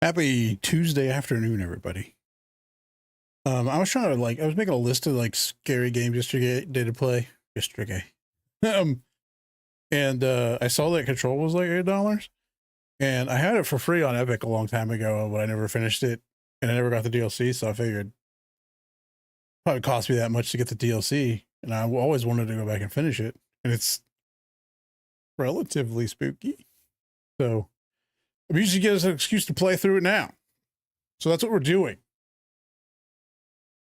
Happy Tuesday afternoon, everybody. I was trying to I was making a list of scary games yesterday to play yesterday. And I saw that Control was like $8, and I had it for free on Epic a long time ago, but I never finished it, and I never got the DLC. So I figured probably cost me that much to get the DLC, and I always wanted to go back and finish it, and it's relatively spooky. So I'm usually get us an excuse to play through it now. So that's what we're doing.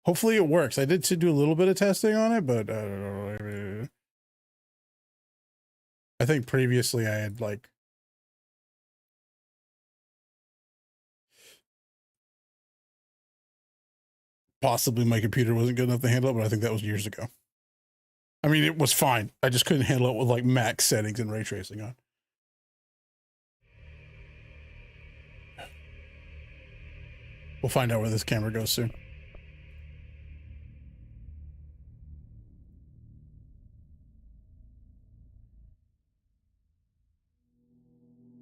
Hopefully it works. I did do a little bit of testing on it, but I think previously I had possibly my computer wasn't good enough to handle it, but I think that was years ago. I mean, it was fine. I just couldn't handle it with max settings and ray tracing on. We'll find out where this camera goes soon.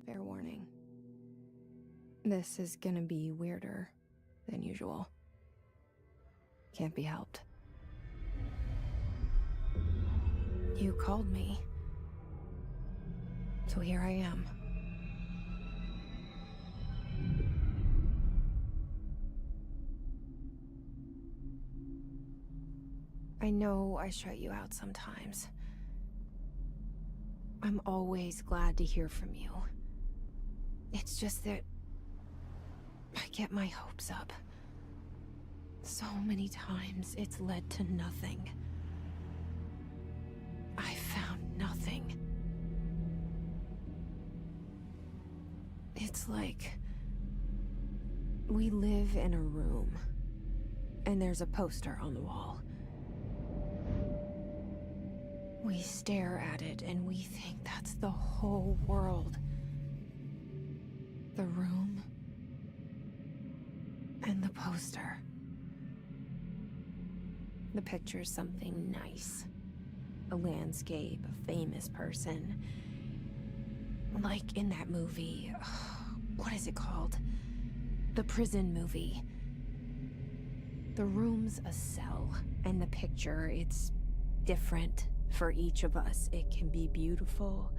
Fair warning. This is gonna be weirder than usual. Can't be helped. You called me. So here I am. I know I shut you out sometimes. I'm always glad to hear from you. It's just that I get my hopes up. So many times it's led to nothing. I found nothing. It's like we live in a room, and there's a poster on the wall. We stare at it and we think that's the whole world. The room and the poster. The picture's something nice. A landscape, a famous person. Like in that movie, what is it called? The prison movie. The room's a cell, and the picture, it's different for each of us. It can be beautiful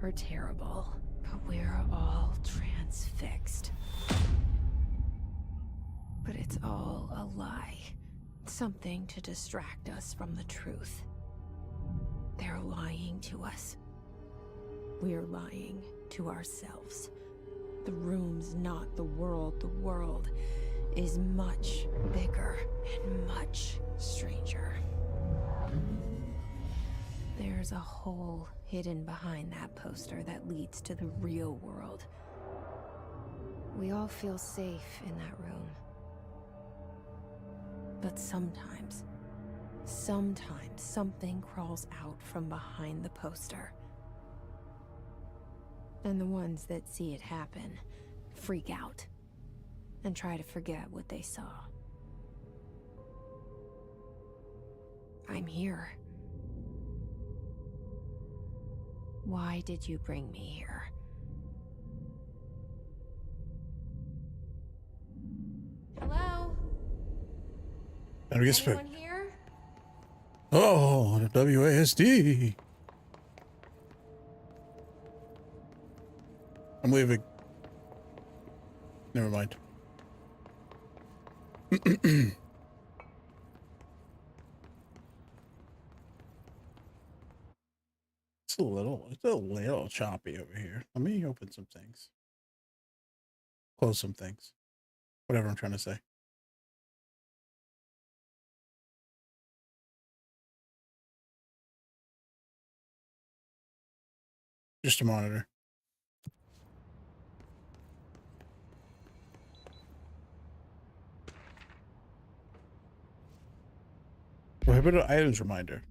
or terrible, but we're all transfixed. But it's all a lie. Something to distract us from the truth. They're lying to us. We're lying to ourselves. The room's not the world. The world is much bigger and much stranger. There's a hole hidden behind that poster that leads to the real world. We all feel safe in that room. But sometimes something crawls out from behind the poster. And the ones that see it happen freak out and try to forget what they saw. I'm here. Why did you bring me here? Hello? Anyone here? Oh, the WASD. I'm leaving. Never mind. It's a little choppy over here. Let me open some things. Close some things. Whatever I'm trying to say. Just a monitor. Prohibited items reminder.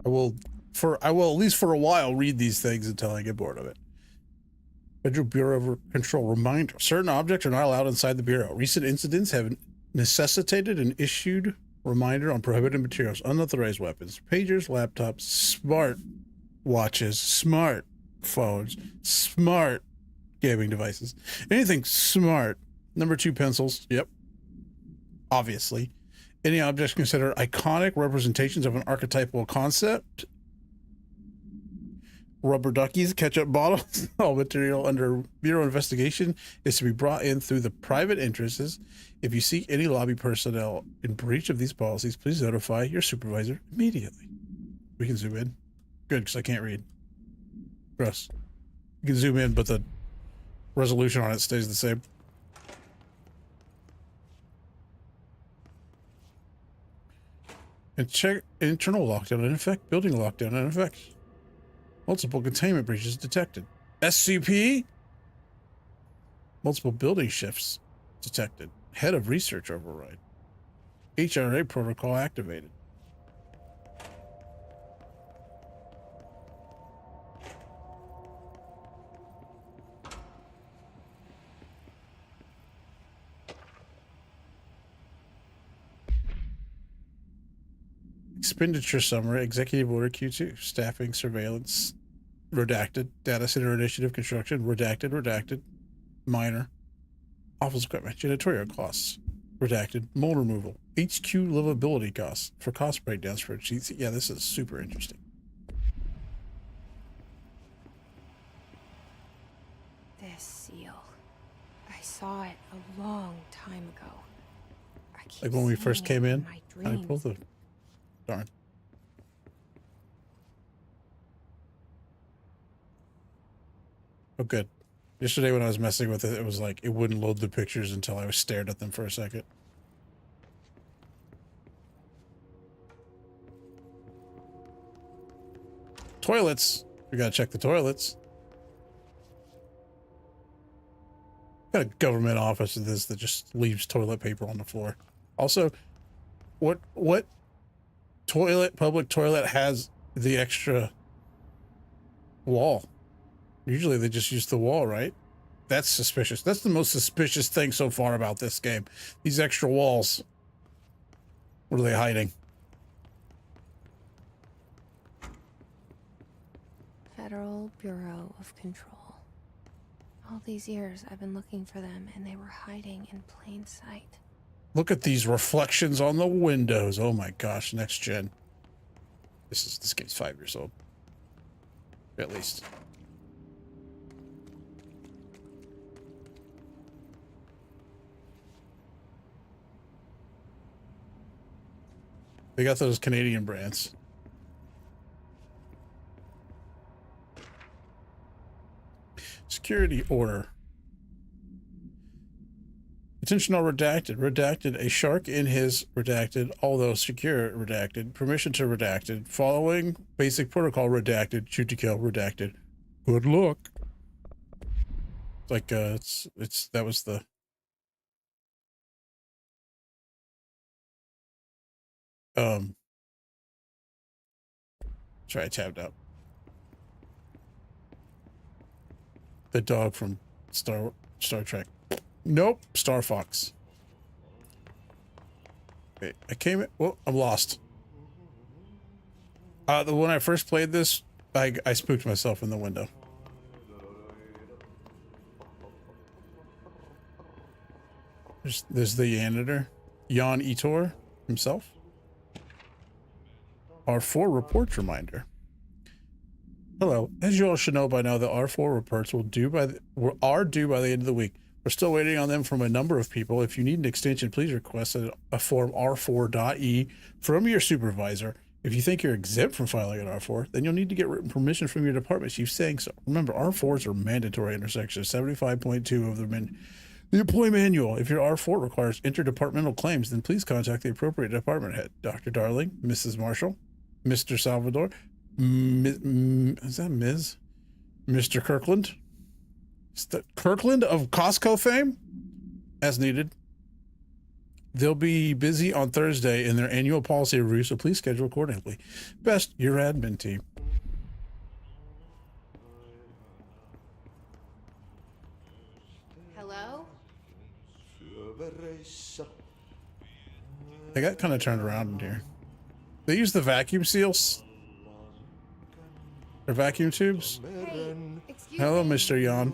I will at least for a while read these things until I get bored of it. Federal Bureau of Control reminder. Certain objects are not allowed inside the Bureau. Recent incidents have necessitated an issued reminder on prohibited materials, unauthorized weapons, pagers, laptops, smart watches, smart phones, smart gaming devices. Anything smart. Number 2, pencils. Yep. Obviously. Any objects considered iconic representations of an archetypal concept. Rubber duckies, ketchup bottles. All material under Bureau investigation is to be brought in through the private interests. If you see any lobby personnel in breach of these policies, please notify your supervisor immediately. We can zoom in. Good, because I can't read. Gross. You can zoom in, but the resolution on it stays the same. And check internal lockdown in effect. Building lockdown in effect. Multiple containment breaches detected. SCP? Multiple building shifts detected. Head of research override. HRA protocol activated. Expenditure summary, executive order Q2, staffing, surveillance, redacted, data center initiative, construction, redacted, minor, office equipment, janitorial costs, redacted, mold removal, HQ livability costs for cost breakdowns for sheets. Yeah, this is super interesting. This seal. I saw it a long time ago. I keep Like when we first seeing came it in, my I pulled dreams. the darn. Oh, good. Yesterday when I was messing with it, it was like, it wouldn't load the pictures until I was stared at them for a second. Toilets. We gotta check the toilets. Got a government office of this that just leaves toilet paper on the floor. Also, what public toilet has the extra wall? Usually they just use the wall, right? That's suspicious. That's the most suspicious thing so far about this game. These extra walls. What are they hiding? Federal Bureau of Control. All these years I've been looking for them and they were hiding in plain sight. Look at these reflections on the windows. Oh my gosh, next gen. This game's 5 years old. At least. They got those Canadian brands. Security order. Attention all redacted. Redacted. A shark in his redacted, although secure redacted. Permission to redacted. Following basic protocol redacted. Shoot to kill redacted. Good luck. Like that was the sorry, I tabbed out. The dog from Star Trek. Nope, Star Fox. Wait, I came in. Well, I'm lost. When I first played this, I spooked myself in the window. There's the janitor, Jan Etor himself. R4 reports reminder. Hello. As you all should know by now, the R4 reports are due by the end of the week. We're still waiting on them from a number of people. If you need an extension, please request a form R4.E from your supervisor. If you think you're exempt from filing an R4, then you'll need to get written permission from your department chief saying so. Remember, R4s are mandatory under section 75.2 of the employee manual. If your R4 requires interdepartmental claims, then please contact the appropriate department head. Dr. Darling, Mrs. Marshall, Mr. Salvador, is that Ms.? Mr. Kirkland? Kirkland of Costco fame? As needed. They'll be busy on Thursday in their annual policy review, so please schedule accordingly. Best, your admin team. Hello? They got kind of turned around in here. They use the vacuum seals. Or vacuum tubes? Hey, excuse Hello, me. Mr. Yon.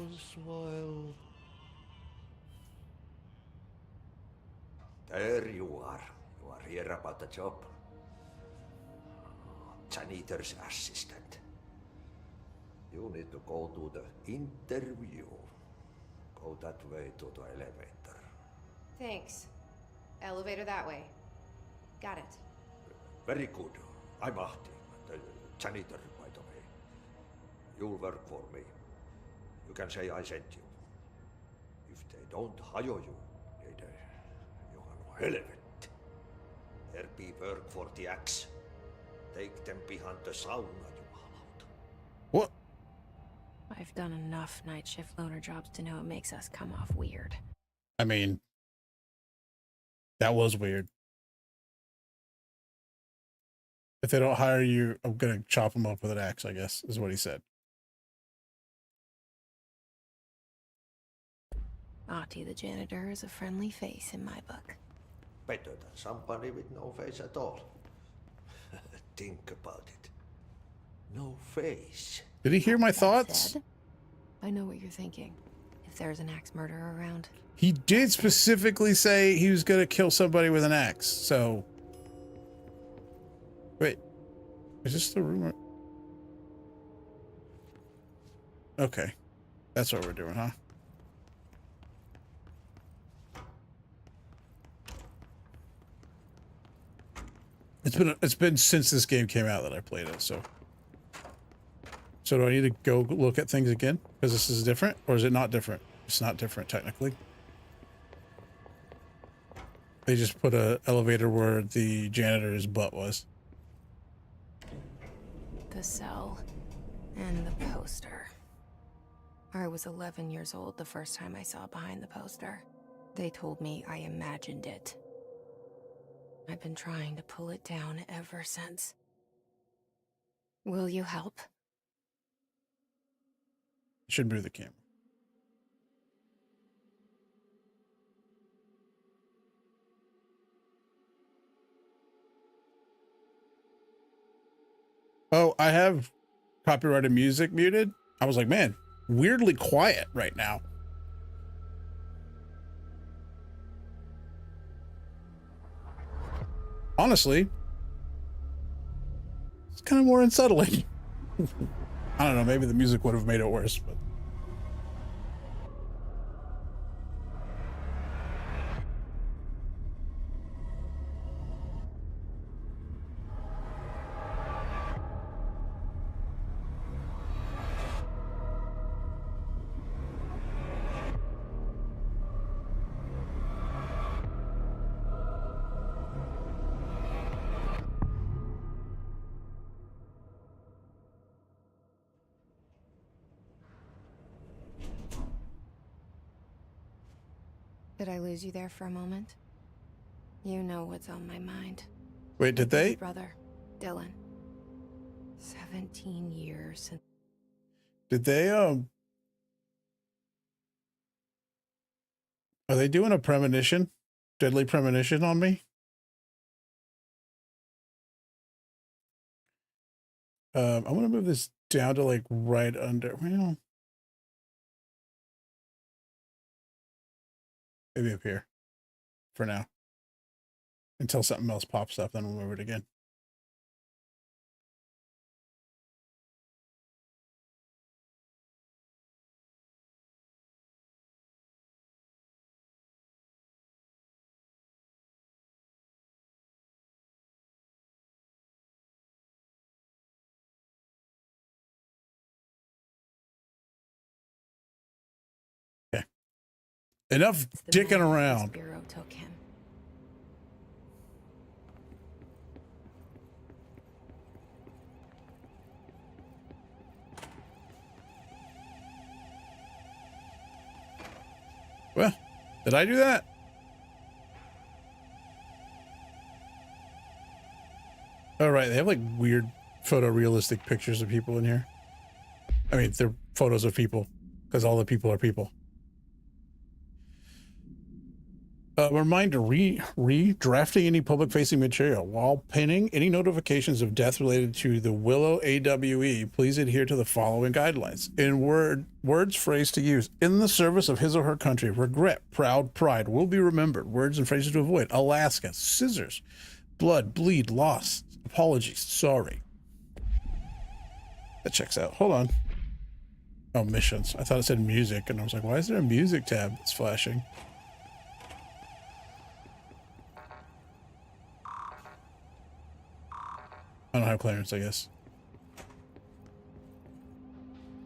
There you are. You are here about the job. Janitor's assistant. You need to go to the interview. Go that way to the elevator. Thanks. Elevator that way. Got it. Very good. I'm Ahti, the janitor, by the way. You'll work for me. You can say I sent you. If they don't hire you, you are helvet. There be work for the axe. Take them behind the sauna, you hallout. What? I've done enough night shift loner jobs to know it makes us come off weird. I mean, that was weird. If they don't hire you, I'm gonna chop them up with an axe, I guess, is what he said. Ahti the janitor is a friendly face in my book. Better than somebody with no face at all. Think about it. No face. Did he hear my That thoughts? said, I know what you're thinking. If there's an axe murderer around. He did specifically say he was gonna kill somebody with an axe, so... Wait. Is this the rumor? Okay. That's what we're doing, huh? It's been since this game came out that I played it, so... So do I need to go look at things again? Because this is different? Or is it not different? It's not different, technically. They just put a elevator where the janitor's butt was. The cell. And the poster. I was 11 years old the first time I saw behind the poster. They told me I imagined it. I've been trying to pull it down ever since. Will you help? Should move the camera. Oh, I have copyrighted music muted. I was like, man, weirdly quiet right now. Honestly, it's kind of more unsettling. I don't know, maybe the music would have made it worse, but Did I lose you there for a moment? You know what's on my mind. wait, did My they? brother, Dylan. 17 years since. Did they, are they doing a premonition? Deadly premonition on me? I'm gonna move this down to like right under, well, maybe up here for now. Until something else pops up, then we'll move it again. Okay. Enough the dicking night around. this bureau took him. Well, did I do that? All right, they have like weird photorealistic pictures of people in here. I mean, they're photos of people because all the people are people. Reminder, redrafting any public-facing material. While pinning any notifications of death related to the Willow AWE, please adhere to the following guidelines. In words, phrase to use. In the service of his or her country, regret, proud, pride will be remembered. Words and phrases to avoid. Alaska, scissors, blood, bleed, loss, apologies, sorry. That checks out. Hold on. Oh, missions. I thought it said music, and I was like, why is there a music tab that's flashing? I don't have clearance, I guess.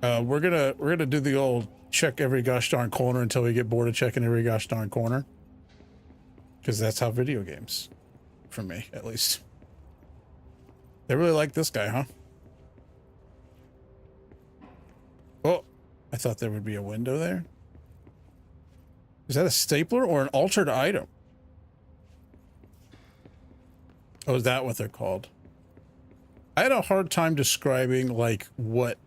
We're gonna do the old check every gosh darn corner until we get bored of checking every gosh darn corner. Because that's how video games, for me at least. They really like this guy, huh? Oh, I thought there would be a window there. Is that a stapler or an altered item? Oh, is that what they're called? I had a hard time describing like what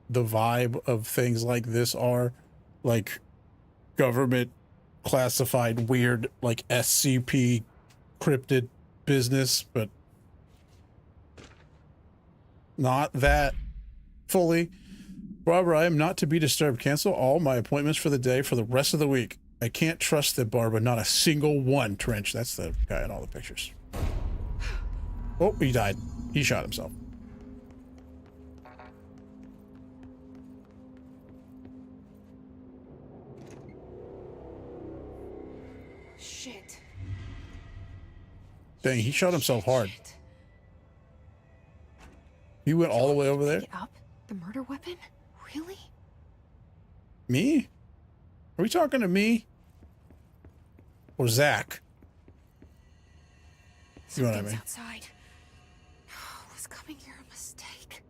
the vibe of things like this are, like government classified weird like SCP cryptid business, but not that fully. Barbara, I am not to be disturbed. Cancel all my appointments for the day for the rest of the week. I can't trust that, Barbara. Not a single one. Trench. That's the guy in all the pictures. Oh, he died. He shot himself. Shit. Dang, he shot himself hard. Shit. He went all the way over there. Pick it up? The murder weapon? Really? Me? Are we talking to me? Or Zach? You know what I Something's mean? outside. Was coming here a mistake?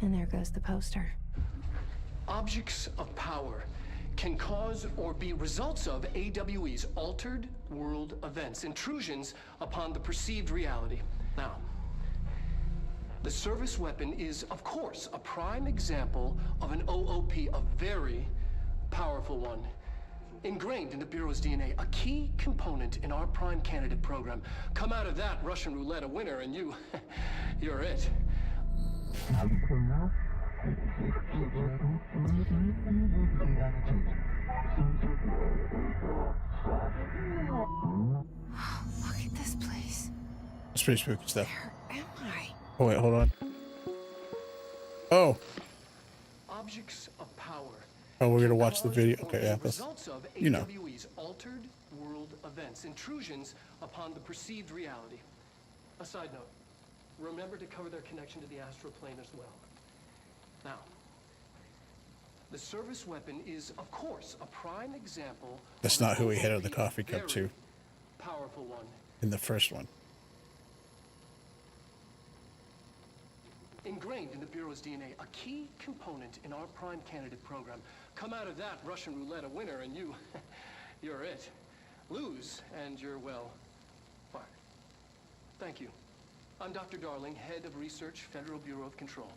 And there goes the poster. Objects of power can cause or be results of AWE's altered world events, intrusions upon the perceived reality. Now, the service weapon is, of course, a prime example of an OOP, a very powerful one. Ingrained in the Bureau's DNA, a key component in our prime candidate program. Come out of that Russian roulette a winner, and you're it. Look at this place. It's pretty spooky stuff. Where am I? Oh, wait, hold on. Oh. Objects of power. Oh, we're gonna watch the video. Cause Okay, or yeah, be that's, results of you know. AWE's altered world events, intrusions upon the perceived reality. A side note, remember to cover their connection to the astral plane as well. Now, the service weapon is, of course, a prime example. That's of not an who he hit OOP, on the coffee cup very to powerful one. in the first one. Ingrained in the Bureau's DNA, a key component in our prime candidate program. Come out of that Russian roulette a winner, and you're it. Lose, and you're, well, fired. Thank you. I'm Dr. Darling, Head of Research, Federal Bureau of Control.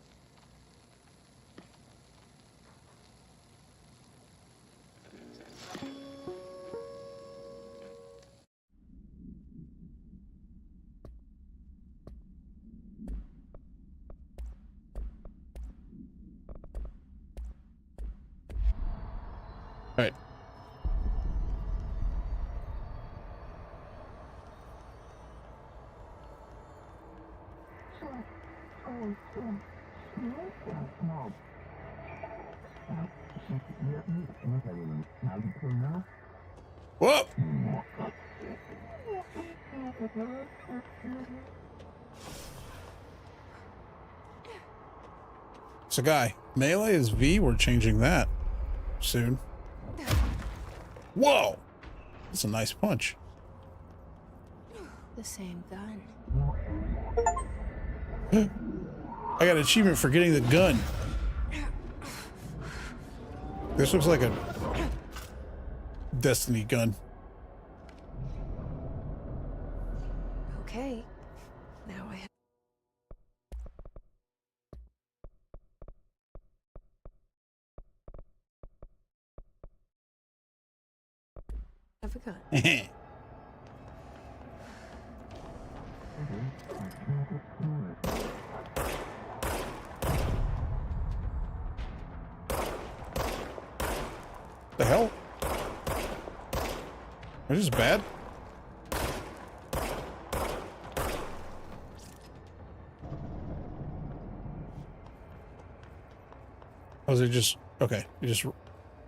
All right. Whoa! So, guy, melee is V. We're changing that soon. Whoa! That's a nice punch. The same gun. I got an achievement for getting the gun. This looks like a Destiny gun. Okay. Now I have a gun. The hell? Is this bad? Oh, is it just okay? It just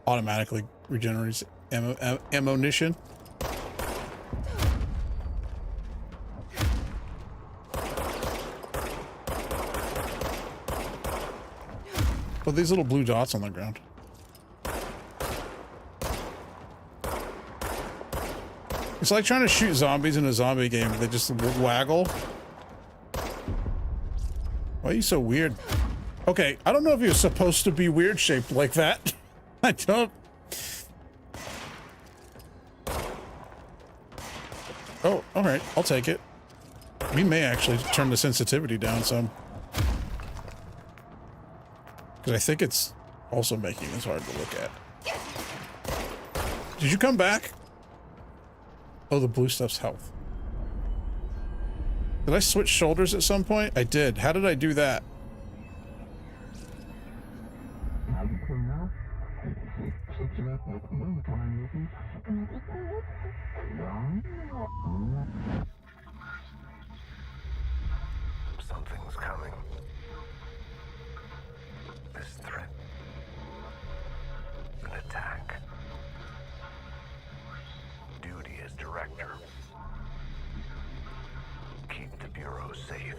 automatically regenerates ammunition. Well, these little blue dots on the ground. It's like trying to shoot zombies in a zombie game. They just waggle. Why are you so weird? Okay, I don't know if you're supposed to be weird shaped like that. I don't. Oh, all right. I'll take it. We may actually turn the sensitivity down some. Because I think it's also making this hard to look at. Did you come back? Oh, the blue stuff's health. Did I switch shoulders at some point? I did. How did I do that? Something's coming. This threat. An attack. Duty as director. Keep the Bureau safe.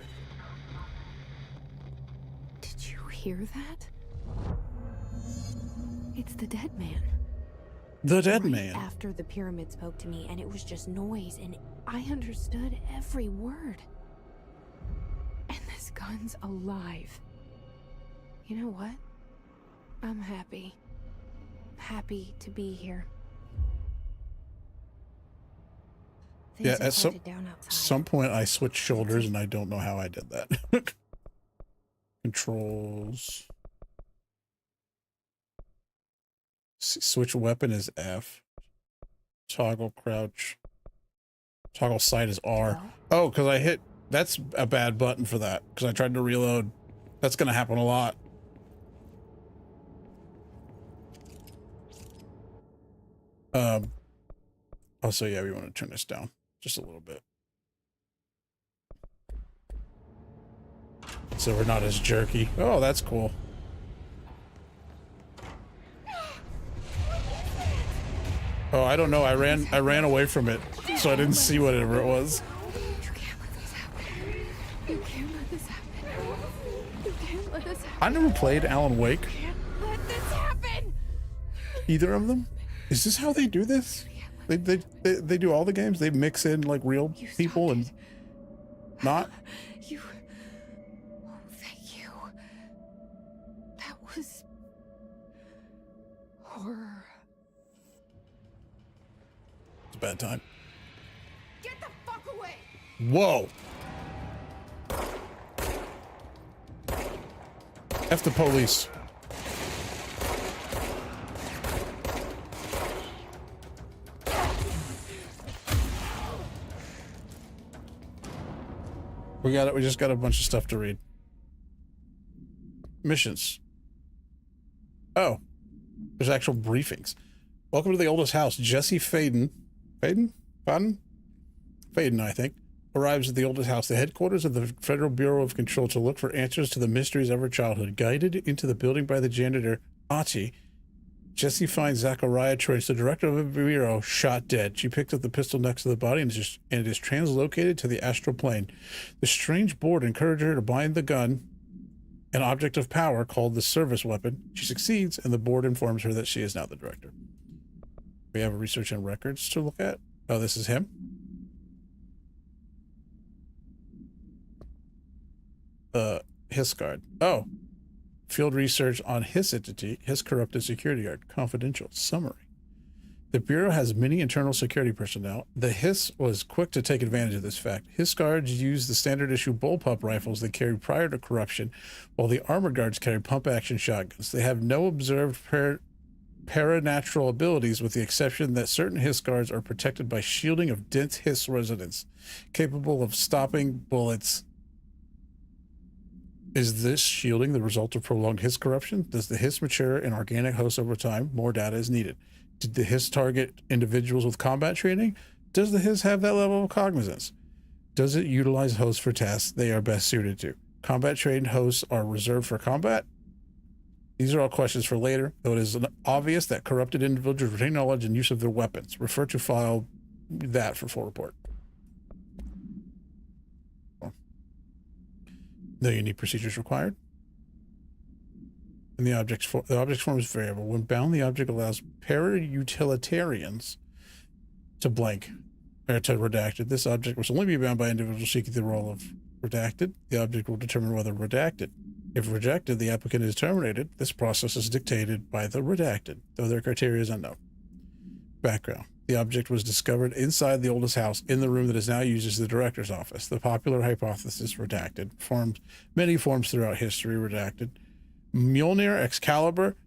Did you hear that? It's the dead man. The dead Right man. after the pyramid spoke to me, and it was just noise, and I understood every word. And this gun's alive. You know what? I'm happy. Happy to be here. Things Yeah, have at quieted down outside. some point I switched shoulders and I don't know how I did that. Controls. Switch weapon is F. Toggle crouch. Toggle sight is R. Hello? Oh, because I hit... That's a bad button for that. Because I tried to reload. That's going to happen a lot. Also, yeah, we want to turn this down just a little bit. So we're not as jerky. Oh, that's cool. Oh, I don't know. I ran away from it, so I didn't see whatever it was. You can't let this happen. You can't let this happen. You can't let this happen. I never played Alan Wake. You can't let this happen. Either of them. Is this how they do this? They do all the games. They mix in like real You people stopped and it. not. You. Oh, thank you. That was horror. It's a bad time. Get the fuck away! Whoa. F the police. We got it. We just got a bunch of stuff to read. Missions. Oh, there's actual briefings. Welcome to the oldest house. Jesse Faden, I think, arrives at the oldest house, the headquarters of the Federal Bureau of Control, to look for answers to the mysteries of her childhood. Guided into the building by the janitor, Ati, Jesse finds Zachariah Trace, the director of the bureau, shot dead. She picked up the pistol next to the body and it is translocated to the astral plane. The strange board encouraged her to bind the gun, an object of power called the service weapon. She succeeds, and the board informs her that she is now the director. We have research and records to look at. Oh, this is him? Hisgard. Oh. Field research on his entity, his corrupted security guard. Confidential. Summary. The Bureau has many internal security personnel. The Hiss was quick to take advantage of this fact. Hiss guards use the standard issue bullpup rifles they carried prior to corruption, while the armored guards carry pump-action shotguns. They have no observed paranatural abilities, with the exception that certain Hiss guards are protected by shielding of dense Hiss resonance, capable of stopping bullets. Is this shielding the result of prolonged Hiss corruption? Does the Hiss mature in organic hosts over time? More data is needed. Did the Hiss target individuals with combat training? Does the Hiss have that level of cognizance? Does it utilize hosts for tasks they are best suited to? Combat trained hosts are reserved for combat? These are all questions for later, though it is obvious that corrupted individuals retain knowledge and use of their weapons. Refer to file that for full report. No unique procedures required. And the object's form is variable. When bound, the object allows para-utilitarians to blank or to redacted. This object must only be bound by individuals seeking the role of redacted. The object will determine whether redacted. If rejected, the applicant is terminated. This process is dictated by the redacted, though their criteria is unknown. Background. The object was discovered inside the oldest house in the room that is now used as the director's office. The popular hypothesis, redacted, formed many forms throughout history, redacted. Mjolnir, Excalibur,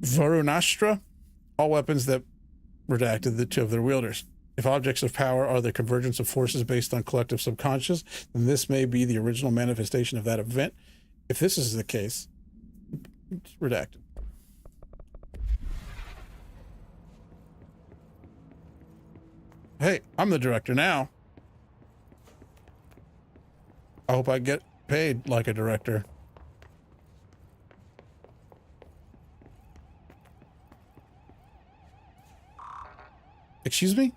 Varunastra, all weapons that redacted the two of their wielders. If objects of power are the convergence of forces based on collective subconscious, then this may be the original manifestation of that event. If this is the case, it's redacted. Hey, I'm the director now. I hope I get paid like a director. Excuse me?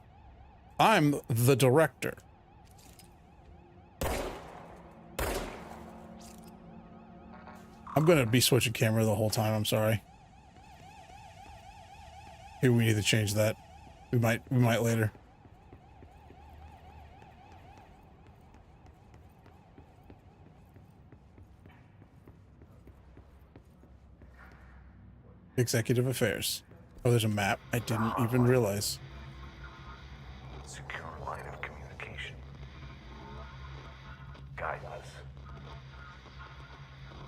I'm the director. I'm going to be switching camera the whole time. I'm sorry. Maybe we need to change that. We might later. Executive Affairs. Oh, there's a map. I didn't even realize. Secure line of communication. Guidance.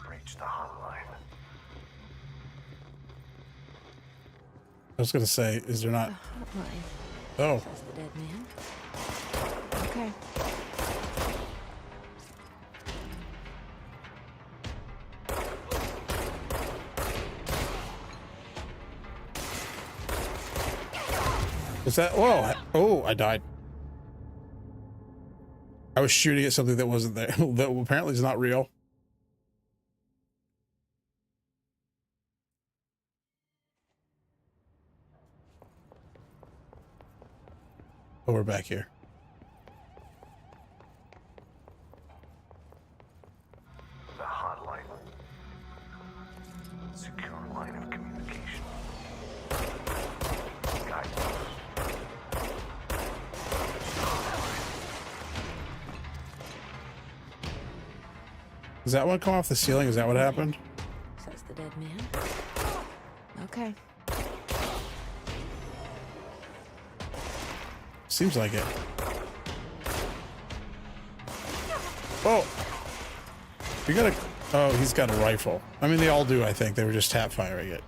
Reach the hotline. I was going to say, is there not... Hotline. Oh. Says the dead man. Okay. Was that... Whoa. Oh, I died. I was shooting at something that wasn't there. That apparently is not real. Oh, we're back here. The hotline. Secure line of communication. Guidance. Does that one come off the ceiling? Is that what happened? Says the dead man. Okay. Seems like it. Oh! You gotta... Oh, he's got a rifle. I mean, they all do, I think. They were just tap firing it.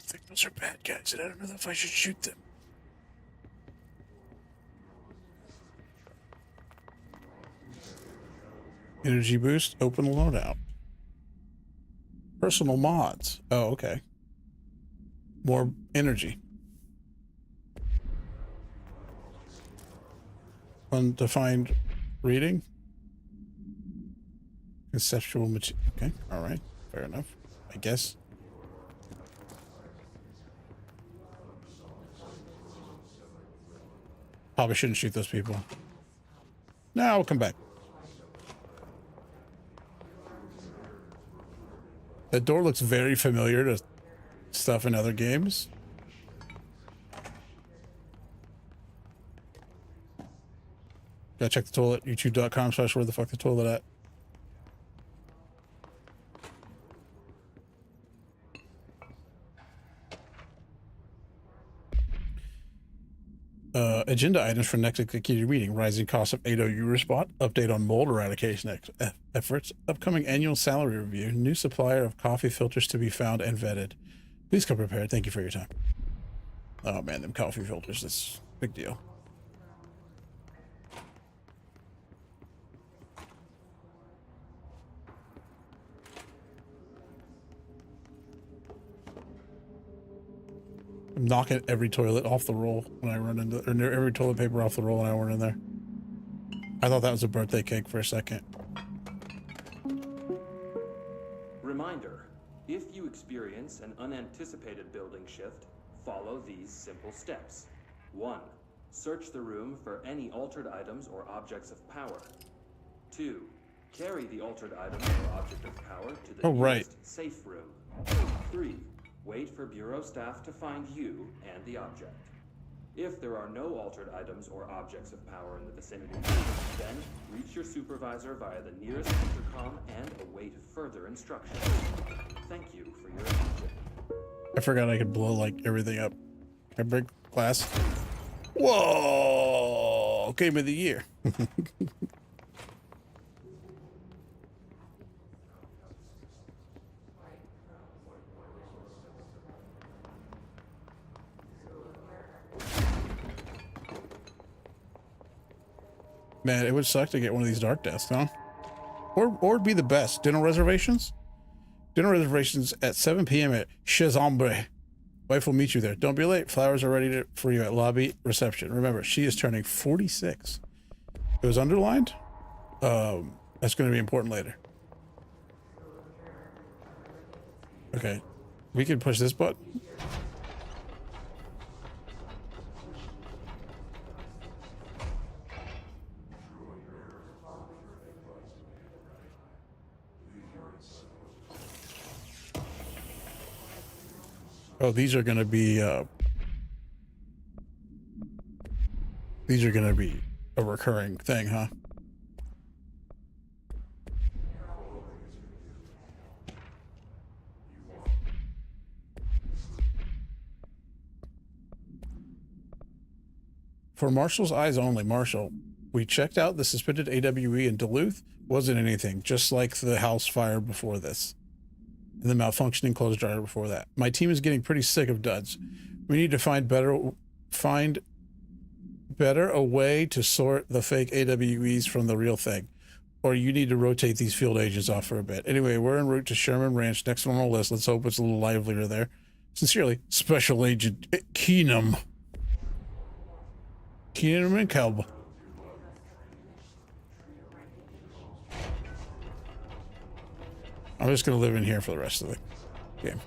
I think those are bad guys, and I don't know if I should shoot them. Energy boost, open loadout. Personal mods. Oh, okay. More energy. Undefined reading. Conceptual material. Okay, all right. Fair enough, I guess. Probably shouldn't shoot those people. No, I'll come back. That door looks very familiar to stuff in other games. Gotta check the toilet. YouTube.com/where the fuck the toilet at. Agenda items for next executive meeting: rising cost of 8OU response, update on mold eradication efforts, upcoming annual salary review, new supplier of coffee filters to be found and vetted. Please come prepared. Thank you for your time. Oh man, them coffee filters, that's a big deal. I'm knocking every toilet off the roll when I run into, or every toilet paper off the roll when I run in there. I thought that was a birthday cake for a second. Reminder, if you experience an unanticipated building shift, follow these simple steps. 1. Search the room for any altered items or objects of power. 2. Carry the altered item or object of power to the nearest safe room. 3. Wait for Bureau staff to find you and the object. If there are no altered items or objects of power in the vicinity, then reach your supervisor via the nearest intercom and await further instructions. Thank you for your attention. I forgot I could blow like everything up. Can I break glass? Whoa! Game of the year. Man, it would suck to get one of these dark desks, huh? Or it'd be the best. Dinner reservations? Dinner reservations at 7 p.m. at Chez Ombre. Wife will meet you there. Don't be late. Flowers are ready for you at lobby reception. Remember, she is turning 46. It was underlined. That's going to be important later. Okay. We can push this button. Oh, these are going to be a recurring thing, huh? For Marshall's eyes only, Marshall, we checked out the suspended AWE in Duluth. Wasn't anything, just like the house fire before this. And the malfunctioning clothes dryer before that. My team is getting pretty sick of duds. We need to find better a way to sort the fake AWEs from the real thing. Or you need to rotate these field agents off for a bit. Anyway, we're en route to Sherman Ranch, next on our list. Let's hope it's a little livelier there. Sincerely, Special Agent Keenum. Keenum and Kelb. I'm just going to live in here for the rest of the game.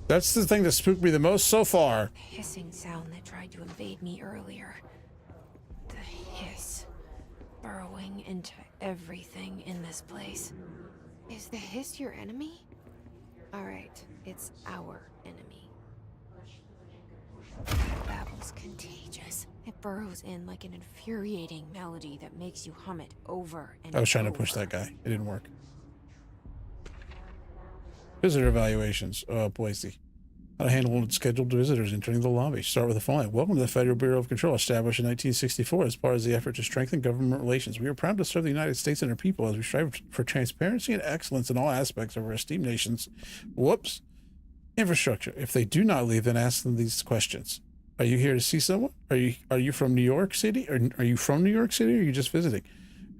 That's the thing that spooked me the most so far. The hissing sound that tried to invade me earlier. The hiss burrowing into everything in this place. Is the hiss your enemy? Alright, it's our enemy. That babble's contagious. It burrows in like an infuriating melody that makes you hum it over and over. I was trying to push that guy. It didn't work. Visitor evaluations. Oh, Boise. How to handle scheduled visitors entering the lobby. Start with the following. Welcome to the Federal Bureau of Control, established in 1964 as part of the effort to strengthen government relations. We are proud to serve the United States and our people as we strive for transparency and excellence in all aspects of our esteemed nation's infrastructure. If they do not leave, then ask them these questions. Are you here to see someone? Are you from New York City? Or are you from New York City, or are you just visiting?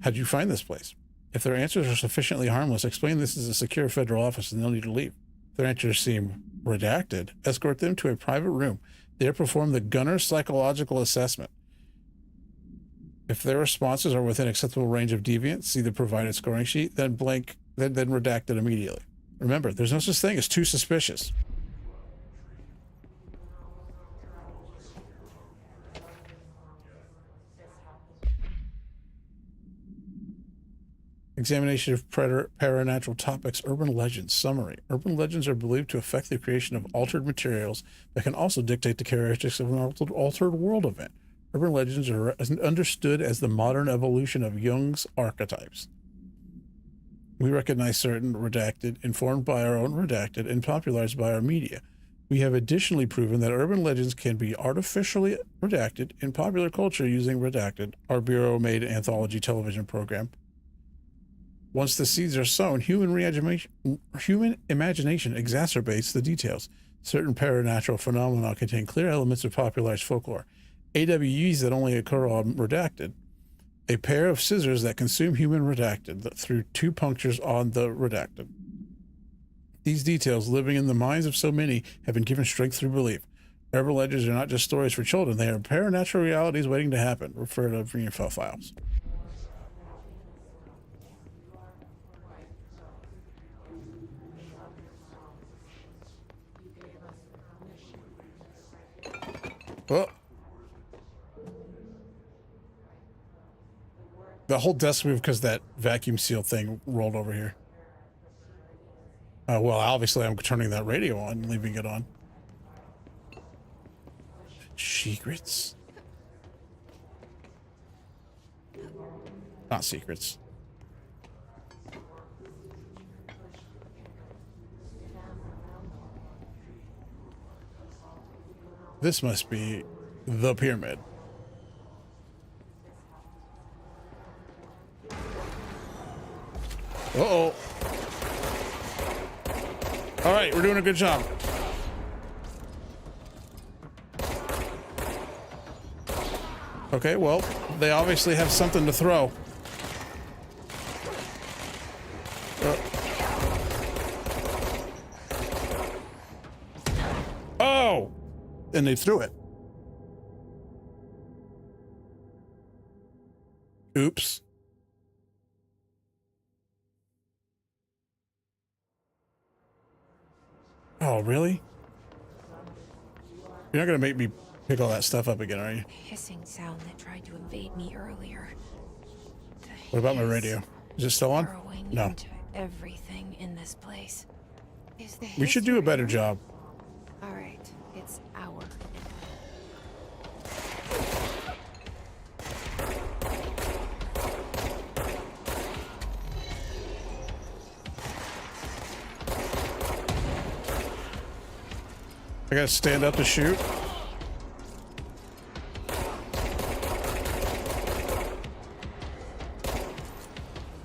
How'd you find this place? If their answers are sufficiently harmless, explain this is a secure federal office and they'll need to leave. If their answers seem redacted, escort them to a private room. There perform the gunner psychological assessment. If their responses are within acceptable range of deviance, see the provided scoring sheet, then redact it immediately. Remember, there's no such thing as too suspicious. Examination of paranatural topics. Urban legends. Summary. Urban legends are believed to affect the creation of altered materials that can also dictate the characteristics of an altered world event. Urban legends are understood as the modern evolution of Jung's archetypes. We recognize certain redacted, informed by our own redacted, and popularized by our media. We have additionally proven that urban legends can be artificially redacted in popular culture using Redacted, our Bureau-made anthology television program. Once the seeds are sown, human imagination exacerbates the details. Certain paranatural phenomena contain clear elements of popularized folklore. AWEs that only occur on Redacted. A pair of scissors that consume human Redacted through 2 punctures on the Redacted. These details, living in the minds of so many, have been given strength through belief. Urban legends are not just stories for children. They are paranatural realities waiting to happen. Refer to Greenfell Files. Oh. The whole desk moved because that vacuum seal thing rolled over here. Well, obviously I'm turning that radio on and leaving it on. Secrets. Not secrets. This must be the pyramid. Uh-oh. All right, we're doing a good job. Okay, well, they obviously have something to throw. Oh! And they threw it. Oops. Oh, really? You're not gonna make me pick all that stuff up again, are you? Hissing sound that tried to invade me earlier. What about my radio? Is it still on? Burrowing No. into everything in this place. Is the We should do a history- better job. All right, it's our. I gotta stand up to shoot.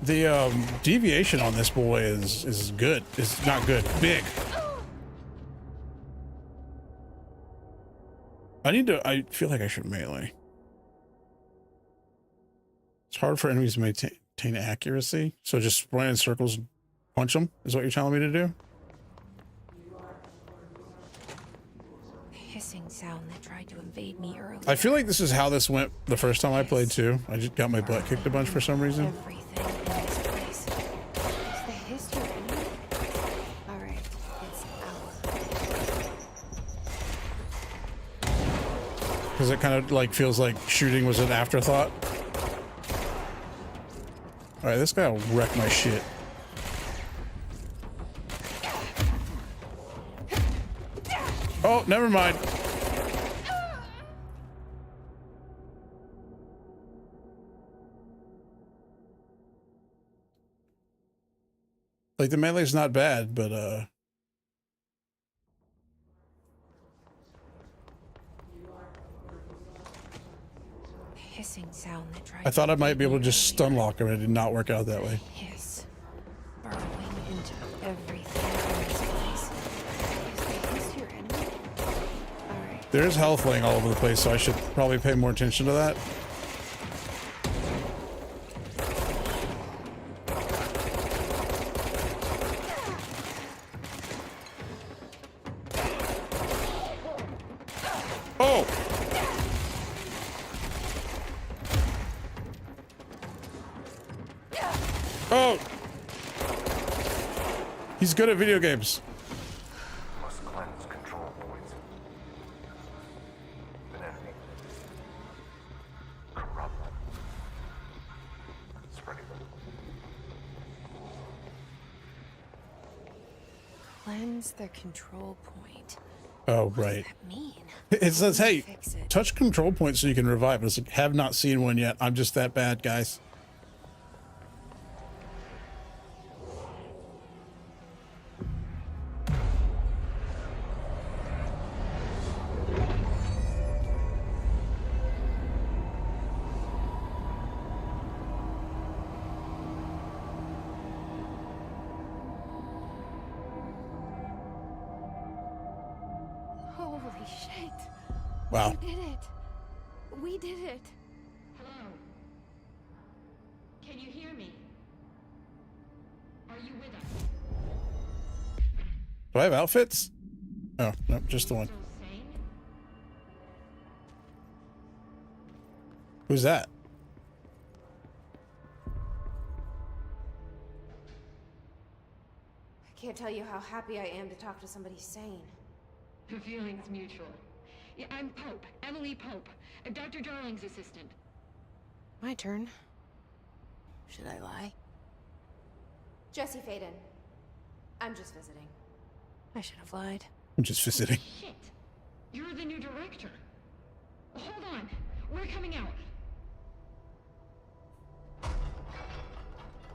The deviation on this boy is good. It's not good. Big. I feel like I should melee. It's hard for enemies to maintain accuracy. So just run in circles and punch them is what you're telling me to do? Hissing sound that tried to invade me earlier. I feel like this is how this went the first time I played too. I just got my butt kicked a bunch for some reason. Everything in this place. Is the history in me? All right, it's our. Because it kind of like feels like shooting was an afterthought. All right, this guy will wreck my shit. Oh, never mind. Like the melee's not bad, but Hissing sound that tried I thought I to might be able to invade just me stun earlier. lock him, and it did not work out that way. Hiss. Burrowing into everything in this place. Is the history enemy? All right. There's health laying all over the place, so I should probably pay more attention to that. Oh! Oh! He's good at video games. Must cleanse control points. An enemy. Corrupt. Spreading. Cleanse the control point. Oh, What right. does that mean? It says, How do you hey, fix it? touch control point so you can revive. It's like, have not seen one yet. I'm just that bad, guys. Holy shit. Wow. We did it. We did it. Hello? Can you hear me? Are you with us? Do I have outfits? Oh, no, just the one. Still sane? Who's that? I can't tell you how happy I am to talk to somebody sane. The feeling's mutual. Yeah, I'm Pope, Emily Pope, Dr. Darling's assistant. My turn. Should I lie? Jesse Faden. I'm just visiting. I should have lied. I'm just visiting. Shit! You're the new director. Hold on. We're coming out.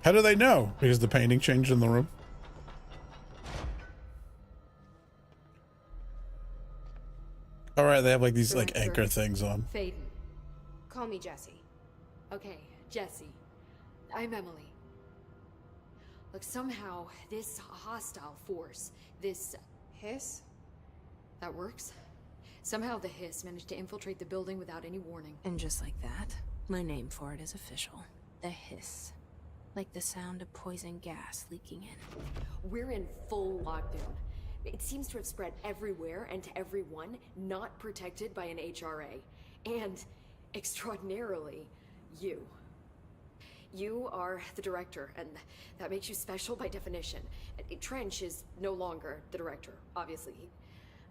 How do they know? Because the painting changed in the room? All right, they have like these like anchor things on. Faden. Call me Jesse. Okay, Jesse. I'm Emily. Look, somehow this hostile force, this... Hiss? that works? Somehow the Hiss managed to infiltrate the building without any warning. And just like that, my name for it is official. The hiss. Like the sound of poison gas leaking in. We're in full lockdown. It seems to have spread everywhere and to everyone not protected by an HRA. And, extraordinarily, you. You are the director, and that makes you special by definition. Trench is no longer the director, obviously.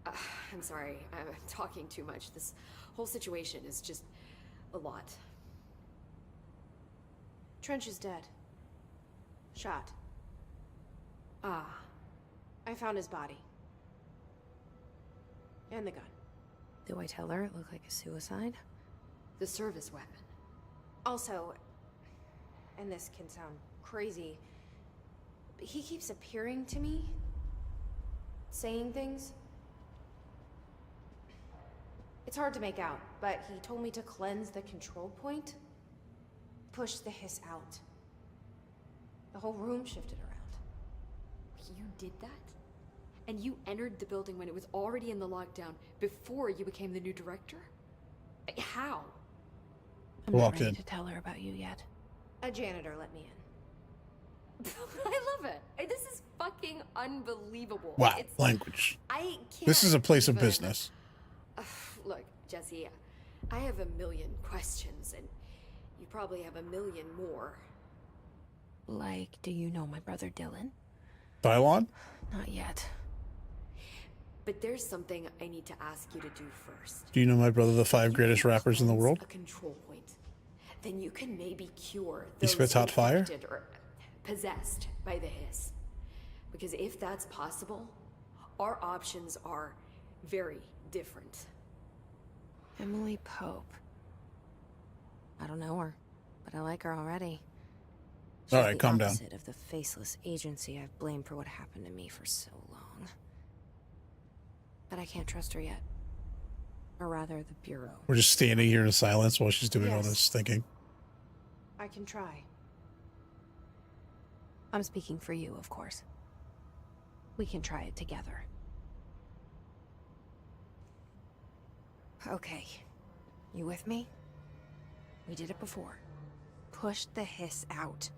I'm sorry, I'm talking too much. This whole situation is just a lot. Trench is dead. Shot. Ah, I found his body. And the gun. Do I tell her it looked like a suicide? the service weapon. Also, and this can sound crazy, but he keeps appearing to me, saying things. It's hard to make out, but he told me to cleanse the control point, push the hiss out. The whole room shifted around. You did that? And you entered the building when it was already in the lockdown, before you became the new director? How? I'm not Walked ready in. to tell her about you yet. A janitor let me in. I love it. This is fucking unbelievable. Wow, It's, language. I can't This is a place of even- business. Look, Jesse, I have a million questions, and you probably have a million more. Like, do you know my brother Dylan? Dylon? Not yet. But there's something I need to ask you to do first. Do you know my brother, the 5 greatest rappers in the Cleanse world? A control point. Then you can maybe cure He those spits hot fire? infected or possessed by the hiss. Because if that's possible, our options are very different. Emily Pope. I don't know her, but I like her already. She's All right, the calm down. opposite of the faceless agency I've blamed for what happened to me for so long. But I can't trust her yet. Or rather, the Bureau. We're just standing here in silence while she's doing all Yes. this thinking. I can try. I'm speaking for you, of course. We can try it together. Okay. You with me? We did it before. Push the hiss out.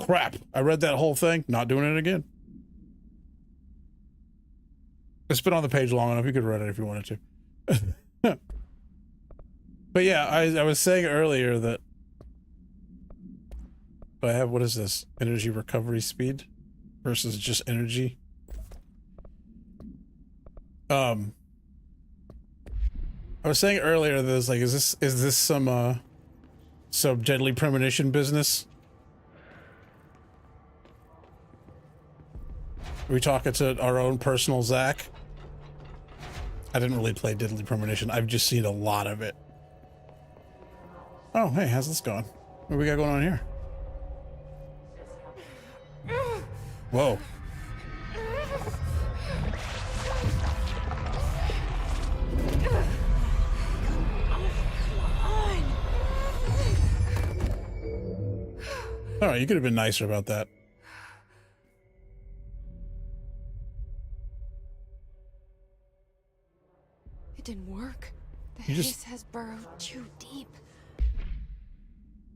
crap. I read that whole thing. Not doing it again. It's been on the page long enough. You could read it if you wanted to. But yeah, I was saying earlier that I have, what is this? Energy recovery speed versus just energy. I was saying earlier that it's like, is this some deadly premonition business? Are we talking to our own personal Zach? I didn't really play Deadly Premonition. I've just seen a lot of it. Oh, hey, how's this going? What do we got going on here? Whoa. All right, you could have been nicer about that. It didn't work. The You just- hiss has burrowed too deep.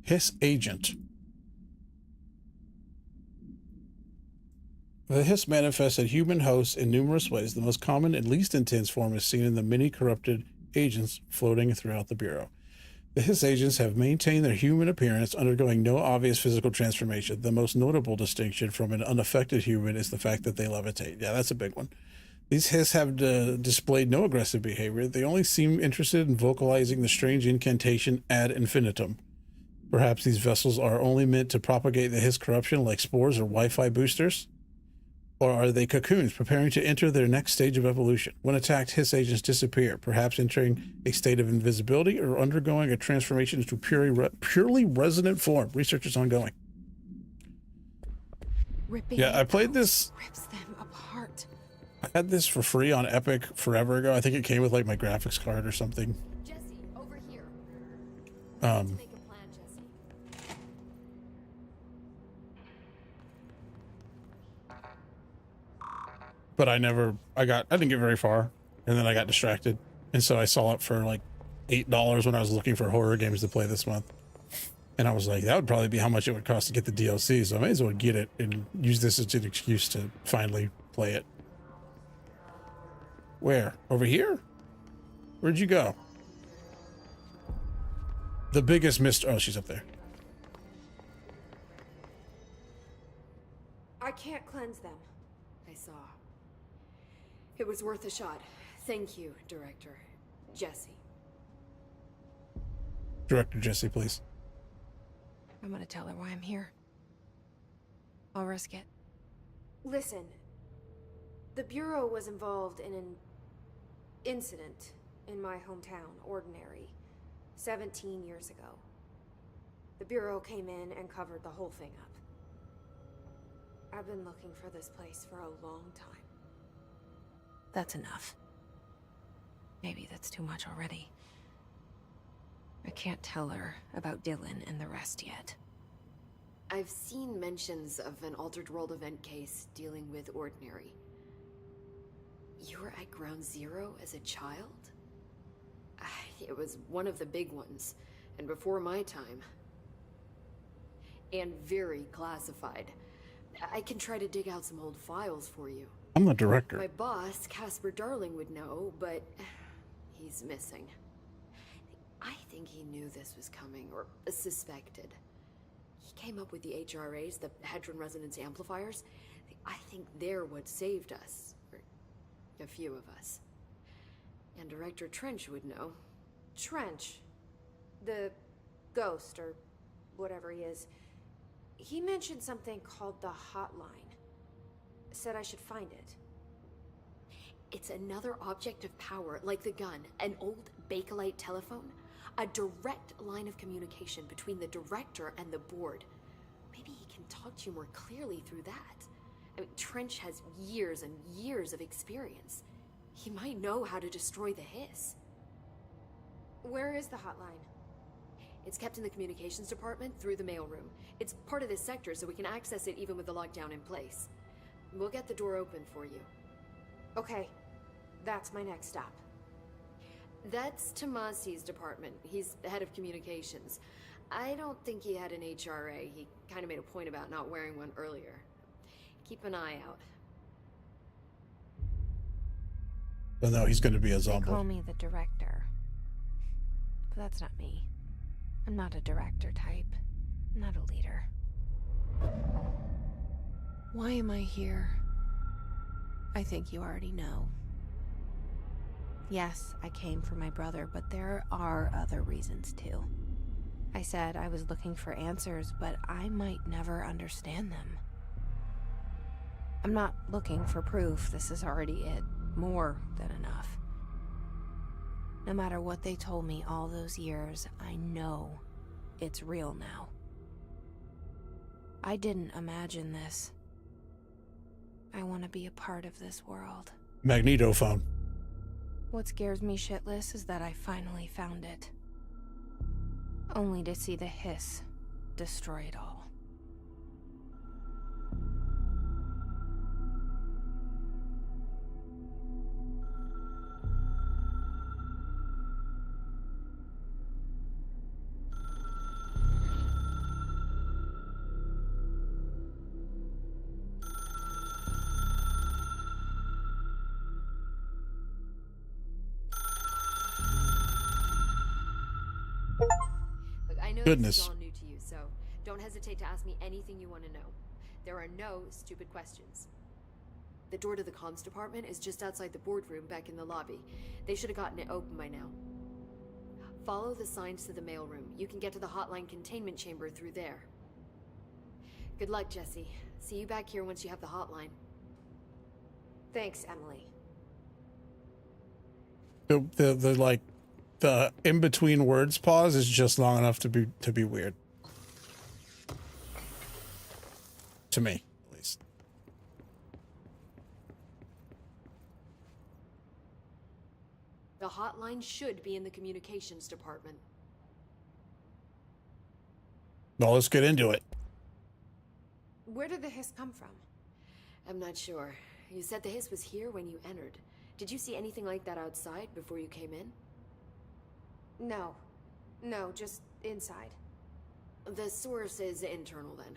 Hiss agent. The hiss manifests in human hosts in numerous ways. The most common and least intense form is seen in the many corrupted agents floating throughout the Bureau. The hiss agents have maintained their human appearance, undergoing no obvious physical transformation. The most notable distinction from an unaffected human is the fact that they levitate. Yeah, that's a big one. These hiss have displayed no aggressive behavior. They only seem interested in vocalizing the strange incantation ad infinitum. Perhaps these vessels are only meant to propagate the hiss corruption like spores or Wi-Fi boosters? Or are they cocoons preparing to enter their next stage of evolution? When attacked, hiss agents disappear, perhaps entering a state of invisibility or undergoing a transformation into purely resonant form. Research is ongoing. Ripping Yeah, I it played out this. rips them apart. I had this for free on Epic forever ago. I think it came with like my graphics card or something. Jesse, over here. Um, Make a plan, Jesse. but I didn't get very far, and then I got distracted, and so I saw it for like $8 when I was looking for horror games to play this month, and I was like, that would probably be how much it would cost to get the DLC, so I may as well get it and use this as an excuse to finally play it. Where? Over here? Where'd you go? The biggest mystery. Oh, she's up there. I can't cleanse them. I saw. It was worth a shot. Thank you, Director. Jesse. Director Jesse, please. I'm gonna tell her why I'm here. I'll risk it. Listen, the Bureau was involved in an incident in my hometown, Ordinary, 17 years ago. The Bureau came in and covered the whole thing up. I've been looking for this place for a long time. That's enough. Maybe that's too much already. I can't tell her about Dylan and the rest yet. I've seen mentions of an Altered World event case dealing with Ordinary. You were at Ground Zero as a child? It was one of the big ones, and before my time. And very classified. I can try to dig out some old files for you. I'm the director. My boss, Casper Darling, would know, but he's missing. I think he knew this was coming, or suspected. He came up with the HRAs, the Hadron Resonance Amplifiers. I think they're what saved us. Or a few of us. And Director Trench would know. Trench, the ghost, or whatever he is, he mentioned something called the Hotline. Said I should find it. It's another object of power, like the gun, an old Bakelite telephone. A direct line of communication between the director and the board. Maybe he can talk to you more clearly through that. I mean, Trench has years and years of experience. He might know how to destroy the hiss. Where is the hotline? It's kept in the communications department through the mailroom. It's part of this sector, so we can access it even with the lockdown in place. We'll get the door open for you. Okay, that's my next stop. That's Tomasi's department. He's the head of communications. I don't think he had an HRA. He kind of made a point about not wearing one earlier. Keep an eye out. Oh no, he's going to be a They zombie. call me the director. But that's not me. I'm not a director type. I'm not a leader. Why am I here? I think you already know. Yes, I came for my brother, but there are other reasons too. I said I was looking for answers, but I might never understand them. I'm not looking for proof. This is already it. More than enough. No matter what they told me all those years, I know it's real now. I didn't imagine this. I want to be a part of this world. Magnetophone. What scares me shitless is that I finally found it. Only to see the hiss destroy it all. Look, I know Goodness. this is all new to you, so don't hesitate to ask me anything you want to know. There are no stupid questions. The door to the comms department is just outside the boardroom back in the lobby. They should have gotten it open by now. Follow the signs to the mailroom. You can get to the hotline containment chamber through there. Good luck, Jesse. See you back here once you have the hotline. Thanks, Emily. The like the in between words pause is just long enough to be weird. To me, at least. The hotline should be in the communications department. Well, let's get into it. Where did the hiss come from? I'm not sure. You said the hiss was here when you entered. Did you see anything like that outside before you came in? No. No, just inside. The source is internal then.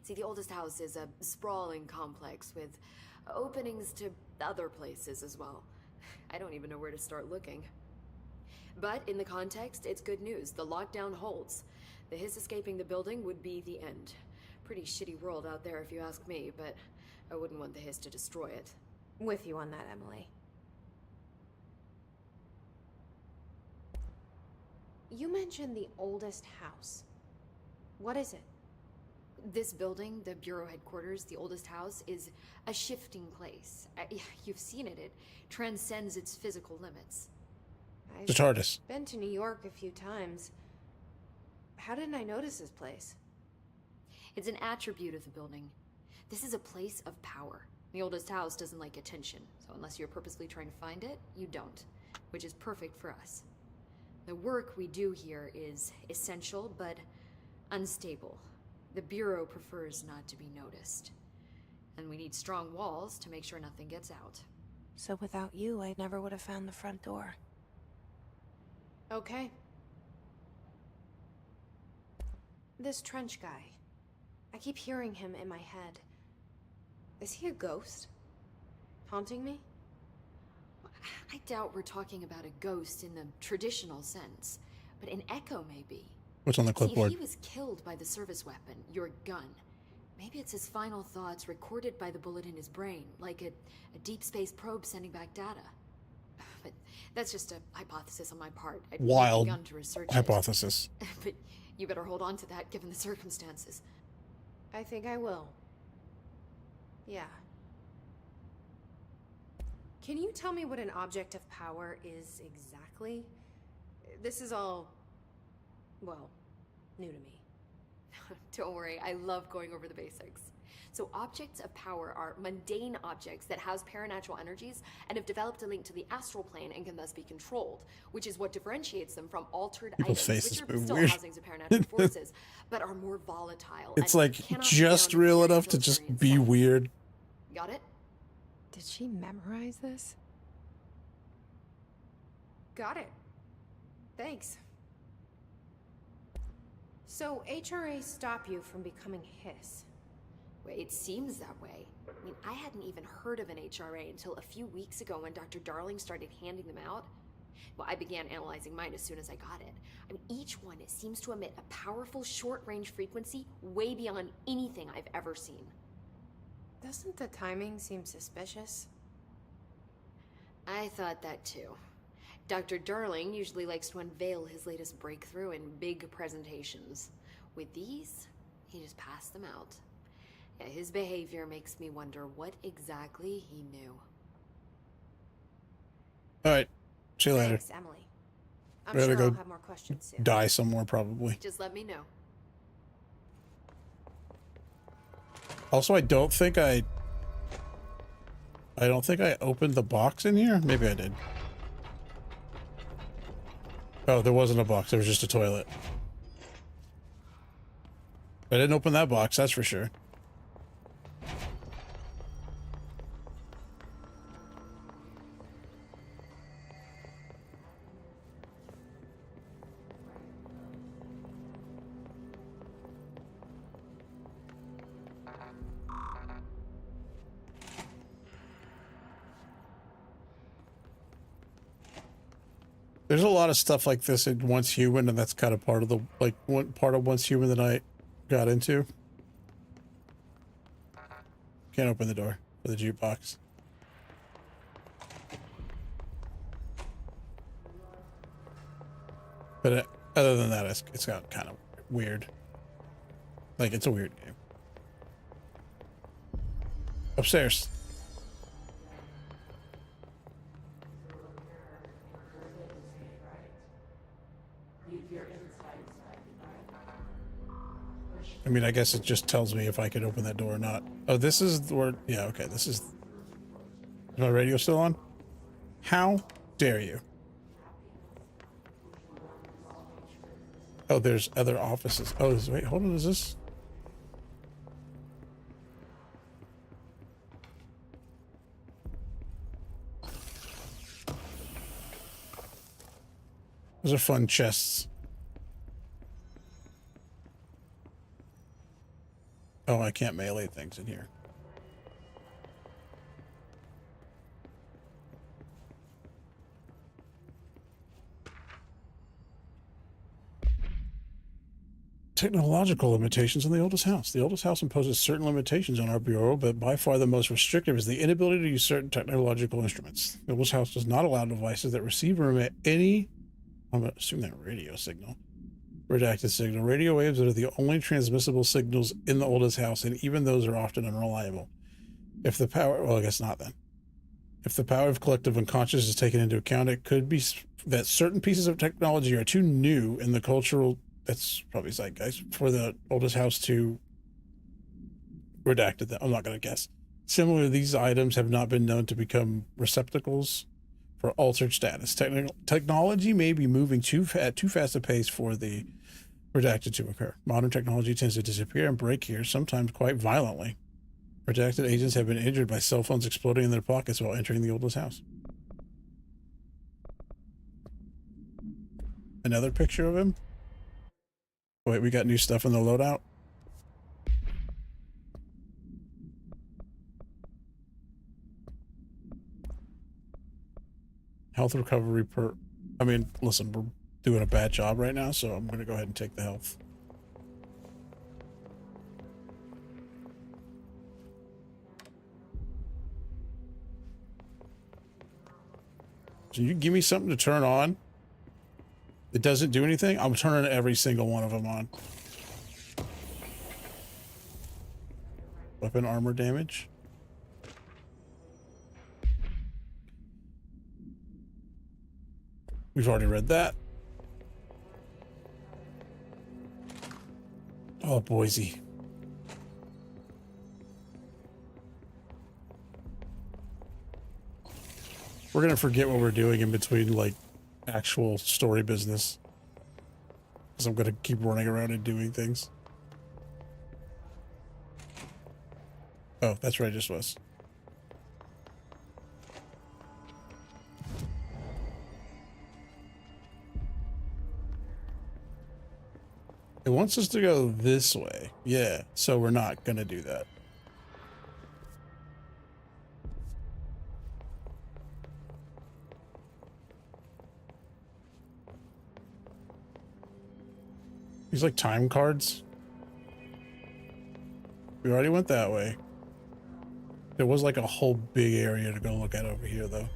See, the oldest house is a sprawling complex with openings to other places as well. I don't even know where to start looking. But in the context, it's good news. The lockdown holds. The hiss escaping the building would be the end. Pretty shitty world out there if you ask me, but I wouldn't want the hiss to destroy it. With you on that, Emily. You mentioned the oldest house. What is it? This building, the Bureau headquarters, the oldest house, is a shifting place. You've seen it. It transcends its physical limits. The TARDIS. Been to New York a few times. How didn't I notice this place? It's an attribute of the building. This is a place of power. The oldest house doesn't like attention, so unless you're purposely trying to find it, you don't, which is perfect for us. The work we do here is essential, but unstable. The Bureau prefers not to be noticed. And we need strong walls to make sure nothing gets out. So without you, I never would have found the front door. Okay. This Trench guy. I keep hearing him in my head. Is he a ghost? Haunting me? I doubt we're talking about a ghost in the traditional sense, but an echo maybe. What's on the See, clipboard? if he was killed by the service weapon, your gun, maybe it's his final thoughts recorded by the bullet in his brain, like a deep space probe sending back data. But that's just a hypothesis on my part. I've Wild begun to research hypothesis. it. But you better hold on to that given the circumstances. I think I will. Yeah. Can you tell me what an object of power is exactly? This is all, well, new to me. Don't worry, I love going over the basics. So objects of power are mundane objects that house paranatural energies and have developed a link to the astral plane and can thus be controlled, which is what differentiates them from altered People's items, faces which are move still weird. housings of paranatural forces, but are more volatile. It's and like cannot be just found in real fairy enough to tale just experience be sets. weird. Got it? Did she memorize this? Got it. Thanks. So HRA stop you from becoming Hiss? Well, it seems that way. I mean, I hadn't even heard of an HRA until a few weeks ago when Dr. Darling started handing them out. Well, I began analyzing mine as soon as I got it. I mean, each one seems to emit a powerful short-range frequency way beyond anything I've ever seen. Doesn't the timing seem suspicious? I thought that too. Dr. Darling usually likes to unveil his latest breakthrough in big presentations. With these, he just passed them out. Yeah, his behavior makes me wonder what exactly he knew. All right. See you later. Thanks, Emily. I'm Gotta sure go I'll have more questions soon. Die somewhere, probably. Just let me know. Also, I don't think I opened the box in here. Maybe I did. Oh, there wasn't a box. There was just a toilet. I didn't open that box, that's for sure. There's a lot of stuff like this in Once Human, and that's kind of part of the, like, one part of Once Human that I got into. Can't open the door for the jukebox. But other than that, it's got kind of weird. Like, it's a weird game. Upstairs. I mean, I guess it just tells me if I could open that door or not. Oh, this is where... Yeah, okay, this is... Is my radio still on? How dare you? Oh, there's other offices. Oh, wait, hold on, is this... Those are fun chests. Oh, I can't melee things in here. Technological limitations on the oldest house. The oldest house imposes certain limitations on our bureau, but by far the most restrictive is the inability to use certain technological instruments. The oldest house does not allow devices that receive or emit any, I'm going to assume that radio signal, redacted signal. Radio waves are the only transmissible signals in the oldest house, and even those are often unreliable. If the power, well, I guess not then. If the power of collective unconscious is taken into account, it could be that certain pieces of technology are too new in the cultural, that's probably zeitgeist, for the oldest house to redacted them. I'm not going to guess. Similarly, these items have not been known to become receptacles for altered status. Technology may be moving at too fast a pace for the redacted to occur. Modern technology tends to disappear and break here, sometimes quite violently. Redacted agents have been injured by cell phones exploding in their pockets while entering the oldest house. Another picture of him? Wait, we got new stuff in the loadout? Health recovery per... I mean, listen, we're doing a bad job right now, so I'm going to go ahead and take the health. So you give me something to turn on. It doesn't do anything. I'm turning every single one of them on. Weapon armor damage. We've already read that. Oh, Boise. We're gonna forget what we're doing in between, like, actual story business. Because I'm gonna keep running around and doing things. Oh, that's right, it just was. It wants us to go this way. Yeah, so we're not gonna do that. These like time cards. We already went that way. There was like a whole big area to go look at over here though.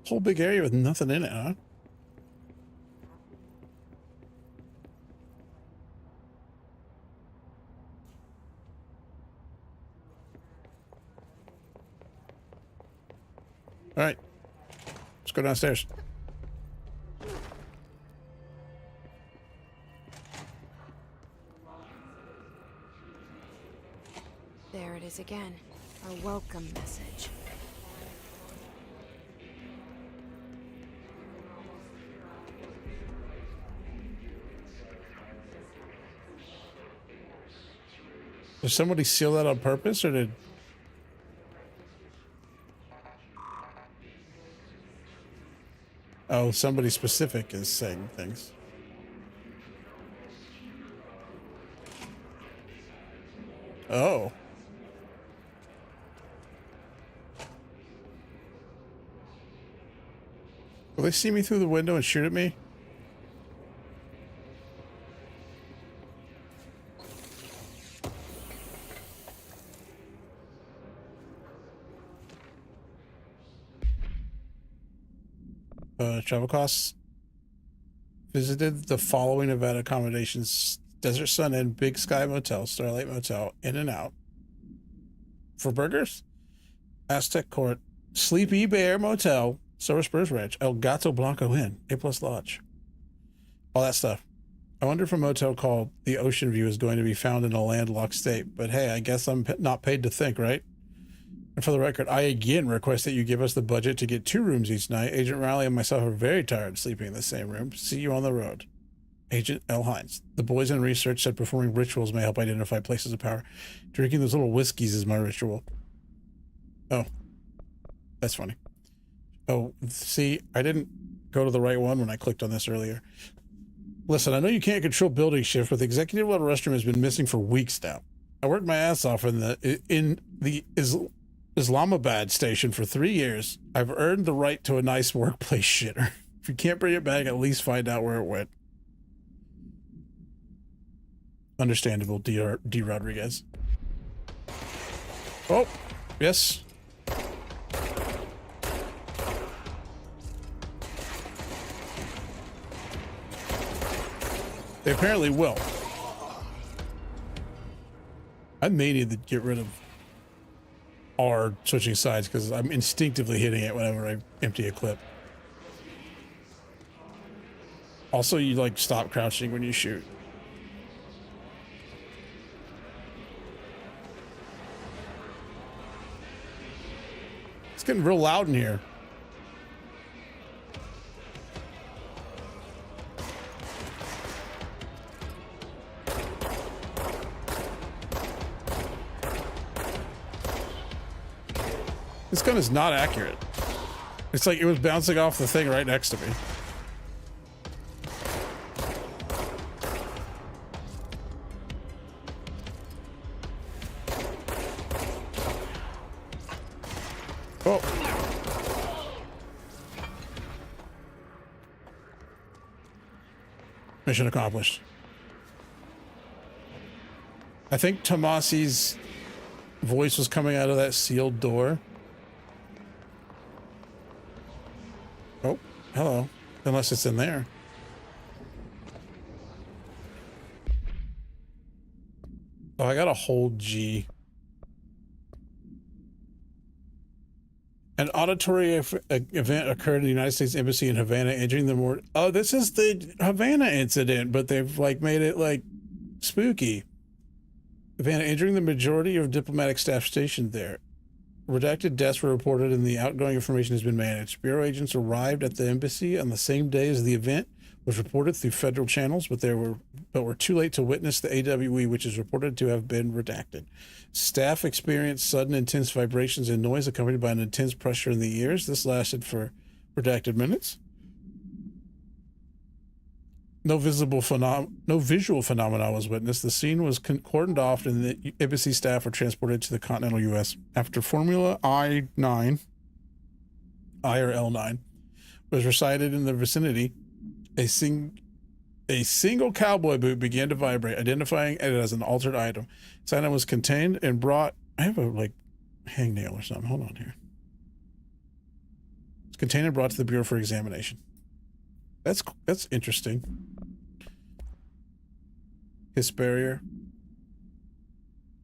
Whole big area with nothing in it, huh? All right, let's go downstairs. There it is again. Our welcome message. Did somebody seal that on purpose, or did... Oh, somebody specific is saying things. Oh. Will they see me through the window and shoot at me? Travel costs. Visited the following event accommodations: Desert Sun Inn, Big Sky Motel, Starlight Motel, In and Out. For burgers? Aztec Court, Sleepy Bear Motel, Silver Spurs Ranch, El Gato Blanco Inn, A+ Lodge. All that stuff. I wonder if a motel called the Ocean View is going to be found in a landlocked state, but hey, I guess I'm not paid to think, right? And for the record, I again request that you give us the budget to get 2 rooms each night. Agent Riley and myself are very tired of sleeping in the same room. See you on the road. Agent L. Hines. The boys in research said performing rituals may help identify places of power. Drinking those little whiskeys is my ritual. Oh. That's funny. Oh, see, I didn't go to the right one when I clicked on this earlier. Listen, I know you can't control building shift, but the executive level restroom has been missing for weeks now. I worked my ass off in the Islamabad station for 3 years. I've earned the right to a nice workplace shitter. If you can't bring it back, at least find out where it went. Understandable, D. Rodriguez. Oh, yes. They apparently will. I may need to get rid of R switching sides because I'm instinctively hitting it whenever I empty a clip. Also, you like stop crouching when you shoot. It's getting real loud in here. This gun is not accurate. It's like it was bouncing off the thing right next to me. Oh. Mission accomplished. I think Tomasi's voice was coming out of that sealed door. Oh, hello. Unless it's in there. Oh, I gotta hold G. An auditory event occurred in the United States Embassy in Havana, injuring the more... Oh, this is the Havana incident, but they've like made it like spooky. Havana, injuring the majority of diplomatic staff stationed there. Redacted deaths were reported and the outgoing information has been managed. Bureau agents arrived at the embassy on the same day as the event, was reported through federal channels, but were too late to witness the AWE, which is reported to have been redacted. Staff experienced sudden intense vibrations and noise accompanied by an intense pressure in the ears. This lasted for redacted minutes. No visual phenomena was witnessed. The scene was cordoned off, and the embassy staff were transported to the continental U.S. After Formula I-9, I or L9, was recited in the vicinity, a single cowboy boot began to vibrate, identifying it as an altered item. This item was contained and brought. I have a hangnail or something. Hold on here. It's contained and brought to the Bureau for examination. That's interesting. Hiss barrier.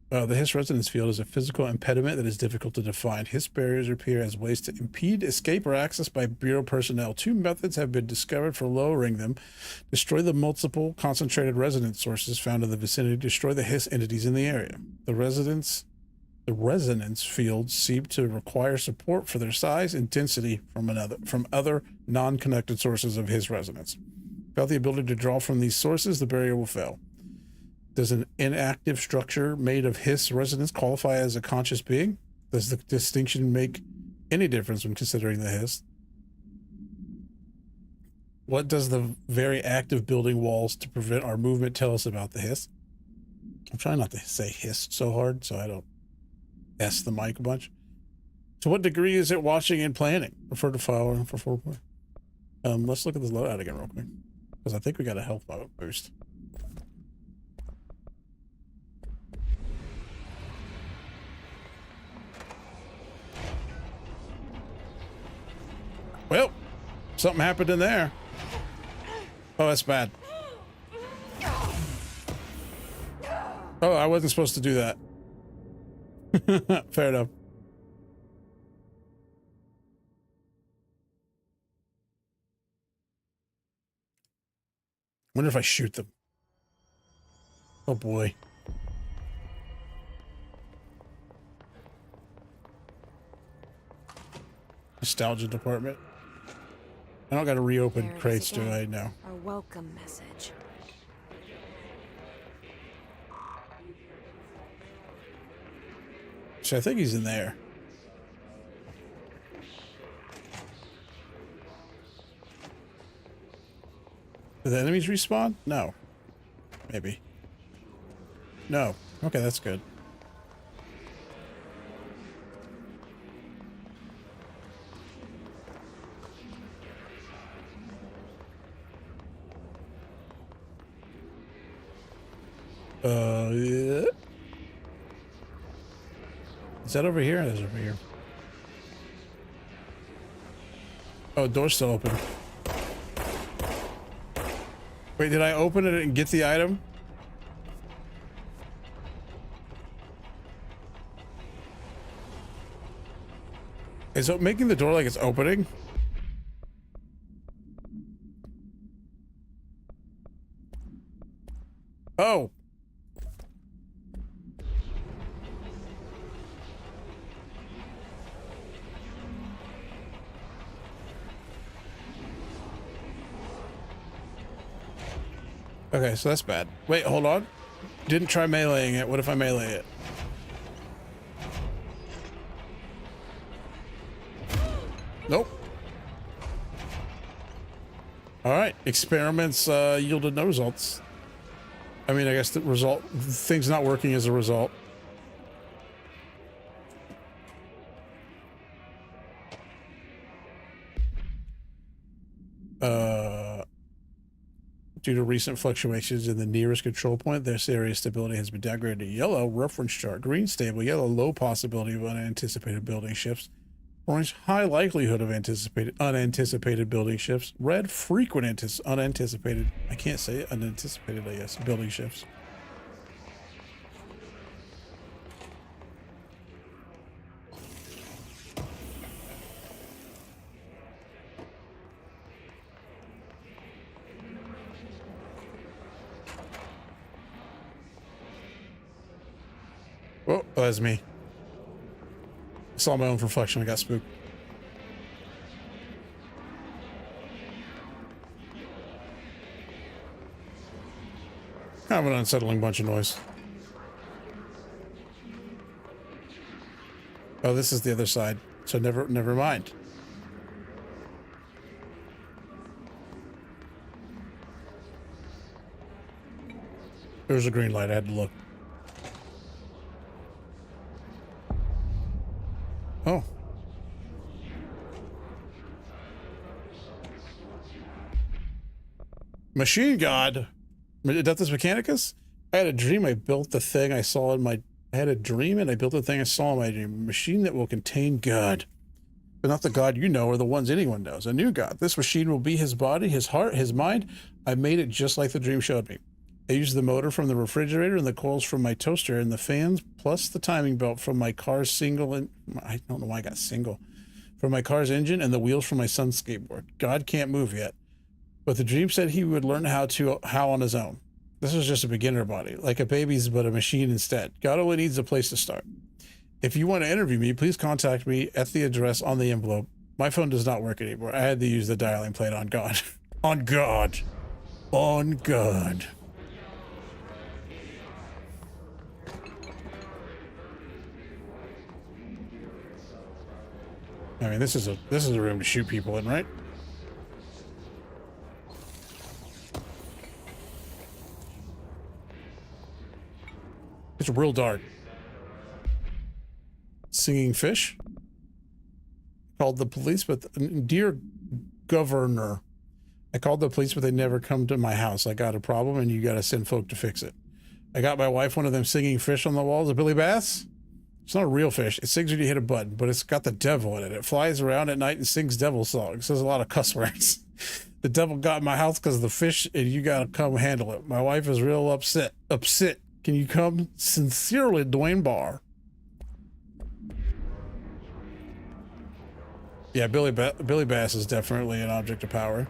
The Hiss resonance field is a physical impediment that is difficult to define. Hiss barriers appear as ways to impede escape or access by Bureau personnel. 2 methods have been discovered for lowering them. Destroy the multiple concentrated resonance sources found in the vicinity. Destroy the Hiss entities in the area. The resonance fields seem to require support for their size and density from other non-connected sources of Hiss resonance. Without the ability to draw from these sources, the barrier will fail. Does an inactive structure made of Hiss resonance qualify as a conscious being? Does the distinction make any difference when considering the Hiss? What does the very active building walls to prevent our movement tell us about the Hiss? I'm trying not to say Hiss so hard so I don't S the mic a bunch. To what degree is it watching and planning? Refer to file for 4. Let's look at this loadout again real quick, because I think we got a health boost. Well, something happened in there. Oh, that's bad. Oh, I wasn't supposed to do that. Fair enough. Wonder if I shoot them. Oh boy. Nostalgia department. I don't got to reopen There it is crates, do again. I? No. Our welcome message. So I think he's in there. Did the enemies respawn? No. Maybe. No. Okay, that's good. Yeah. Is that over here? That's over here. Oh, door's still open. Wait, did I open it and get the item? Is it making the door like it's opening? Oh. Okay, so that's bad. Wait, hold on. Didn't try meleeing it. What if I melee it? Nope. All right. Experiments yielded no results. I mean, I guess the result, things not working as a result. Due to recent fluctuations in the nearest control point, this area's stability has been downgraded to yellow, reference chart, green stable, yellow low possibility of unanticipated building shifts, orange high likelihood of unanticipated building shifts, red frequent unanticipated, I can't say it, unanticipated, I guess, building shifts. Oh, that's me. I saw my own reflection. I got spooked. Kind of an unsettling bunch of noise. Oh, this is the other side. So never mind. There was a green light. I had to look. Oh. Machine God. Adeptus Mechanicus? I had a dream. I built the thing I saw in my... I had a dream and I built the thing I saw in my dream. A machine that will contain God. But not the God you know or the ones anyone knows. A new God. This machine will be his body, his heart, his mind. I made it just like the dream showed me. I used the motor from the refrigerator and the coils from my toaster and the fans, plus the timing belt from my car's single, and I don't know why I got single, from my car's engine and the wheels from my son's skateboard. God can't move yet, but the dream said he would learn how on his own. This was just a beginner body, like a baby's, but a machine instead. God only needs a place to start. If you want to interview me, please contact me at the address on the envelope. My phone does not work anymore. I had to use the dialing plate on God. On God. On God. I mean, this is a room to shoot people in, right? It's real dark. Singing fish. Called the police, but dear governor, I called the police, but they never come to my house. I got a problem, and you got to send folk to fix it. I got my wife one of them singing fish on the walls of Billy Bass. It's not a real fish. It sings when you hit a button, but it's got the devil in it. It flies around at night and sings devil songs. There's a lot of cuss words. The devil got in my house because of the fish, and you got to come handle it. My wife is real upset. Upset. Can you come? Sincerely, Dwayne Barr. Yeah, Billy Bass is definitely an object of power.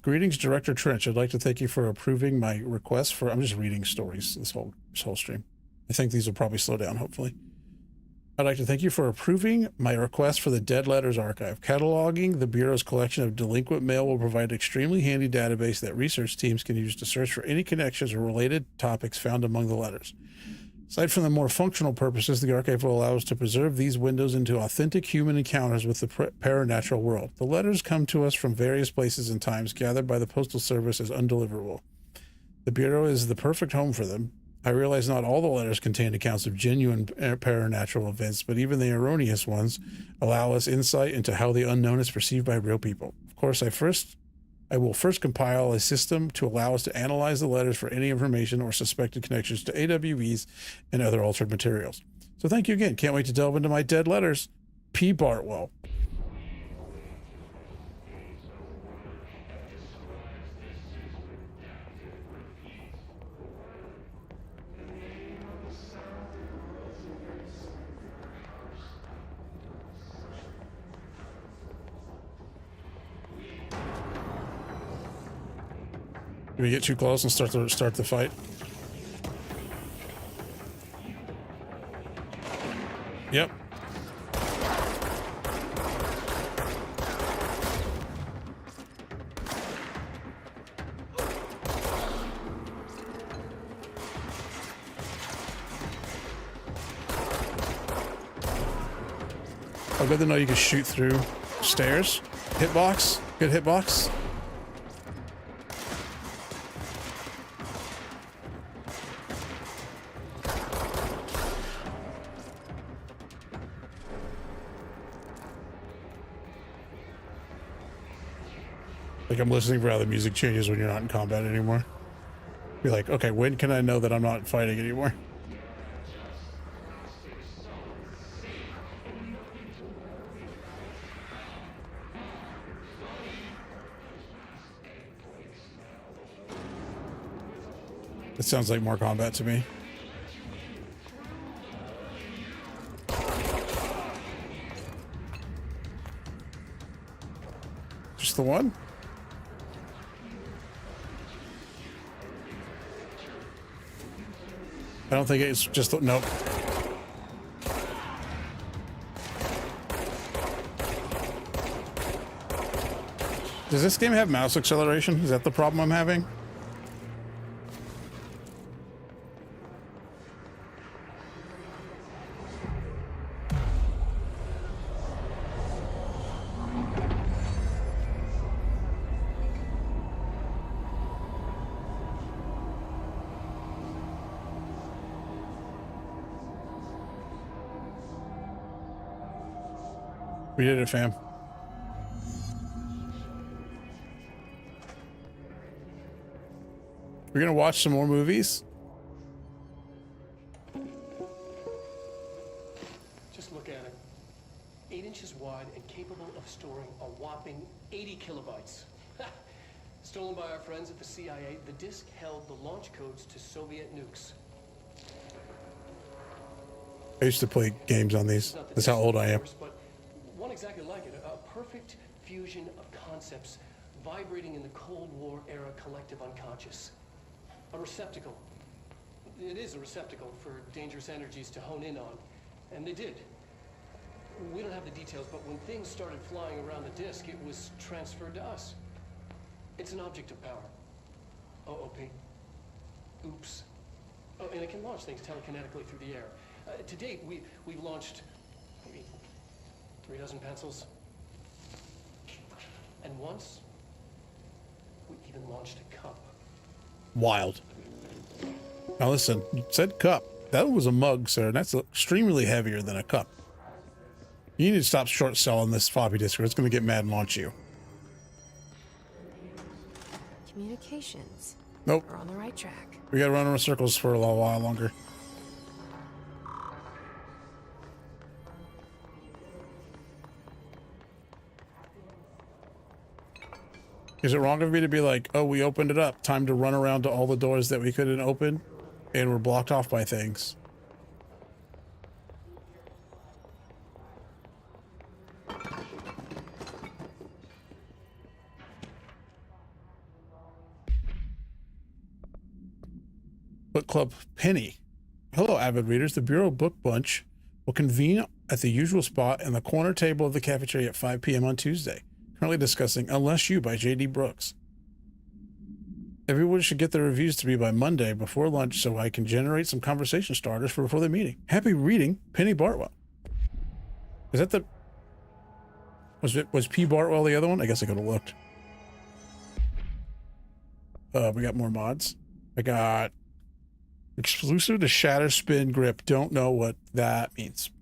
Greetings, Director Trench. I'd like to thank you for approving my request for... I'm just reading stories this whole stream. I think these will probably slow down, hopefully. I'd like to thank you for approving my request for the Dead Letters Archive. Cataloging the Bureau's collection of delinquent mail will provide an extremely handy database that research teams can use to search for any connections or related topics found among the letters. Aside from the more functional purposes, the archive will allow us to preserve these windows into authentic human encounters with the paranatural world. The letters come to us from various places and times, gathered by the Postal Service as undeliverable. The Bureau is the perfect home for them. I realize not all the letters contain accounts of genuine paranatural events, but even the erroneous ones allow us insight into how the unknown is perceived by real people. Of course, I will first compile a system to allow us to analyze the letters for any information or suspected connections to AWEs and other altered materials. So thank you again. Can't wait to delve into my dead letters. P. Bartwell. Do we get too close and start the fight? Yep. Oh, good to know you can shoot through stairs. Hitbox. Good hitbox. Like, I'm listening for how the music changes when you're not in combat anymore. Be like, okay, when can I know that I'm not fighting anymore? It sounds like more combat to me. Just the one? I don't think it's just... Nope. Does this game have mouse acceleration? Is that the problem I'm having? We did it, fam. We're gonna watch some more movies. Just look at it. 8 inches wide and capable of storing a whopping 80 kilobytes. Stolen by our friends at the CIA, the disk held the launch codes to Soviet nukes. I used to play games on these. That's how old I am. But one exactly like it, a perfect fusion of concepts vibrating in the Cold War era collective unconscious. A receptacle. It is a receptacle for dangerous energies to hone in on. And they did. We don't have the details, but when things started flying around the disk, it was transferred to us. It's an object of power. OOP. Oops. Oh, and it can launch things telekinetically through the air. To date, we've launched maybe 3 dozen pencils. And once, we even launched a cup. Wild. Now listen, you said cup. That was a mug, sir. That's extremely heavier than a cup. You need to stop short selling this floppy disk or it's going to get mad and launch you. Communications. Nope. We're on the right track. We got to run in circles for a little while longer. Is it wrong of me to be like, oh, we opened it up. Time to run around to all the doors that we couldn't open and we're blocked off by things? Book Club Penny. Hello, avid readers. The Bureau Book Bunch will convene at the usual spot in the corner table of the cafeteria at 5 p.m. on Tuesday. Currently discussing Unless You by J.D. Brooks. Everyone should get their reviews to me by Monday before lunch so I can generate some conversation starters for before the meeting. Happy reading, Penny Bartwell. Is that the... Was P. Bartwell the other one? I guess I could have looked. We got more mods. I got exclusive to Shatter Spin Grip. Don't know what that means.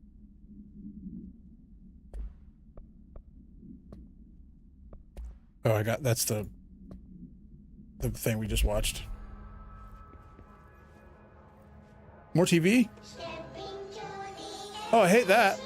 Oh, I got, that's the thing we just watched. More TV? Oh, I hate that.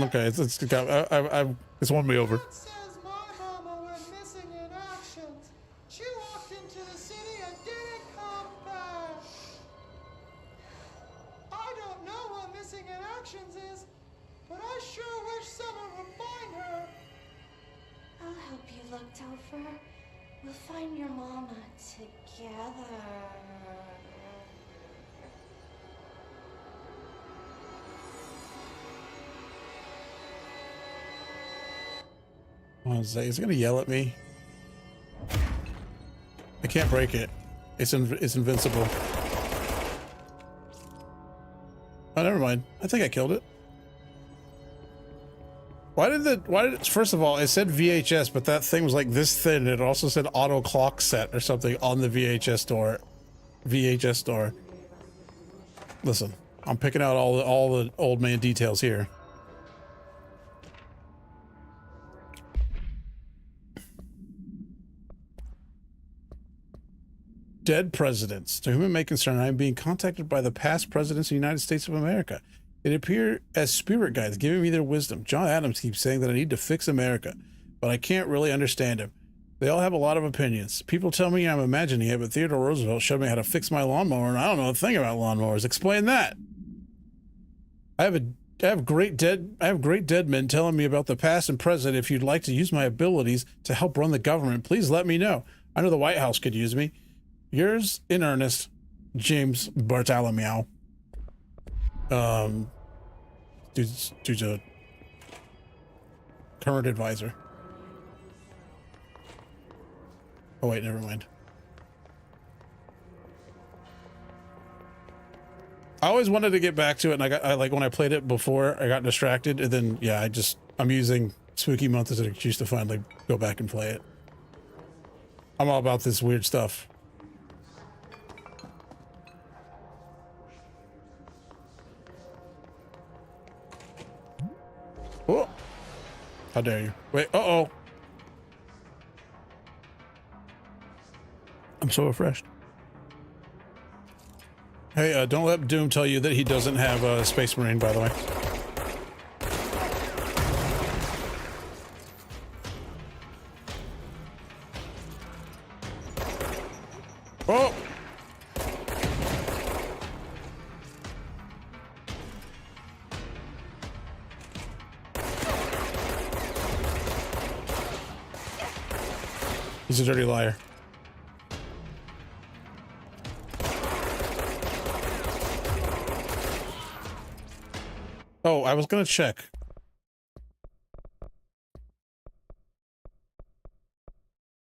Okay, it's won me over. Says my mama went missing in actions. She walked into the city and didn't come back. I don't know what missing in actions is, but I sure wish someone would find her. I'll help you look, Topher. We'll find your mama together. Is it gonna yell at me? I can't break it. It's invincible. Oh, never mind. I think I killed it. Why did it, first of all, it said VHS, but that thing was like this thin. It also said auto clock set or something on the VHS door. Listen, I'm picking out all the old man details here. Dead presidents. To whom it may concern, I am being contacted by the past presidents of the United States of America. They appear as spirit guides, giving me their wisdom. John Adams keeps saying that I need to fix America, but I can't really understand him. They all have a lot of opinions. People tell me I'm imagining it, but Theodore Roosevelt showed me how to fix my lawnmower, and I don't know a thing about lawnmowers. Explain that. I have great dead men telling me about the past and present. If you'd like to use my abilities to help run the government, please let me know. I know the White House could use me. Yours in earnest, James Bartholomew. Dude's a current advisor. Oh wait, never mind. I always wanted to get back to it, and I like when I played it before, I got distracted, and then yeah, I'm using Spooky Month as an excuse to finally go back and play it. I'm all about this weird stuff. Oh, how dare you? Wait, uh-oh. I'm so refreshed. Hey, don't let Doom tell you that he doesn't have a Space Marine, by the way. Oh! He's a dirty liar. Oh, I was gonna check.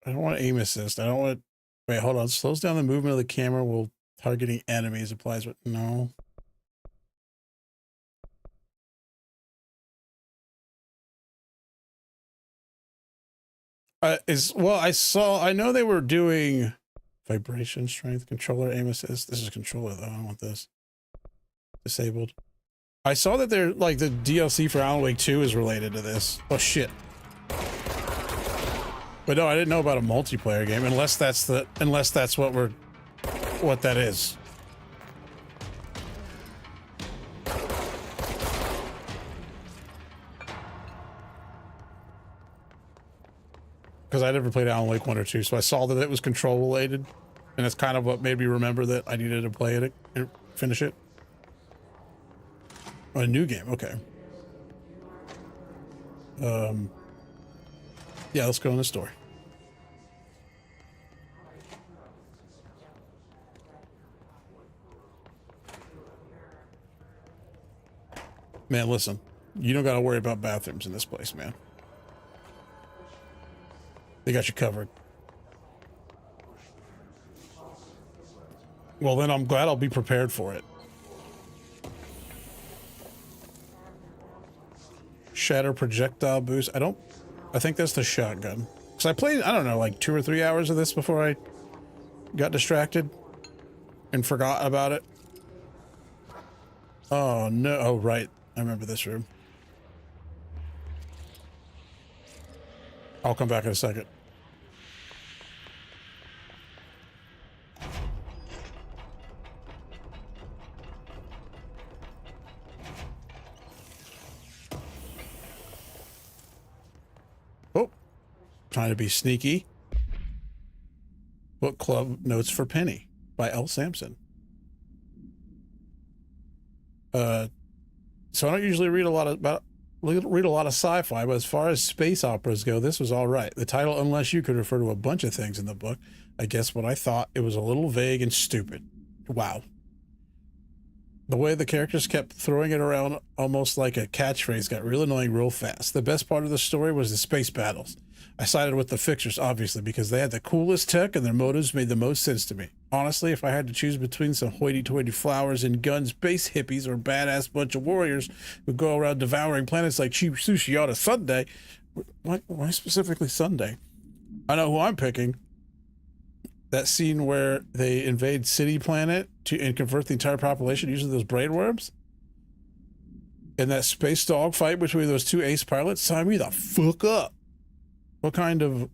I don't want to aim assist. I don't want to... Wait, hold on. Slows down the movement of the camera while targeting enemies. Applies with... No. Well, I know they were doing vibration, strength, controller, aim assist. This is controller though. I don't want this. Disabled. I saw that they're like the DLC for Alan Wake 2 is related to this. Oh shit. But no, I didn't know about a multiplayer game unless that's what that is. Because I never played Alan Wake 1 or 2, so I saw that it was control related, and it's kind of what made me remember that I needed to play it and finish it. Oh, a new game, okay. Yeah, let's go in the store. Man, listen, you don't got to worry about bathrooms in this place, man. They got you covered. Well, then I'm glad I'll be prepared for it. Shatter projectile boost. I think that's the shotgun. Because I played, I don't know, like 2 or 3 hours of this before I got distracted and forgot about it. Oh, no. Oh, right. I remember this room. I'll come back in a second. Oh, trying to be sneaky. Book Club Notes for Penny by L. Sampson. So I don't usually read a lot of sci-fi, but as far as space operas go, this was all right. The title, Unless You, could refer to a bunch of things in the book. I guess, but I thought it was a little vague and stupid. Wow. The way the characters kept throwing it around almost like a catchphrase got real annoying real fast. The best part of the story was the space battles. I sided with the fixers, obviously, because they had the coolest tech and their motives made the most sense to me. Honestly, if I had to choose between some hoity-toity flowers and guns, space hippies, or a badass bunch of warriors who go around devouring planets like cheap sushi on a Sunday... Why specifically Sunday? I know who I'm picking. That scene where they invade City Planet and convert the entire population using those brainworms? And that space dog fight between those two ace pilots? Sign me the fuck up. What kind of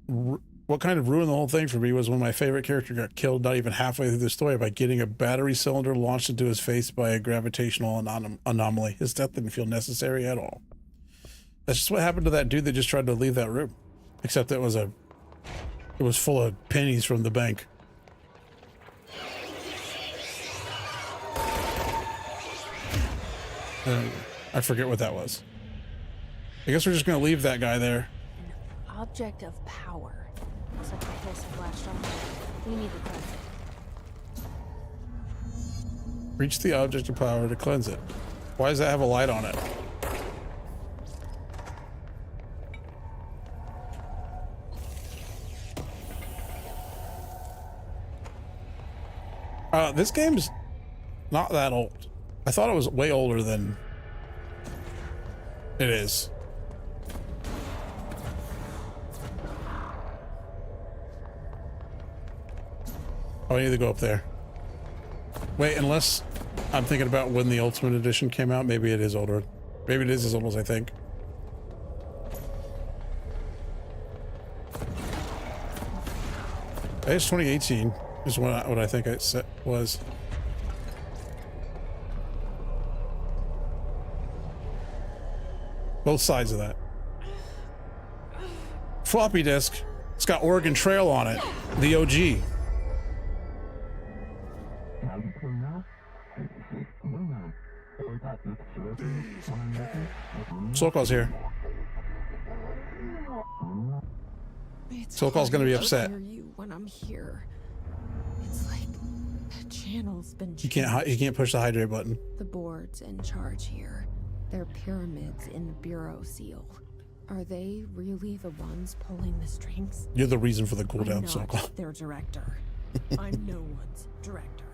ruined the whole thing for me was when my favorite character got killed not even halfway through the story by getting a battery cylinder launched into his face by a gravitational anomaly. His death didn't feel necessary at all. That's just what happened to that dude that just tried to leave that room. Except it was full of pennies from the bank. I forget what that was. I guess we're just going to leave that guy there. An object of power. Looks like the hiss have latched on. We need to cleanse it. Reach the object of power to cleanse it. Why does that have a light on it? This game's not that old. I thought it was way older than it is. Oh, I need to go up there. Wait, unless I'm thinking about when the Ultimate Edition came out, maybe it is older. Maybe it is as old as I think. It's 2018 is what I think it was. Both sides of that. Floppy disk. It's got Oregon Trail on it. The OG. Sokol's here. Sokol's gonna be upset. You when I'm here. It's like the channel's been You can't push the hydrate button. The board's in charge here. They're pyramids in the Bureau seal. Are they really the ones pulling the strings? You're the reason for the cooldown, I'm Sokol. not their director. I'm no one's director.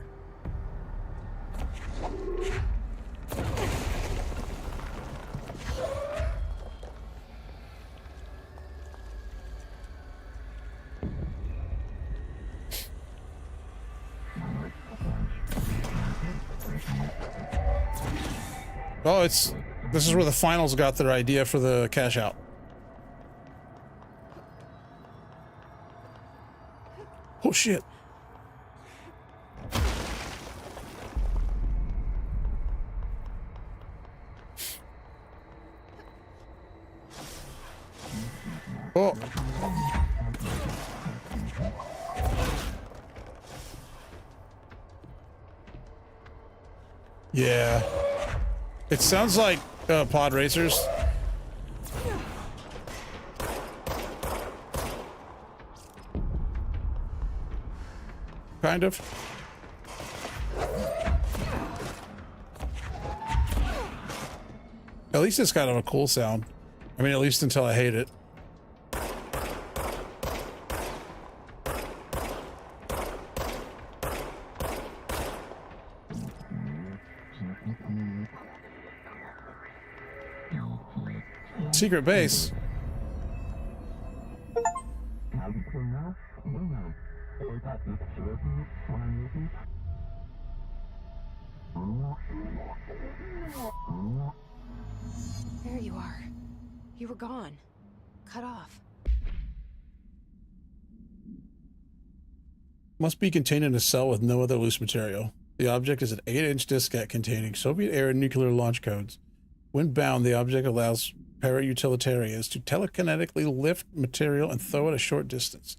Oh, this is where the finals got their idea for the cash out. Oh shit. Oh. Yeah. It sounds like pod racers. Kind of. At least it's kind of a cool sound. I mean, at least until I hate it. Secret base. There you are. You were gone. Cut off. Must be contained in a cell with no other loose material. The object is an 8-inch diskette containing Soviet-era nuclear launch codes. When bound, the object allows para-utilitarians to telekinetically lift material and throw it a short distance.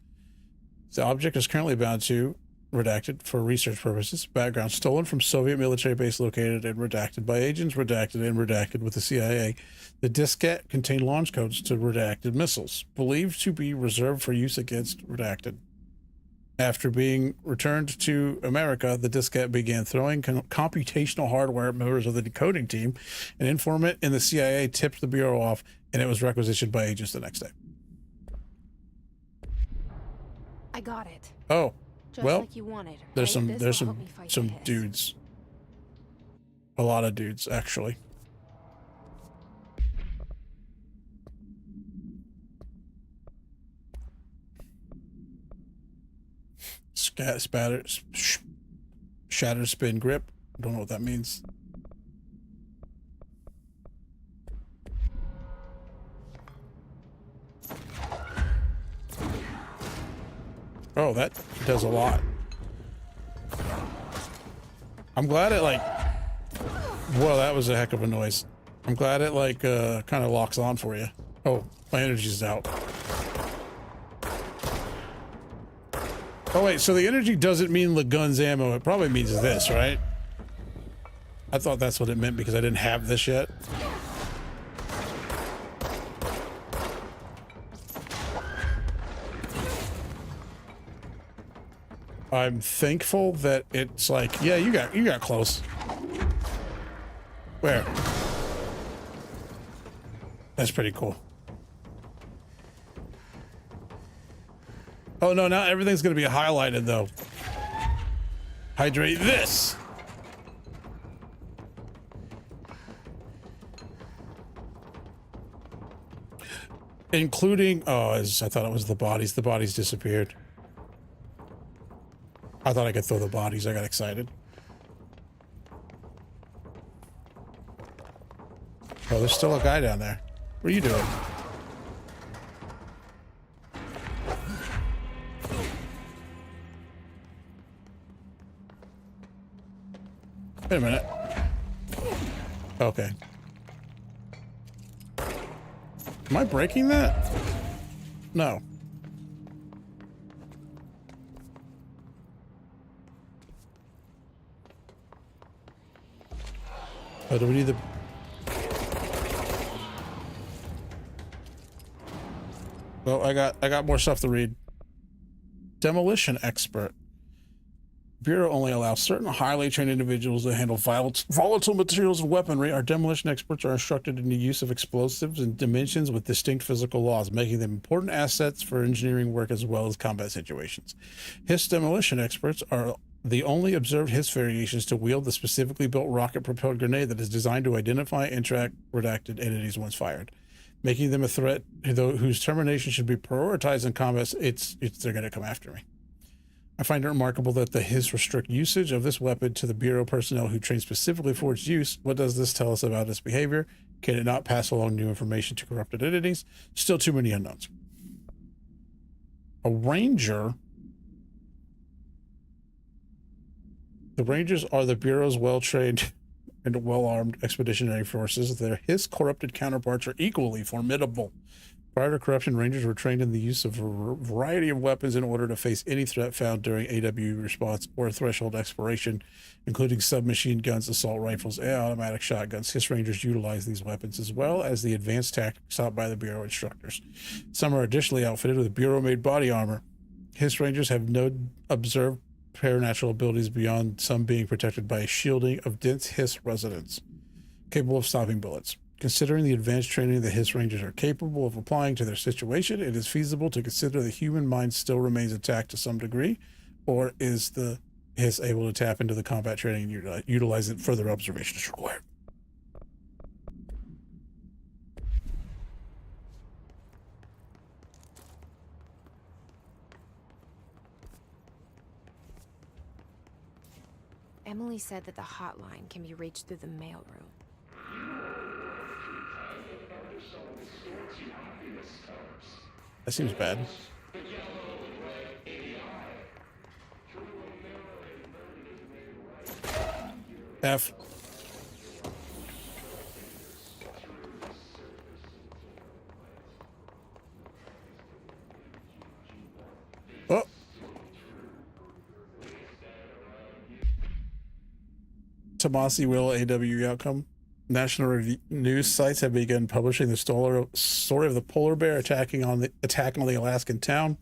The object is currently bound to, redacted for research purposes, background stolen from Soviet military base located and redacted by agents, redacted and redacted with the CIA. The diskette contained launch codes to redacted missiles, believed to be reserved for use against redacted. After being returned to America, the diskette began throwing computational hardware at members of the decoding team. An informant in the CIA tipped the Bureau off, and it was requisitioned by agents the next day. I got it. Oh, Just well, like you wanted, there's right? there's This'll help me fight some the hiss. dudes. A lot of dudes, actually. Shatter spin grip. Don't know what that means. Oh, that does a lot. I'm glad it like, whoa, that was a heck of a noise. I'm glad it like kind of locks on for you. Oh, my energy's out. Oh wait, so the energy doesn't mean the gun's ammo. It probably means this, right? I thought that's what it meant because I didn't have this yet. I'm thankful that it's like, yeah, you got close. Where? That's pretty cool. Oh no, now everything's gonna be highlighted though. Hydrate this. Including, oh, I thought it was the bodies. The bodies disappeared. I thought I could throw the bodies. I got excited. Oh, there's still a guy down there. What are you doing? Wait a minute. Okay. Am I breaking that? No. Oh, do we need the... Well, I got more stuff to read. Demolition expert. Bureau only allows certain highly trained individuals to handle volatile materials and weaponry. Our demolition experts are instructed in the use of explosives and dimensions with distinct physical laws, making them important assets for engineering work as well as combat situations. HISS demolition experts are the only observed HISS variations to wield the specifically built rocket-propelled grenade that is designed to identify and track redacted entities once fired, making them a threat whose termination should be prioritized in combat. They're going to come after me. I find it remarkable that the HISS restrict usage of this weapon to the Bureau personnel who train specifically for its use. What does this tell us about its behavior? Can it not pass along new information to corrupted entities? Still too many unknowns. A ranger. The Rangers are the Bureau's well-trained and well-armed expeditionary forces. Their HISS corrupted counterparts are equally formidable. Prior to corruption, Rangers were trained in the use of a variety of weapons in order to face any threat found during AW response or threshold exploration, including submachine guns, assault rifles, and automatic shotguns. HISS Rangers utilize these weapons as well as the advanced tactics taught by the Bureau instructors. Some are additionally outfitted with Bureau-made body armor. HISS Rangers have no observed paranatural abilities beyond some being protected by a shielding of dense HISS residents, capable of stopping bullets. Considering the advanced training the HISS Rangers are capable of applying to their situation, it is feasible to consider the human mind still remains intact to some degree, or is the HISS able to tap into the combat training and utilize it further observation is required. Emily said that the hotline can be reached through the mailroom. That seems bad. F. Oh. Tomasi will AW outcome. National news sites have begun publishing the story of the polar bear attack on the Alaskan town.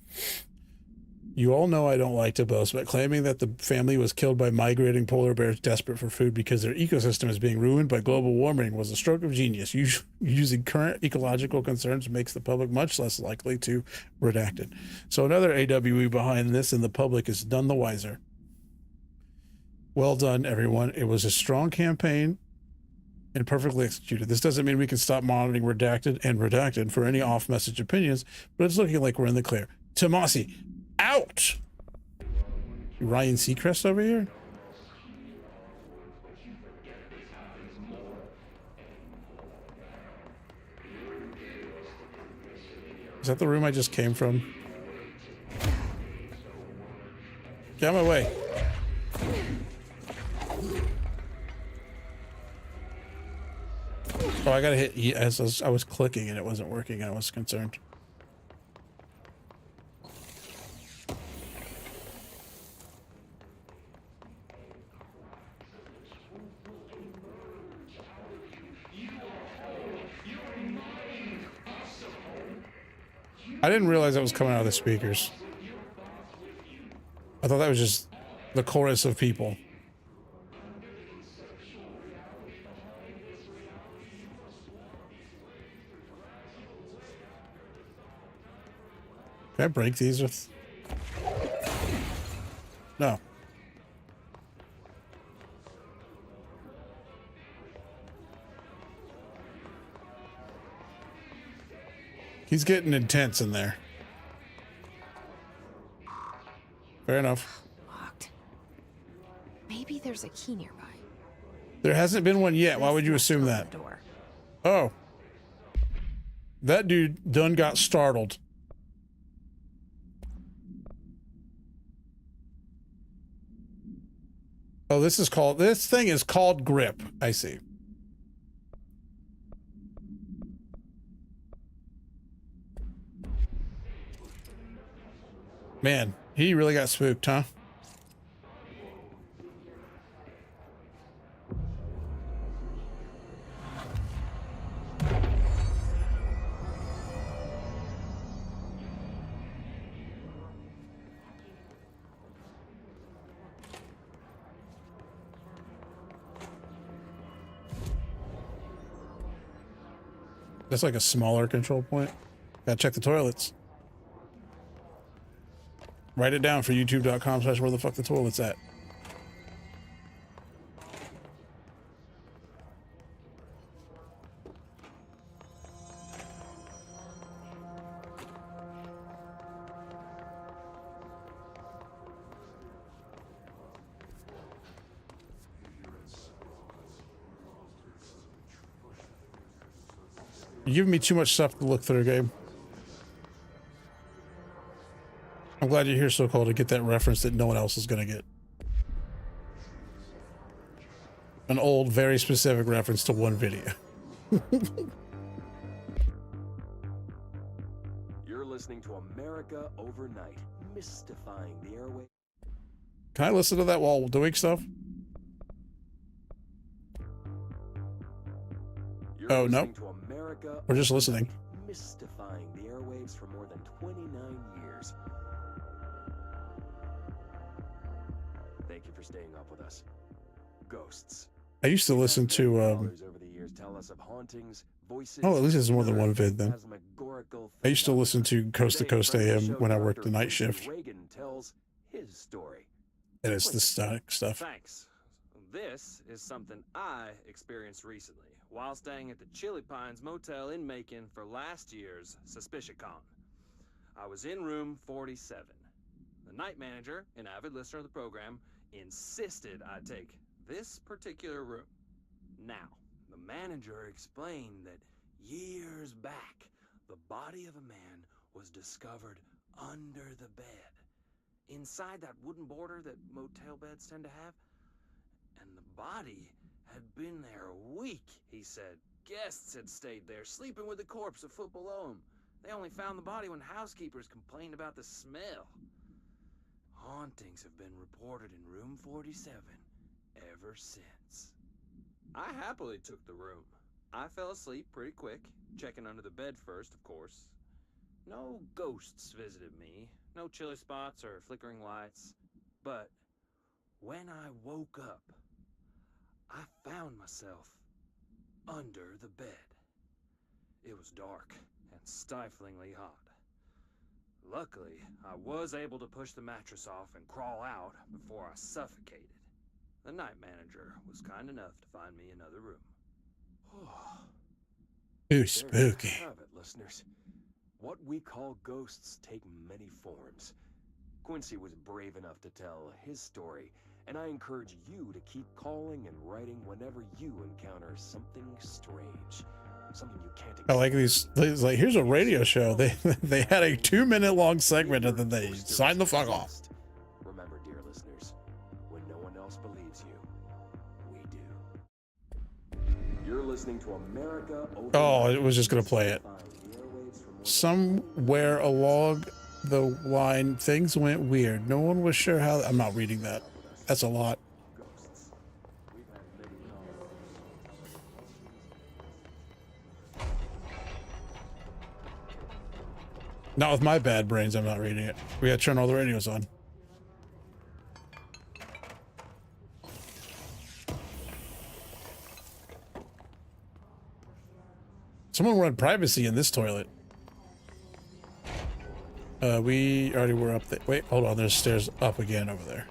You all know I don't like to boast, but claiming that the family was killed by migrating polar bears desperate for food because their ecosystem is being ruined by global warming was a stroke of genius. Using current ecological concerns makes the public much less likely to redact it. So another AWE behind this, and the public is none the wiser. Well done, everyone. It was a strong campaign and perfectly executed. This doesn't mean we can stop monitoring redacted for any off-message opinions, but it's looking like we're in the clear. Tomasi, out! Ryan Seacrest over here? Is that the room I just came from? Get out of my way. Oh, I gotta hit E as I was clicking and it wasn't working. I was concerned. I didn't realize that was coming out of the speakers. I thought that was just the chorus of people. Can I break these with... No. He's getting intense in there. Fair enough. Locked. Maybe there's a key nearby. There hasn't been one yet. Why would you assume that? Oh. That dude done got startled. Oh, this thing is called grip. I see. Man, he really got spooked, huh? That's like a smaller control point. Gotta check the toilets. Write it down for youtube.com/where the fuck the toilet's at. You're giving me too much stuff to look through, Gabe. I'm glad you're here, So-Called, to get that reference that no one else is going to get. An old, very specific reference to one video. You're listening to America Overnight, mystifying the airway. Can I listen to that while doing stuff? Oh, no. We're just listening. Mystifying the airwaves for more than 29 years. Thank you for staying up with us. Ghosts. I used to listen to, over the years tell us of hauntings, voices, oh, at least there's more than one vid then. I used to listen to Coast to Coast AM when I worked the night shift. Reagan tells his story. And it's the static stuff. Thanks. This is something I experienced recently while staying at the Chili Pines Motel in Macon for last year's SuspiciaCon. I was in room 47. The night manager, an avid listener of the program, insisted I take this particular room. Now, the manager explained that years back, the body of a man was discovered under the bed, inside that wooden border that motel beds tend to have. And the body had been there a week, he said. Guests had stayed there, sleeping with the corpse a foot below him. They only found the body when housekeepers complained about the smell. Hauntings have been reported in room 47 ever since. I happily took the room. I fell asleep pretty quick, checking under the bed first, of course. No ghosts visited me, no chilly spots or flickering lights. But when I woke up, I found myself under the bed. It was dark and stiflingly hot. Luckily, I was able to push the mattress off and crawl out before I suffocated. The night manager was kind enough to find me another room. Ooh, spooky. Have it, listeners. What we call ghosts take many forms. Quincy was brave enough to tell his story, and I encourage you to keep calling and writing whenever you encounter something strange. Something you can't I like these like, here's a radio show. They had a 2-minute long segment and then they signed the fuck off. Remember, dear listeners, when no one else believes you, we do. You're listening to America Over. Oh, it was just gonna play it. Somewhere along the line, things went weird. No one was sure how. I'm not reading that. That's a lot. Not with my bad brains, I'm not reading it. We gotta turn all the radios on. Someone wanted privacy in this toilet. We already were up there. Wait, hold on. There's stairs up again over there.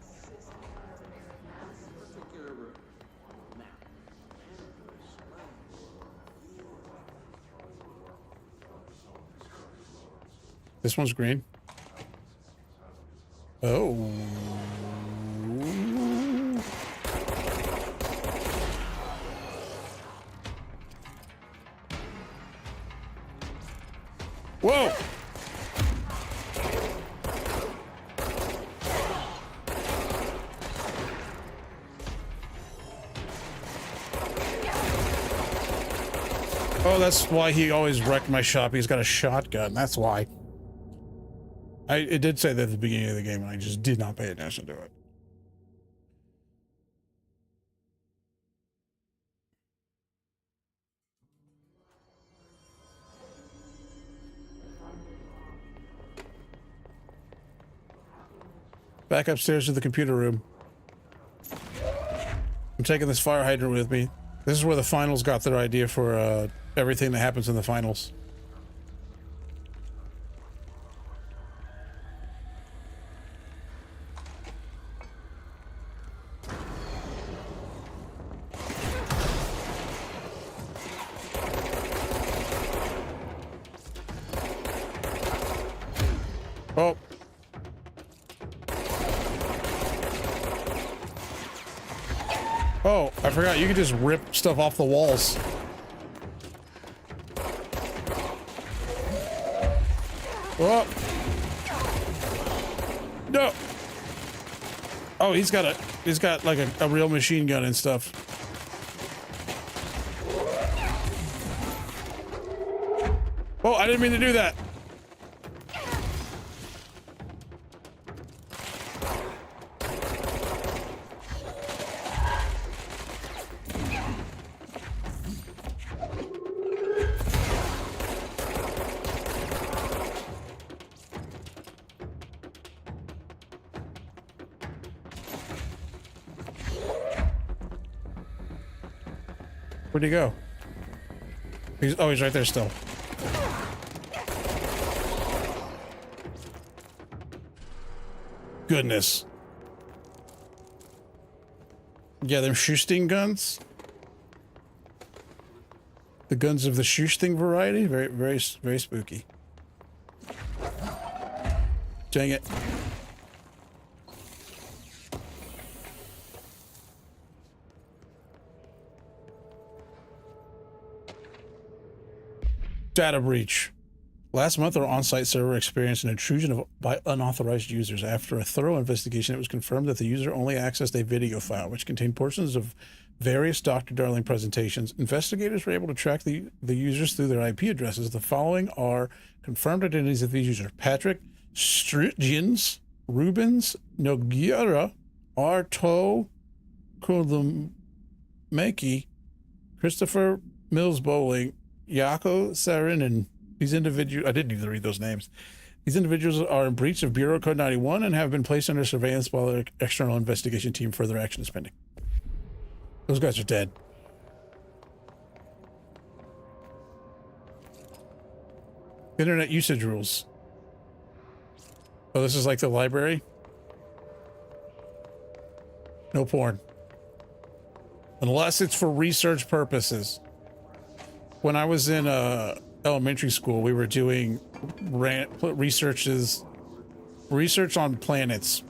This one's green. Oh. Whoa. Oh, that's why he always wrecked my shop. He's got a shotgun. That's why. It did say that at the beginning of the game, and I just did not pay attention to it. Back upstairs to the computer room. I'm taking this fire hydrant with me. This is where the finals got their idea for everything that happens in the finals. Oh. Oh, I forgot you can just rip stuff off the walls. Oh. No. Oh, he's got like a real machine gun and stuff. Oh, I didn't mean to do that. Where'd he go? He's right there still. Goodness. Yeah, them Schussting guns. The guns of the Schussting variety. Very, very, very spooky. Dang it. Data breach. Last month, our on-site server experienced an intrusion by unauthorized users. After a thorough investigation, it was confirmed that the user only accessed a video file, which contained portions of various Dr. Darling presentations. Investigators were able to track the users through their IP addresses. The following are confirmed identities of these users: Patrick Strigens, Rubens Nogueira, Arto Kulumeki, Christopher Mills Bowling, Yako Sarinen. These individuals, I didn't even read those names. These individuals are in breach of Bureau Code 91 and have been placed under surveillance by the external investigation team. Further action is pending. Those guys are dead. Internet usage rules. Oh, this is like the library? No porn. Unless it's for research purposes. When I was in elementary school, we were doing researches research on planets.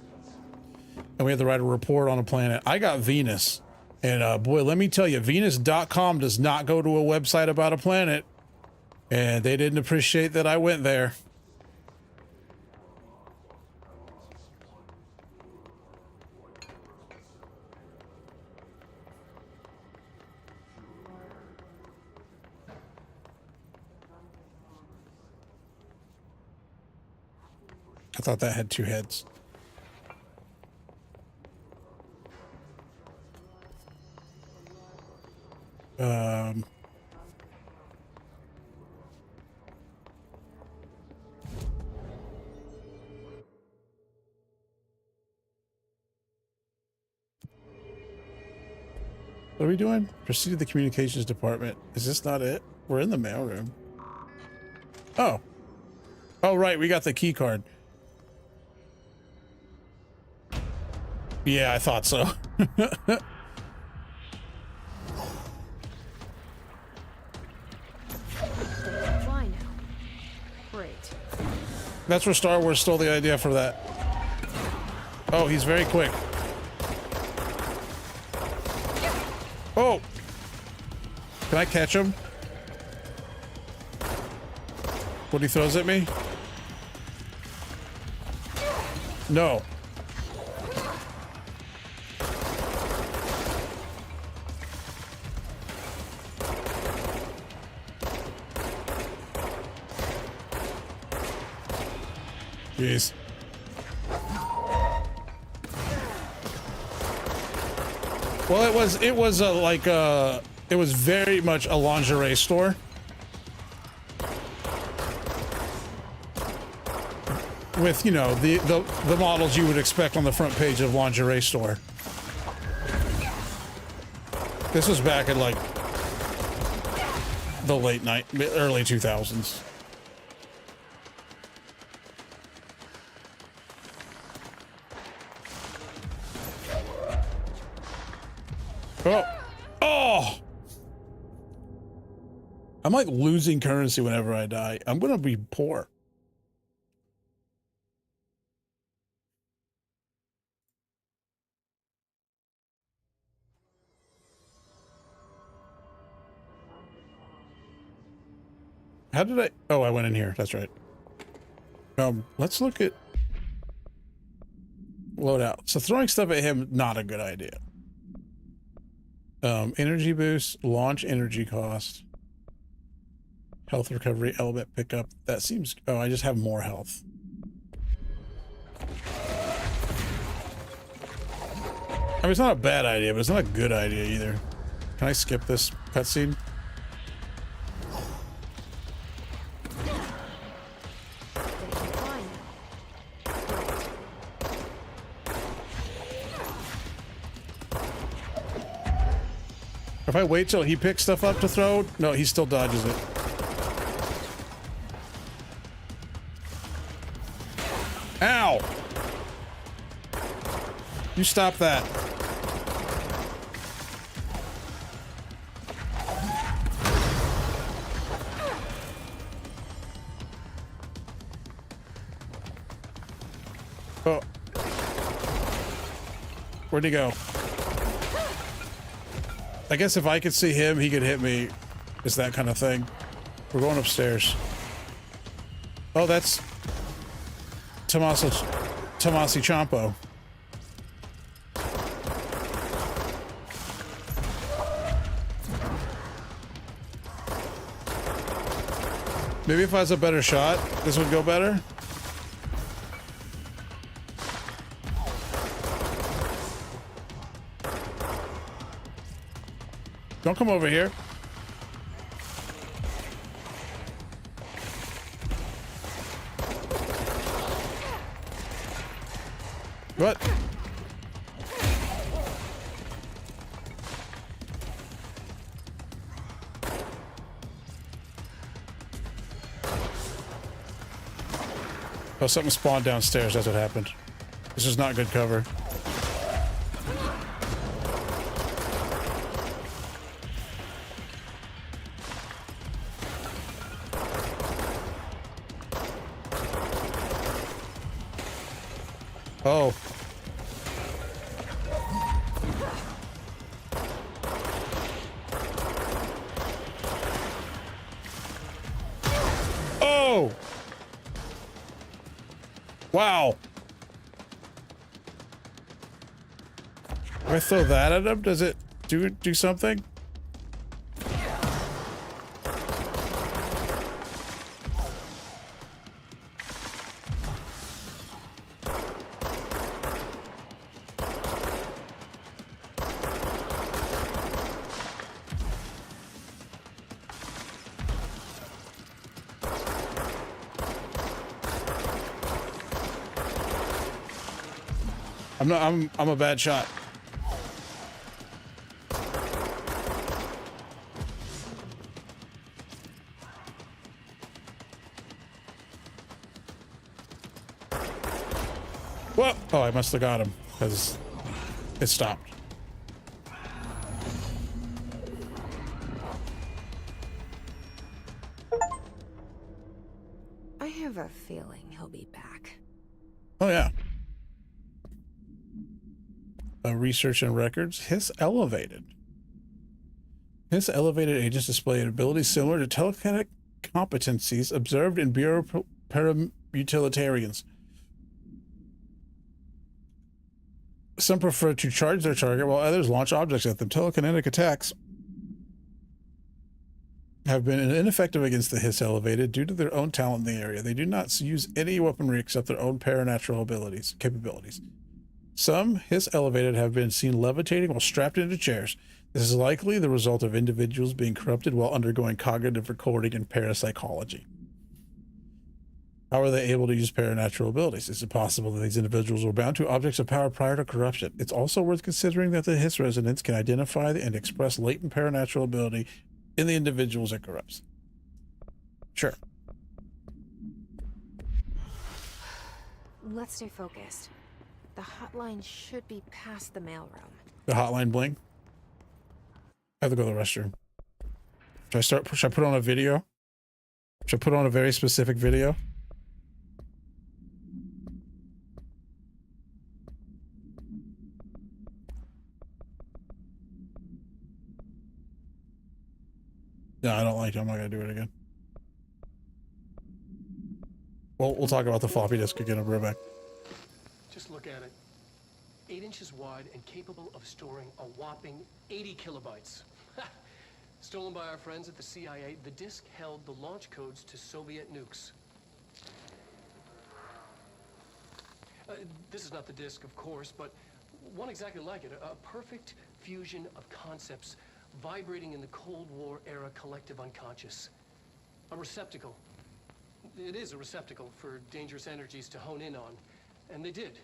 And we have to write a report on a planet. I got Venus. And boy, let me tell you, Venus.com does not go to a website about a planet. And they didn't appreciate that I went there. I thought that had two heads. What are we doing? Proceed to the communications department. Is this not it? We're in the mailroom. Oh. Oh, right. We got the key card. Yeah, I thought so. Fly now. Great. That's where Star Wars stole the idea for that. Oh, he's very quick. Oh! Can I catch him? What he throws at me? No. Jeez. Well, it was very much a lingerie store. With, you know, the models you would expect on the front page of lingerie store. This was back in like the early 2000s. Oh! Oh! I'm like losing currency whenever I die. I'm gonna be poor. How did I? Oh, I went in here. That's right. Let's look at loadout. So throwing stuff at him, not a good idea. Energy boost, launch energy cost, health recovery, element pickup. That seems, oh, I just have more health. I mean, it's not a bad idea, but it's not a good idea either. Can I skip this cutscene? If I wait till he picks stuff up to throw, no, he still dodges it. Ow! You stop that. Oh. Where'd he go? I guess if I could see him, he could hit me. It's that kind of thing. We're going upstairs. Oh, that's Tomasi Ciampa. Maybe if I was a better shot, this would go better. Don't come over here. What? Oh, something spawned downstairs. That's what happened. This is not good cover. Oh. Oh! Wow. If I throw that at him, does it do something? I'm a bad shot. Whoa! Oh, I must have got him because it stopped. I have a feeling he'll be back. Oh yeah. Research and records. His elevated agents display an ability similar to telekinetic competencies observed in Bureau paramilitaries. Some prefer to charge their target while others launch objects at them. Telekinetic attacks have been ineffective against the Hiss Elevated due to their own talent in the area. They do not use any weaponry except their own paranatural capabilities. Some Hiss Elevated have been seen levitating while strapped into chairs. This is likely the result of individuals being corrupted while undergoing cognitive recording and parapsychology. How are they able to use paranatural abilities? Is it possible that these individuals were bound to objects of power prior to corruption? It's also worth considering that the Hiss resonance can identify and express latent paranatural ability in the individuals it corrupts. Sure. Let's stay focused. The hotline should be past the mailroom. The hotline bling? I have to go to the restroom. Should I put on a video? Should I put on a very specific video? No, I don't like it. I'm not going to do it again. Well, we'll talk about the floppy disk again. I'll be right back. Just look at it. 8 inches wide and capable of storing a whopping 80 kilobytes. Stolen by our friends at the CIA, the disk held the launch codes to Soviet nukes. This is not the disk, of course, but one exactly like it. A perfect fusion of concepts vibrating in the Cold War era collective unconscious. A receptacle. It is a receptacle for dangerous energies to hone in on. And they did.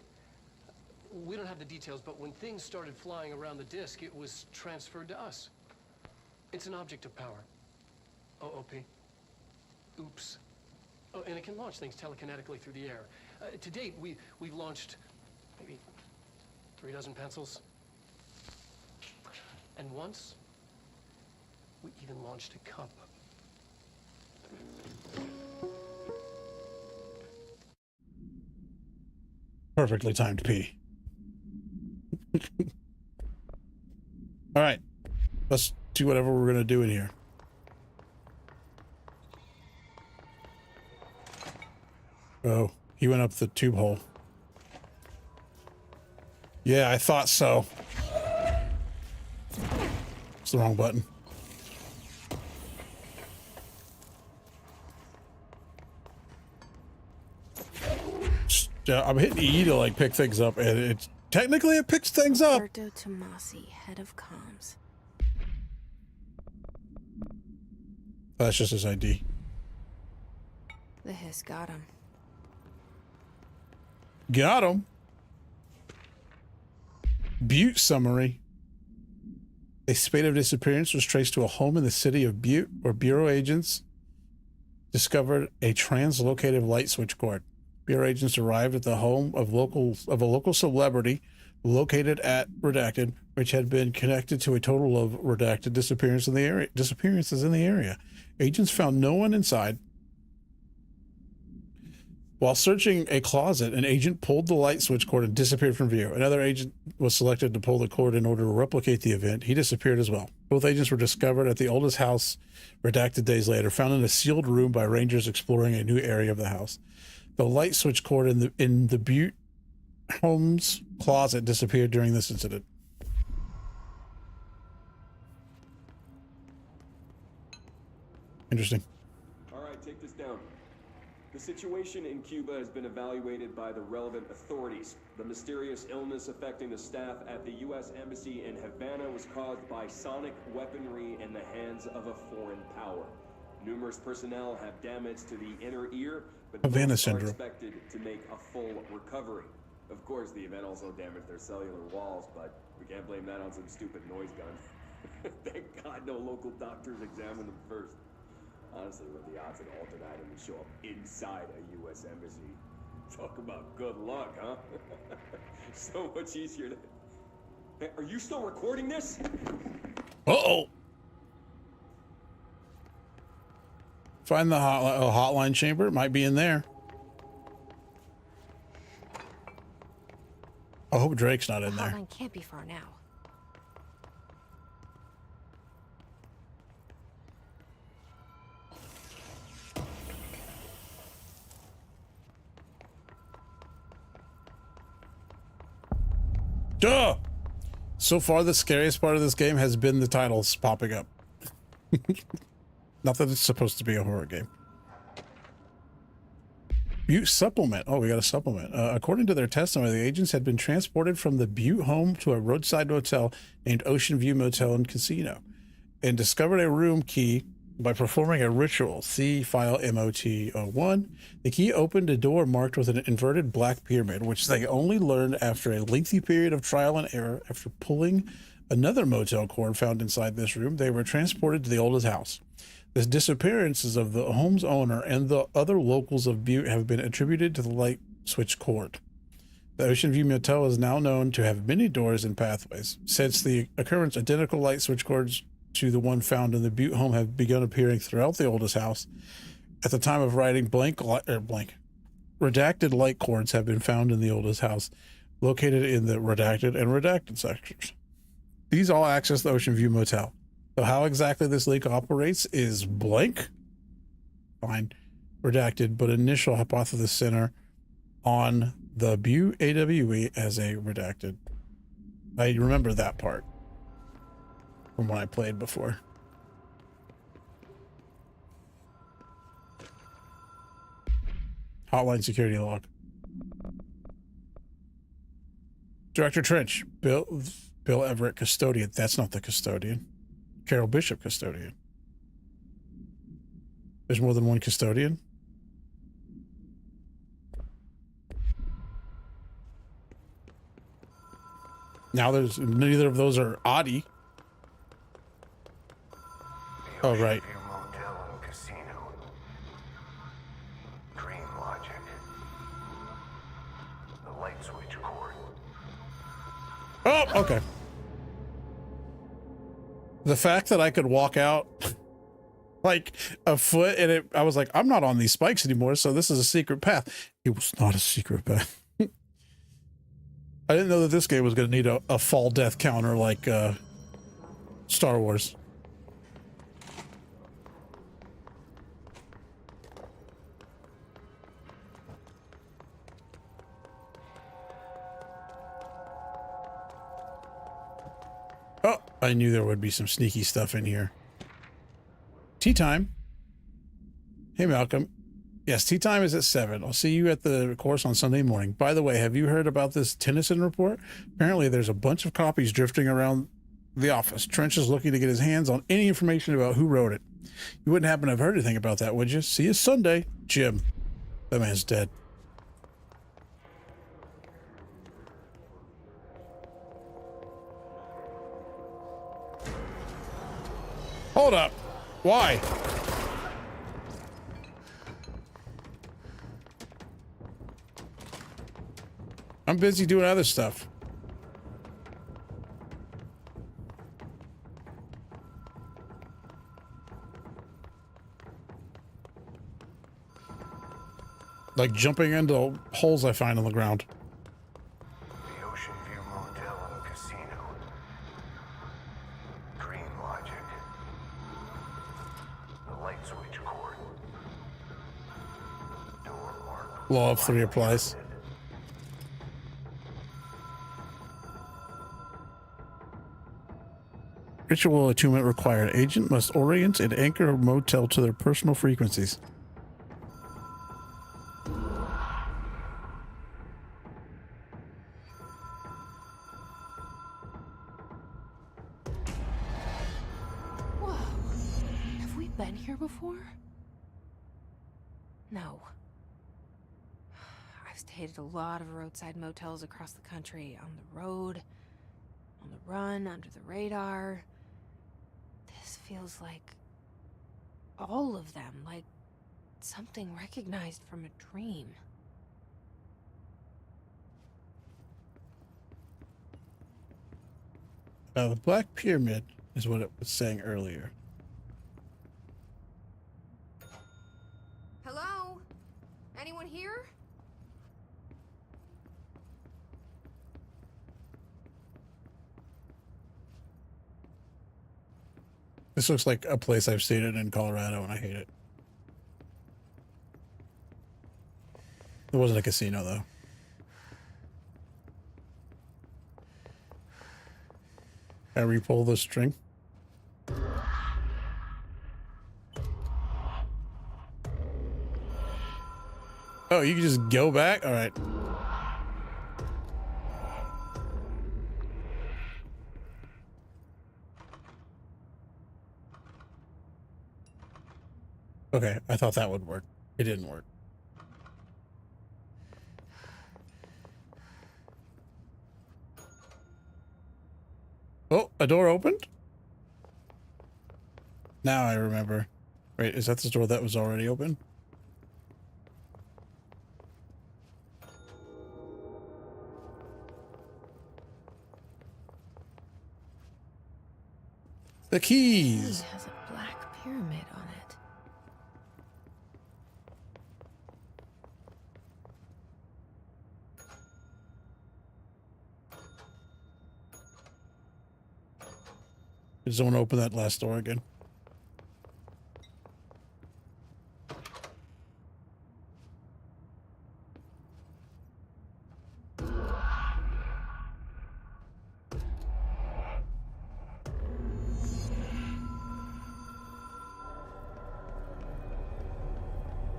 We don't have the details, but when things started flying around the disk, it was transferred to us. It's an object of power. OOP. Oops. Oh, and it can launch things telekinetically through the air. To date, we've launched maybe 3 dozen pencils. And once, we even launched a cup. Perfectly timed pee. All right, let's do whatever we're gonna do in here. Oh, he went up the tube hole. Yeah, I thought so. It's the wrong button. I'm hitting E to like pick things up, and it technically it picks things up. Roberto Tomasi, head of comms. That's just his ID. The Hiss got him. Got him. Butte summary. A spate of disappearance was traced to a home in the city of Butte, where Bureau agents discovered a translocated light switch cord. Bureau agents arrived at the home of a local celebrity located at Redacted, which had been connected to a total of Redacted disappearances in the area. Agents found no one inside, While searching a closet, an agent pulled the light switch cord and disappeared from view. Another agent was selected to pull the cord in order to replicate the event. He disappeared as well. Both agents were discovered at the oldest house, redacted days later, found in a sealed room by rangers exploring a new area of the house. The light switch cord in the Butte Homes closet disappeared during this incident. Interesting. All right, take this down. The situation in Cuba has been evaluated by the relevant authorities. The mysterious illness affecting the staff at the U.S. Embassy in Havana was caused by sonic weaponry in the hands of a foreign power. Numerous personnel have damage to the inner ear, but Havana most are syndrome. expected to make a full recovery. Of course, the event also damaged their cellular walls, but we can't blame that on some stupid noise gun. Thank God no local doctors examined them first. Honestly, what the odds an altered item would show up inside a U.S. embassy? Talk about good luck, huh? So much easier to... Hey, are you still recording this? Uh-oh. Find the hotline chamber. It might be in there. I hope Drake's not in there. Hotline can't be far now. Duh! So far, the scariest part of this game has been the titles popping up. Not that it's supposed to be a horror game. Butte supplement. Oh, we got a supplement. According to their testimony, the agents had been transported from the Butte home to a roadside motel named Ocean View Motel and Casino and discovered a room key by performing a ritual. See file MOT01. The key opened a door marked with an inverted black pyramid, which they only learned after a lengthy period of trial and error. After pulling another motel cord found inside this room, they were transported to the oldest house. The disappearances of the home's owner and the other locals of Butte have been attributed to the light switch cord. The Ocean View Motel is now known to have many doors and pathways. Since the occurrence, identical light switch cords to the one found in the Butte home have begun appearing throughout the oldest house. At the time of writing, redacted light cords have been found in the oldest house, located in the redacted and redacted sections. These all access the Ocean View Motel. So how exactly this leak operates is blank. Fine. Redacted, but initial hypothesis center on the Butte AWE as a redacted. I remember that part from when I played before. Hotline security log. Director Trench, Bill Everett, custodian. That's not the custodian. Carol Bishop, custodian. There's more than one custodian. Now there's neither of those are Audie. Oh, right. Motel and Casino. Dream Logic. The light switch cord. Oh, okay. The fact that I could walk out like a foot and I was like, I'm not on these spikes anymore, so this is a secret path. It was not a secret path. I didn't know that this game was going to need a fall death counter like Star Wars. Oh, I knew there would be some sneaky stuff in here. Tea time. Hey, Malcolm. Yes, tea time is at 7. I'll see you at the course on Sunday morning. By the way, have you heard about this Tennyson report? Apparently, there's a bunch of copies drifting around the office. Trench is looking to get his hands on any information about who wrote it. You wouldn't happen to have heard anything about that, would you? See you Sunday, Jim. That man's dead. Hold up. Why? I'm busy doing other stuff. like jumping into holes I find on the ground. The Ocean View Motel and Casino. Dream Logic. The light switch cord. Door marked. Law of 3 applies. Ritual attunement required. Agent must orient and anchor a motel to their personal frequencies. Whoa. Have we been here before? No. I've stayed at a lot of roadside motels across the country, on the road, on the run, under the radar. This feels like all of them, like something recognized from a dream. The Black Pyramid is what it was saying earlier. Hello? Anyone here? This looks like a place I've stayed in Colorado, and I hate it. It wasn't a casino, though. I re-pull the string. Oh, you can just go back? All right. Okay, I thought that would work. It didn't work. Oh, a door opened? Now I remember. Wait, is that the door that was already open? The keys! It has a black pyramid on it. Did someone open that last door again?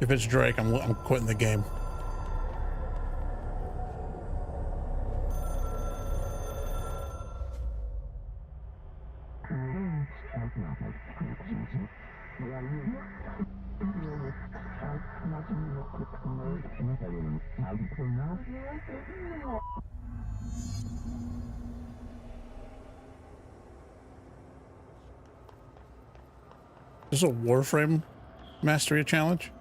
If it's Drake, I'm quitting the game. Is this a Warframe Mastery Challenge?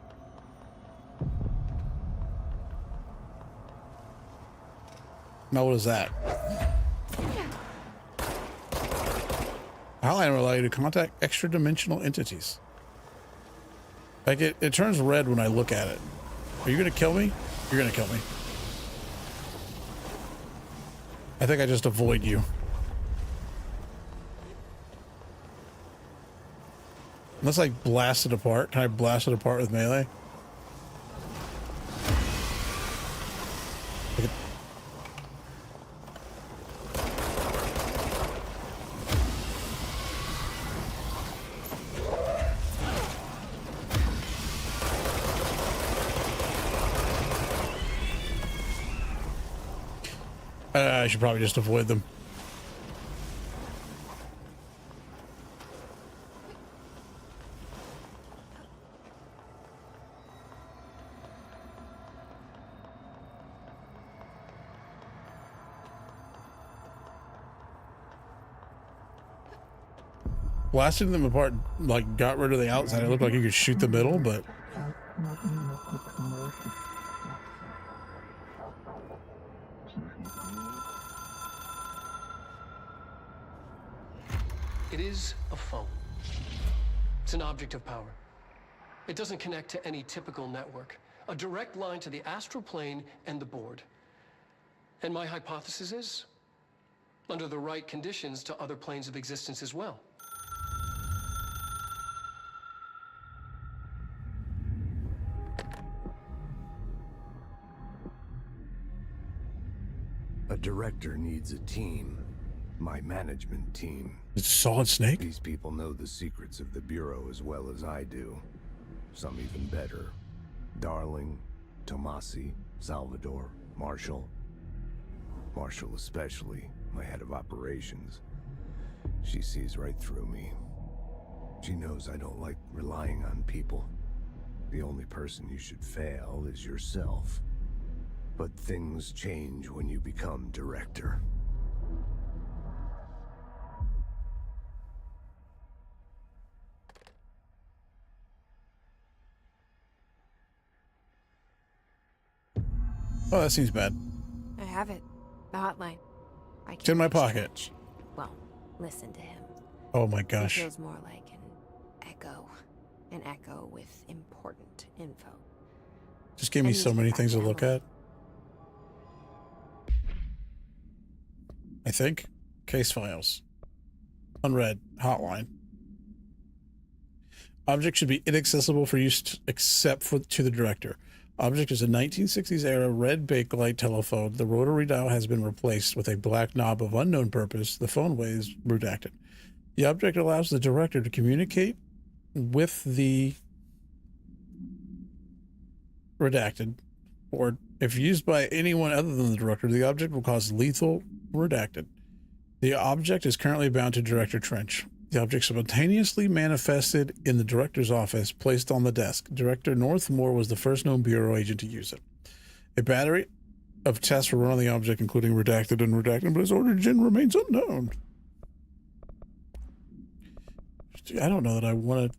Now what is that? Hotline will allow you to contact extra-dimensional entities. Like it turns red when I look at it. Are you gonna kill me? You're gonna kill me. I think I just avoid you. Unless I blast it apart. Can I blast it apart with melee? I should probably just avoid them. Blasting them apart, like, got rid of the outside. It looked like you could shoot the middle, but... It is a phone. It's an object of power. It doesn't connect to any typical network. a direct line to the astral plane and the board. And my hypothesis is, under the right conditions, to other planes of existence as well. A director needs a team. My management team. It's Solid Snake? These people know the secrets of the Bureau as well as I do. Some even better. Darling, Tomasi, Salvador, Marshall. Marshall especially, my head of operations. She sees right through me. She knows I don't like relying on people. The only person you should fail is yourself. But things change when you become director. Oh, that seems bad. I have it. The hotline. I It's in my reach pocket. Trench. Well, listen to him. Oh my It gosh. feels more like an echo with important info. Just gave me I need so to many get back things to to look Emily. at. I think. Case files. Unread. Hotline. Object should be inaccessible for use except to the director. Object is a 1960s era red bakelite telephone. The rotary dial has been replaced with a black knob of unknown purpose. The phone weighs redacted. The object allows the director to communicate with the redacted board. If used by anyone other than the director, the object will cause lethal redacted. The object is currently bound to Director Trench. The object spontaneously manifested in the director's office, placed on the desk. Director Northmore was the first known Bureau agent to use it. A battery of tests were run on the object, including redacted and redacted, but its origin remains unknown. I don't know that I want to...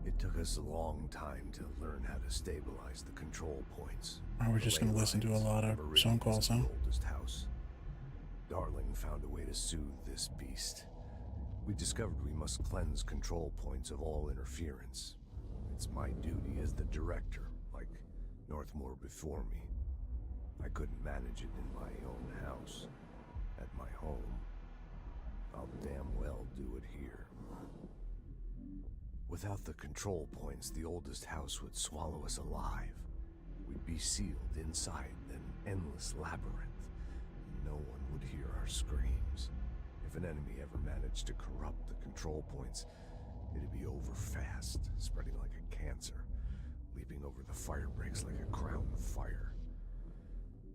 It took us a long time to learn how to stabilize the control points. Are we just going to listen to a lot of phone calls, huh? Oldest house. Darling found a way to soothe this beast. We discovered we must cleanse control points of all interference. It's my duty as the director, like Northmore before me. I couldn't manage it in my own house. At my home. I'll damn well do it here. Without the control points, the oldest house would swallow us alive. We'd be sealed inside an endless labyrinth. No one would hear our screams. If an enemy ever managed to corrupt the control points, it'd be over fast, spreading like a cancer, leaping over the fire breaks like a crown of fire.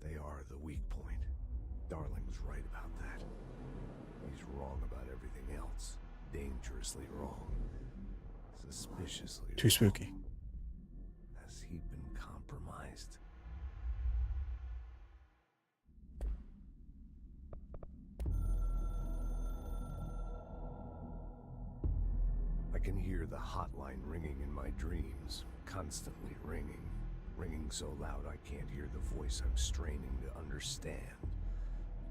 They are the weak point. Darling's right about that. He's wrong about everything else. Dangerously wrong. Suspiciously Too spooky. Has he been compromised? I can hear the hotline ringing in my dreams, constantly ringing. Ringing so loud I can't hear the voice I'm straining to understand.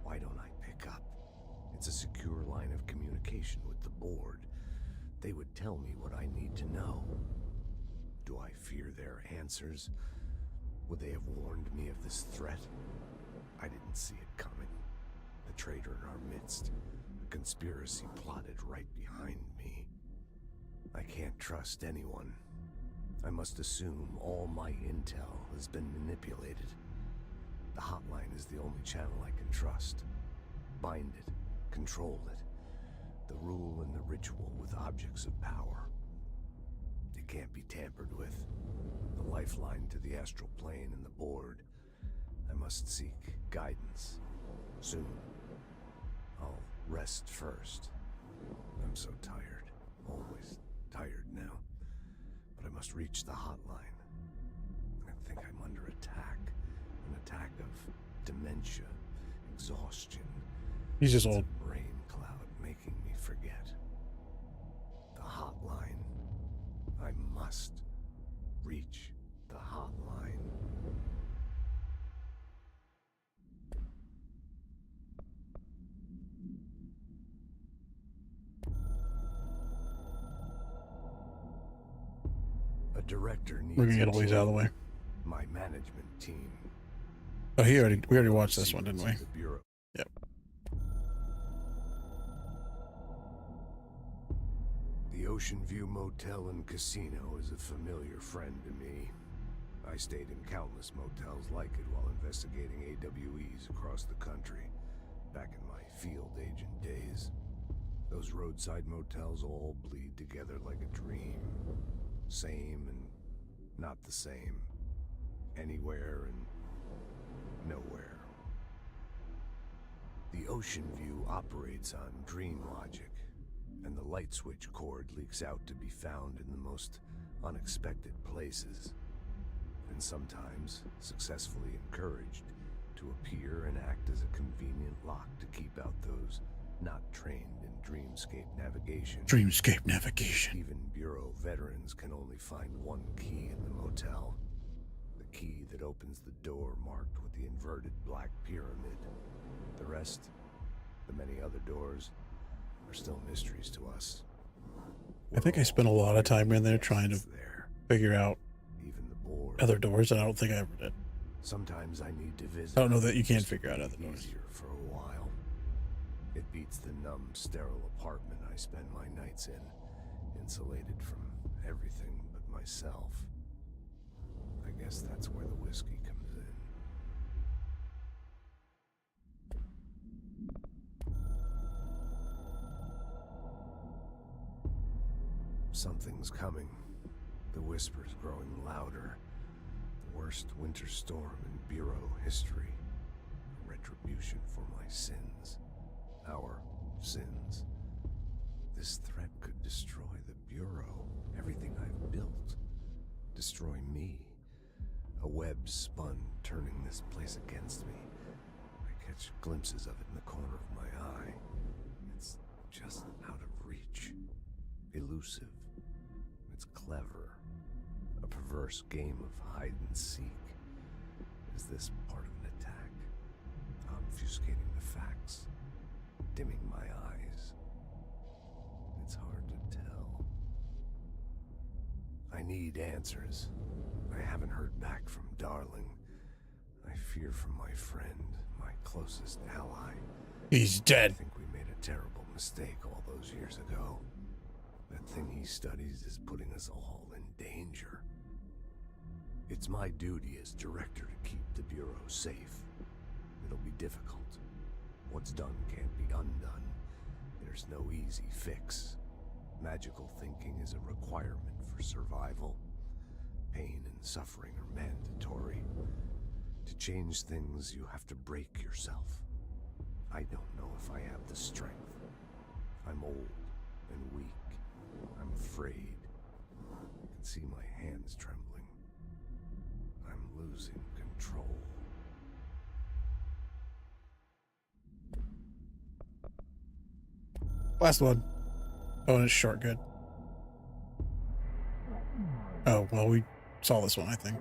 Why don't I pick up? It's a secure line of communication with the board. They would tell me what I need to know. Do I fear their answers? Would they have warned me of this threat? I didn't see it coming. The traitor in our midst. A conspiracy plotted right behind me. I can't trust anyone. I must assume all my intel has been manipulated. The hotline is the only channel I can trust. Bind it, control it. The rule and the ritual with objects of power. It can't be tampered with. The lifeline to the astral plane and the board. I must seek guidance. Soon. I'll rest first. I'm so tired. Always tired now. But I must reach the hotline. I think I'm under attack. An attack of dementia, exhaustion. He's just old. It's a rain cloud making me forget. The hotline. I must reach the hotline. director needs We're gonna a get all these out of the team. way. My management team. Oh, we already watched this one, didn't we? The Bureau. Yep. The Ocean View Motel and Casino is a familiar friend to me. I stayed in countless motels like it while investigating AWEs across the country, back in my field agent days. Those roadside motels all bleed together like a dream. Same and not the same. Anywhere and nowhere. The Ocean View operates on dream logic, and the light switch cord leaks out to be found in the most unexpected places, and sometimes successfully encouraged to appear and act as a convenient lock to keep out those not trained in dreamscape navigation. Dreamscape navigation. Even Bureau veterans can only find one key in the motel. The key that opens the door marked with the inverted black pyramid. The rest, the many other doors, are still mysteries to us. I think I spent a lot of time in there trying to figure out other doors, and I don't think I ever did. Sometimes I need to visit. I don't know that you can figure out other doors. Easier for a while. It beats the numb, sterile apartment I spend my nights in, insulated from everything but myself. I guess that's where the whiskey comes in. Something's coming. The whispers growing louder. The worst winter storm in Bureau history. A retribution for my sins. Our sins. This threat could destroy the Bureau. Everything I've built. Destroy me. A web spun, turning this place against me. I catch glimpses of it in the corner of my eye. It's just out of reach. Elusive. It's clever. A perverse game of hide and seek. Is this part of an attack? Obfuscating the facts. Dimming my eyes. It's hard to tell. I need answers. I haven't heard back from Darling. I fear for my friend, my closest ally. He's dead. I think we made a terrible mistake all those years ago. That thing he studies is putting us all in danger. It's my duty as director to keep the Bureau safe. It'll be difficult. What's done can't be undone. There's no easy fix. Magical thinking is a requirement for survival. Pain and suffering are mandatory. To change things, you have to break yourself. I don't know if I have the strength. I'm old and weak. I'm afraid. I can see my hands trembling. I'm losing control. Last one. Oh, and it's short. Good. Oh, well, we saw this one, I think.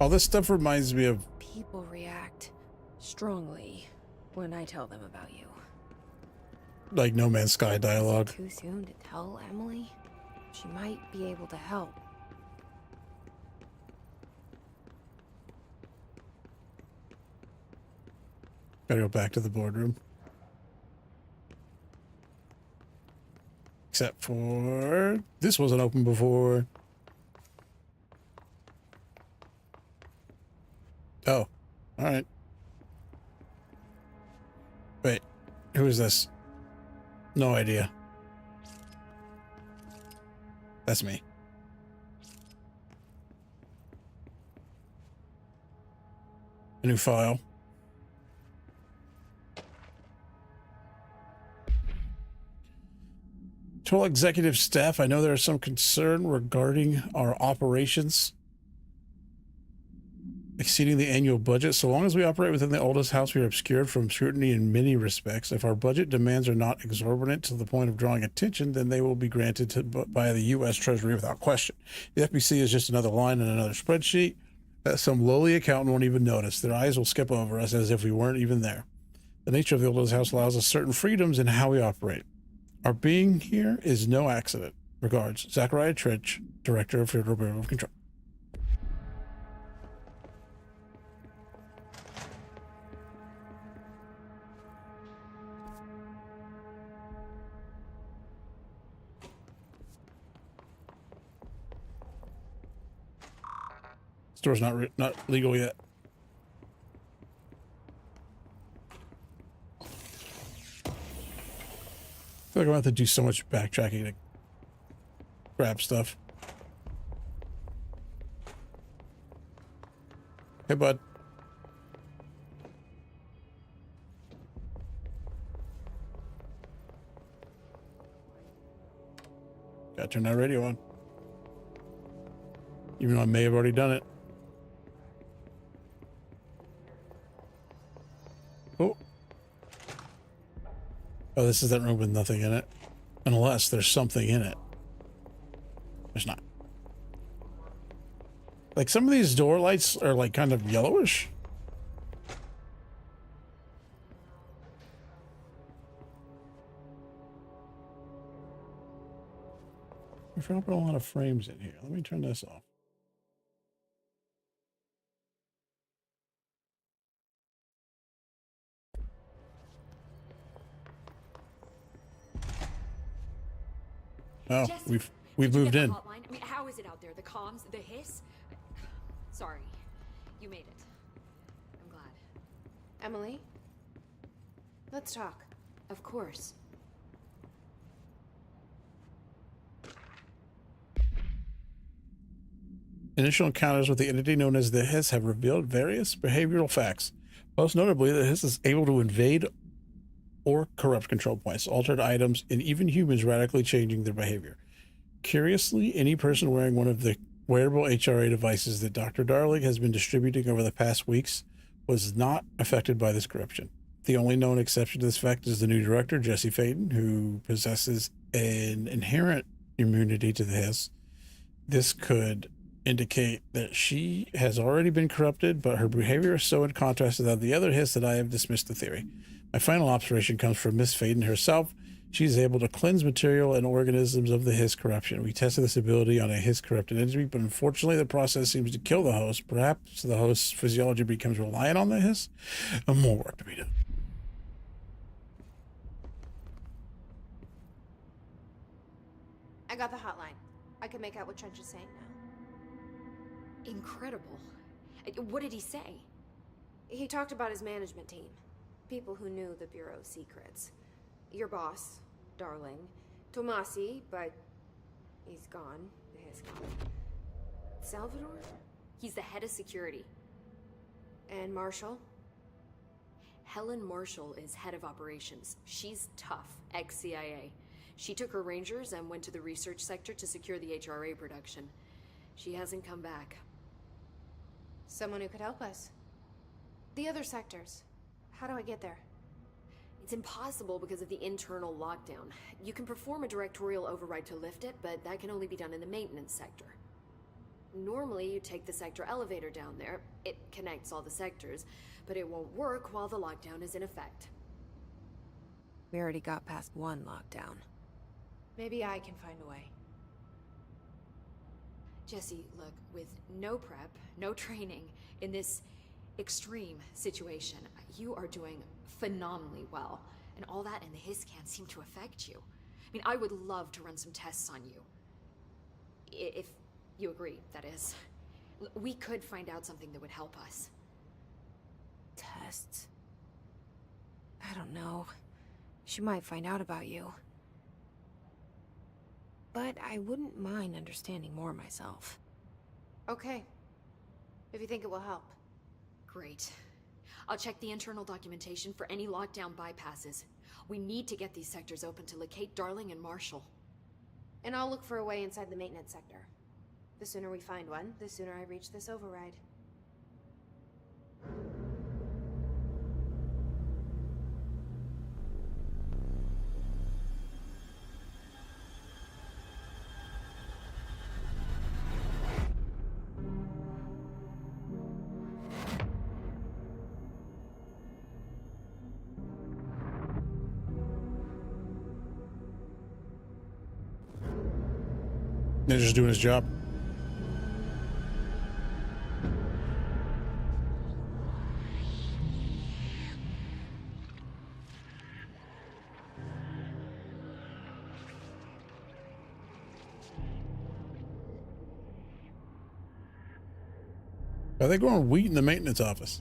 All this stuff reminds me of... People react strongly when I tell them about you. like No Man's Sky dialogue. Too soon to tell Emily? She might be able to help. Gotta go back to the boardroom. Except for... this wasn't open before. Oh. Alright. Wait. Who is this? No idea. That's me. A new file. To all executive staff, I know there is some concern regarding our operations exceeding the annual budget. So long as we operate within the oldest house, we are obscured from scrutiny in many respects. If our budget demands are not exorbitant to the point of drawing attention, then they will be granted by the U.S. Treasury without question. The FBC is just another line in another spreadsheet. that some lowly accountant won't even notice. Their eyes will skip over us as if we weren't even there. The nature of the Old House allows us certain freedoms in how we operate. Our being here is no accident. Regards, Zachariah Trich, Director of Federal Bureau of Control. Store's not legal yet. I feel like I'm going to have to do so much backtracking to grab stuff. Hey, bud. Gotta turn that radio on. Even though I may have already done it. Oh. Oh, this is that room with nothing in it. Unless there's something in it. There's not. Like, some of these door lights are like kind of yellowish. We're dropping a lot of frames in here. Let me turn this off. Oh, Jesse, we've moved in. Hotline? I mean, how is it out there? The comms, the hiss? Sorry, you made it. I'm glad. Emily? Let's talk. Of course. Initial encounters with the entity known as the Hiss have revealed various behavioral facts. Most notably, the Hiss is able to invade or corrupt control points, altered items, and even humans, radically changing their behavior. Curiously, any person wearing one of the wearable HRA devices that Dr. Darling has been distributing over the past weeks was not affected by this corruption. The only known exception to this fact is the new director, Jesse Faden, who possesses an inherent immunity to the Hiss. This could indicate that she has already been corrupted, but her behavior is so in contrast to that of the other Hiss that I have dismissed the theory. My final observation comes from Miss Faden herself. She is able to cleanse material and organisms of the Hiss corruption. We tested this ability on a Hiss corrupted entity, but unfortunately the process seems to kill the host. Perhaps the host's physiology becomes reliant on the Hiss. More work to be done. I got the hotline. I can make out what Trench is saying now. Incredible. What did he say? He talked about his management team. People who knew the Bureau's secrets. Your boss, Darling. Tomasi, but he's gone. He's gone. Salvador? He's the head of security. And Marshall? Helen Marshall is head of operations. She's tough, ex-CIA. She took her Rangers and went to the research sector to secure the HRA production. She hasn't come back. Someone who could help us. The other sectors. How do I get there? It's impossible because of the internal lockdown. You can perform a directorial override to lift it, but that can only be done in the maintenance sector. Normally, you take the sector elevator down there. It connects all the sectors, but it won't work while the lockdown is in effect. We already got past one lockdown. Maybe I can find a way. Jesse, look, with no prep, no training, in this extreme situation, you are doing phenomenally well. And all that and the Hiss can't seem to affect you. I mean, I would love to run some tests on you. If you agree, that is. We could find out something that would help us. Tests? I don't know. She might find out about you. But I wouldn't mind understanding more myself. Okay. If you think it will help. Great. I'll check the internal documentation for any lockdown bypasses. We need to get these sectors open to locate Darling and Marshall. And I'll look for a way inside the maintenance sector. The sooner we find one, the sooner I reach this override. They're just doing his job. Are they growing wheat in the maintenance office?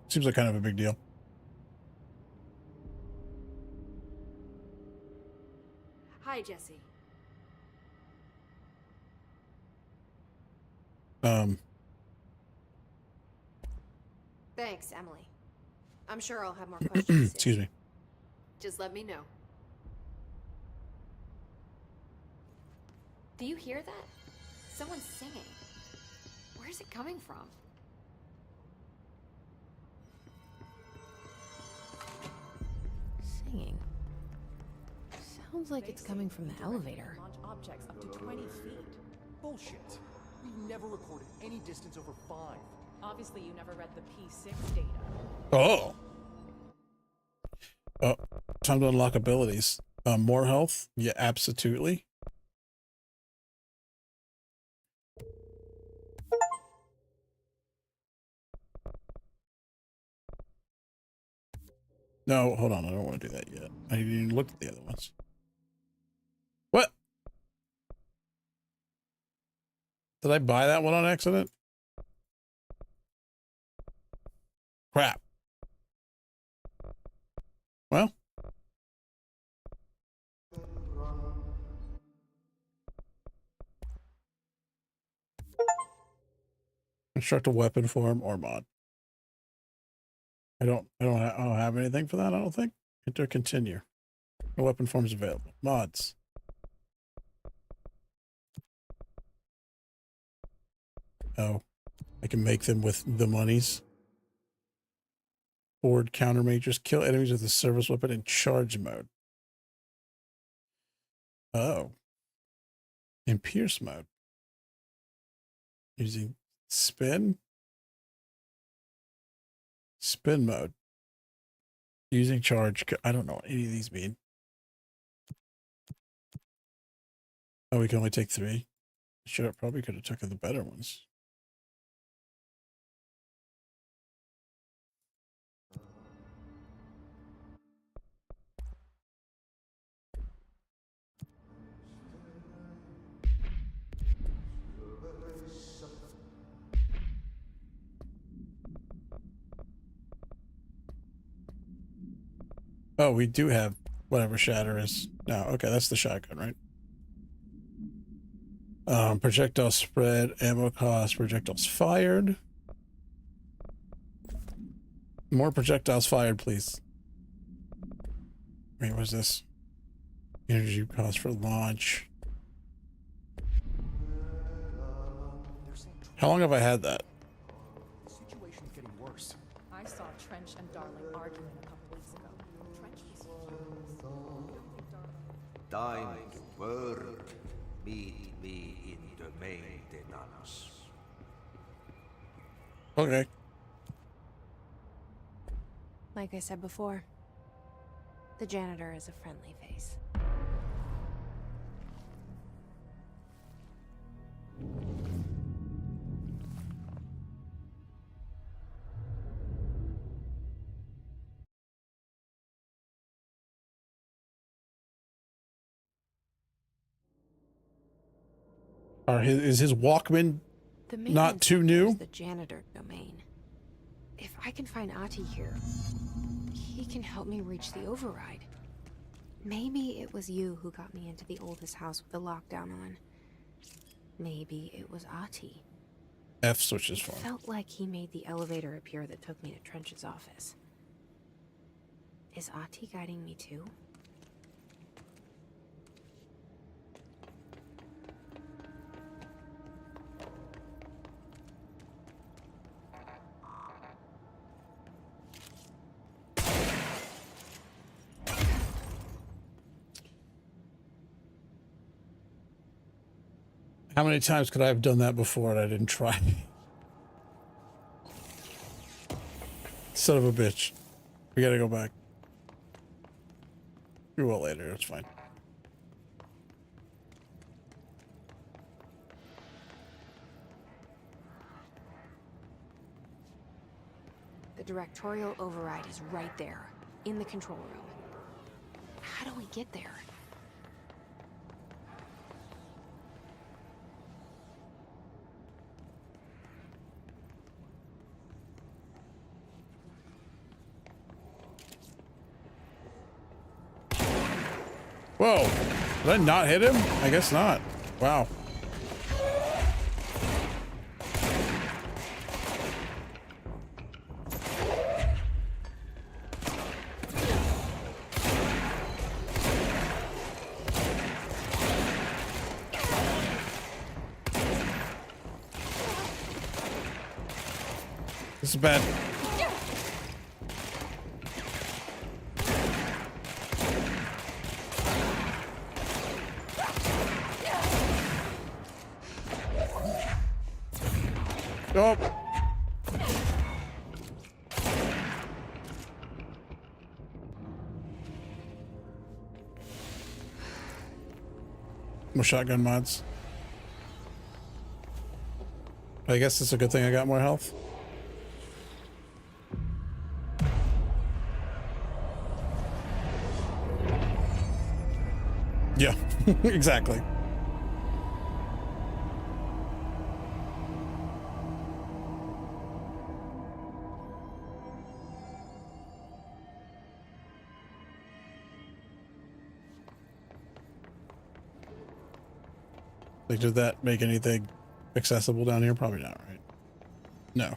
Seems like kind of a big deal. Hi, Jesse. Thanks, Emily. I'm sure I'll have more questions soon. Excuse me. Just let me know. Do you hear that? Someone's singing. Where's it coming from? Singing. Sounds like it's coming from the elevator. Launch objects up to 20 feet. Bullshit. We've never recorded any distance over 5. Obviously, you never read the P6 data. Oh. Oh, time to unlock abilities. More health? Yeah, absolutely. No, hold on. I don't want to do that yet. I didn't even look at the other ones. What? Did I buy that one on accident? Crap. Well. Construct a weapon form or mod. I don't have anything for that, I don't think. Enter continue. No weapon forms available. Mods. Oh. I can make them with the monies. Forward countermeasures. Kill enemies with a service weapon in charge mode. Oh. In pierce mode. Using spin. Spin mode. Using charge. I don't know what any of these mean. Oh, we can only take 3. Sure, probably could have taken the better ones. Oh, we do have whatever shatter is now. Okay, that's the shotgun, right? Projectile spread, ammo cost, projectiles fired. More projectiles fired, please. Wait, what's this? Energy cost for launch. How long have I had that? The situation's getting worse. I saw Trench and Darling arguing a couple weeks ago. Trench was Time to work. Meet me in the maintenance. Okay. Like I said before, the janitor is a friendly face. Is his Walkman The not too maintenance new? is the janitor domain. If I can find Ahti here, he can help me reach the override. Maybe it was you who got me into the oldest house with the lockdown on. Maybe it was Ahti. F switches It for him. felt like he made the elevator appear that took me to Trench's office. Is Ahti guiding me too? How many times could I have done that before and I didn't try? Son of a bitch. We gotta go back. We will later, it's fine. The directorial override is right there, in the control room. How do we get there? Whoa, did I not hit him? I guess not. Wow. This is bad. Oh. More shotgun mods. I guess it's a good thing I got more health. Yeah, exactly. Like, did that make anything accessible down here? Probably not, right? No.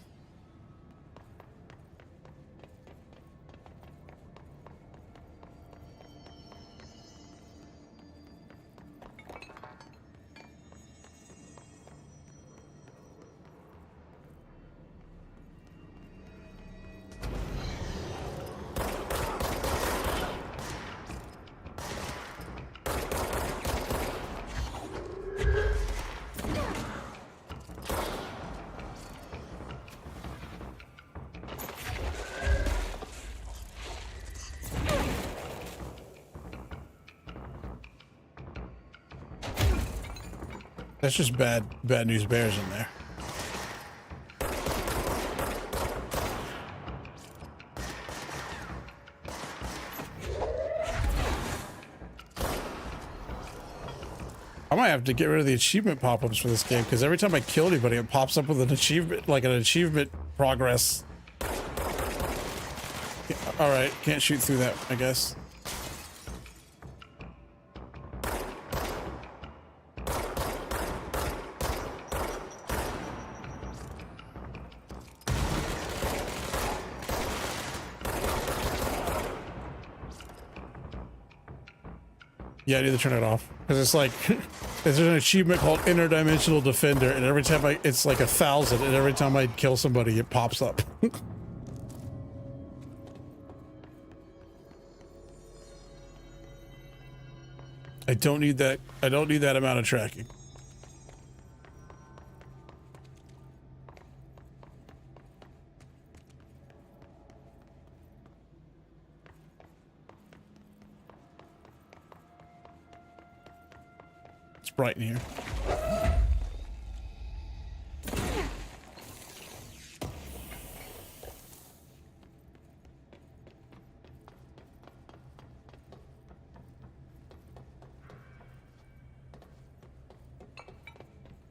That's just bad news bears in there. I might have to get rid of the achievement pop-ups for this game, because every time I kill anybody, it pops up with an achievement, like an achievement progress. All right, can't shoot through that, I guess. Yeah, I need to turn it off because it's like there's an achievement called Interdimensional Defender, and every time it's like 1,000, and every time I kill somebody, it pops up. I don't need that. I don't need that amount of tracking. Bright in here.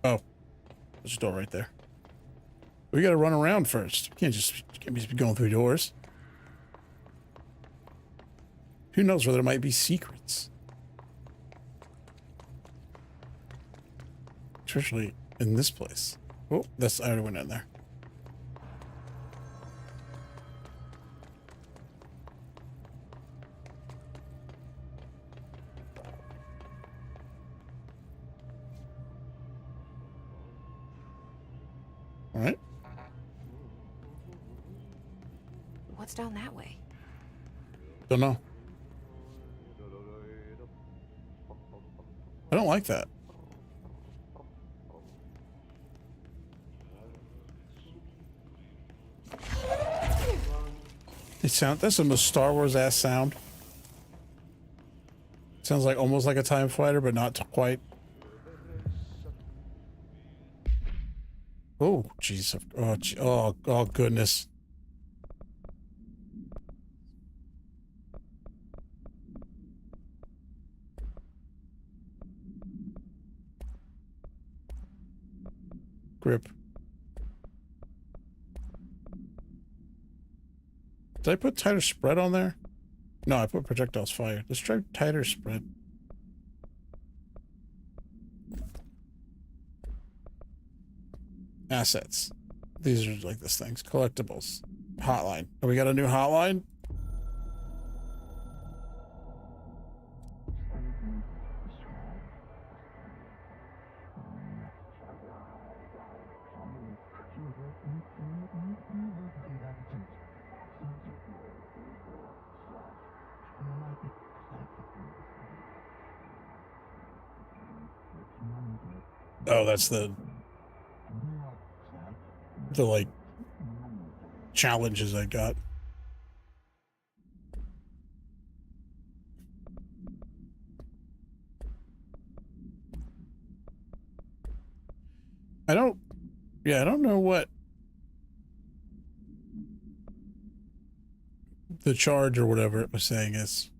Oh, there's a door right there. We gotta run around first. We can't just be going through doors. Who knows where there might be secrets? Especially in this place. Oh, I already went in there. All right. What's down that way? Don't know. I don't like that. That's the most Star Wars ass sound. Sounds like almost like a TIE fighter, but not quite. Oh, jeez. Oh, goodness. Grip. Did I put tighter spread on there? No, I put projectiles fire. Let's try tighter spread. Assets. These are like this things. Collectibles. Hotline. Oh, we got a new hotline? Oh, that's the like challenges I got. I don't know what the charge or whatever it was saying is.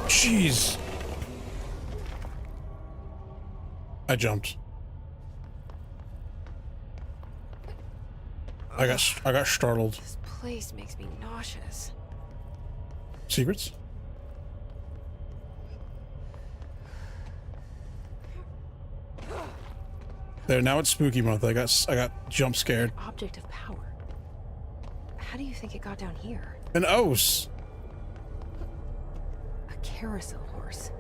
Jeez. I jumped. I got startled. This place makes me nauseous. Secrets? There, now it's spooky month. I got jump scared. Object of power. How do you think it got down here? An os. A carousel horse.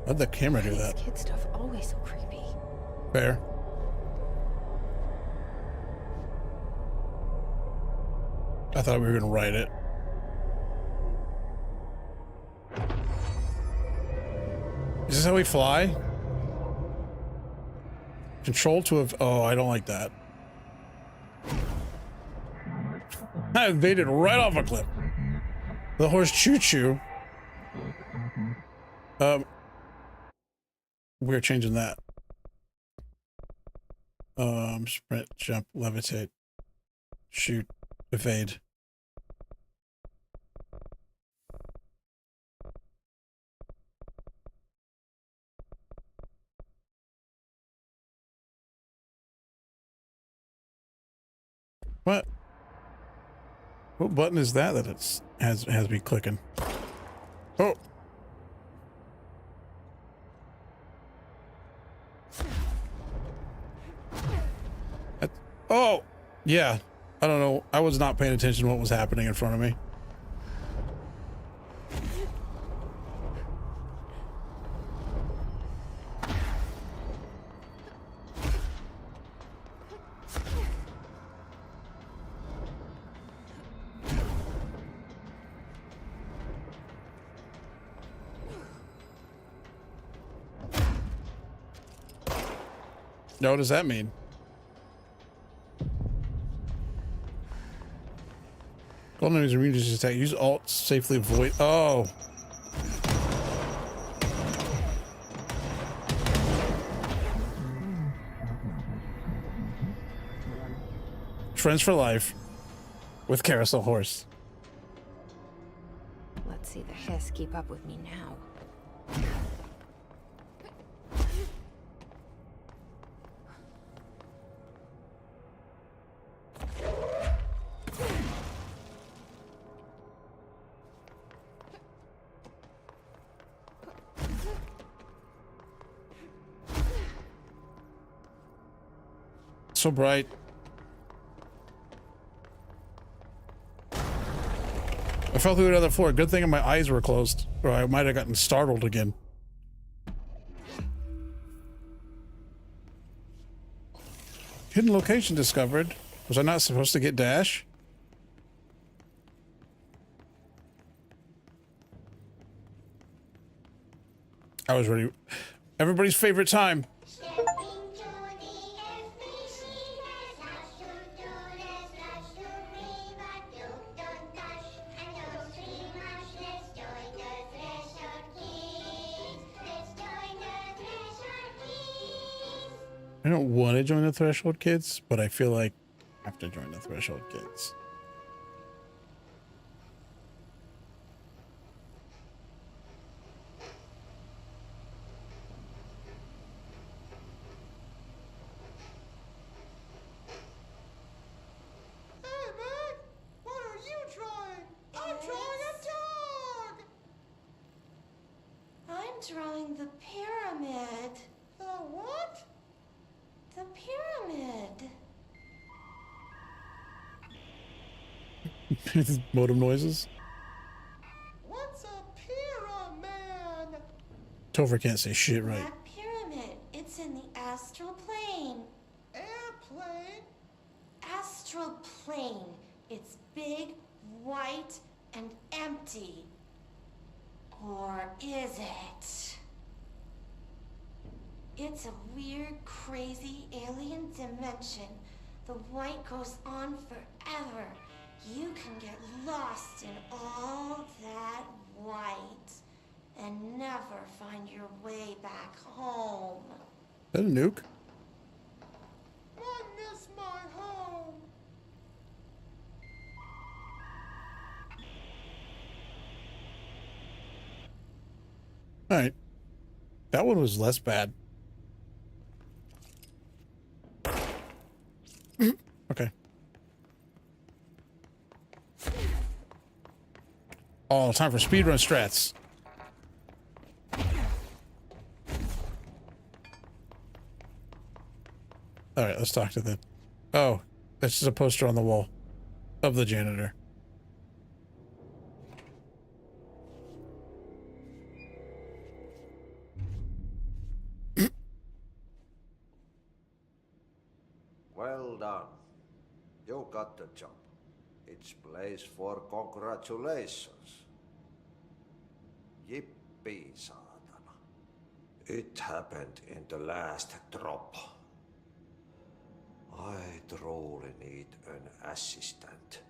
How'd the camera do Why is that? kid stuff always so creepy? Fair. I thought we were gonna ride it. Is this how we fly? Control to have. Oh, I don't like that. I evaded right off a cliff. The horse choo-choo. We're changing that. Sprint, jump, levitate, shoot, evade. What? What button is that it's has me clicking? Oh. Oh, yeah. I don't know. I was not paying attention to what was happening in front of me. Now, what does that mean? Golden enemies immune to attack. Use alt safely avoid. Oh. Friends for life with Carousel Horse. Let's see the hiss keep up with me now. So bright. I fell through another floor. Good thing my eyes were closed, or I might have gotten startled again. Hidden location discovered. Was I not supposed to get dash? I was ready. Everybody's favorite time. I don't want to join the Threshold Kids, but I feel like I have to join the Threshold Kids. Hey, Meg! What are you drawing? I'm drawing a dog! I'm drawing the pyramid. The what? The pyramid. Modem noises. What's a pyramid? Topher can't say shit right. That pyramid. It's in the astral plane. Airplane? Astral plane. It's big, white, and empty. Or is it? It's a weird, crazy alien dimension. The white goes on forever. You can get lost in all that white and never find your way back home. Is that a nuke? I miss my home. All right. That one was less bad. Okay. Oh, time for speedrun strats. All right, let's talk to them. Oh, that's just a poster on the wall of the janitor. Well done. You got the job. It's place for congratulations. Yippee, saatana. It happened in the last drop. I truly need an assistant.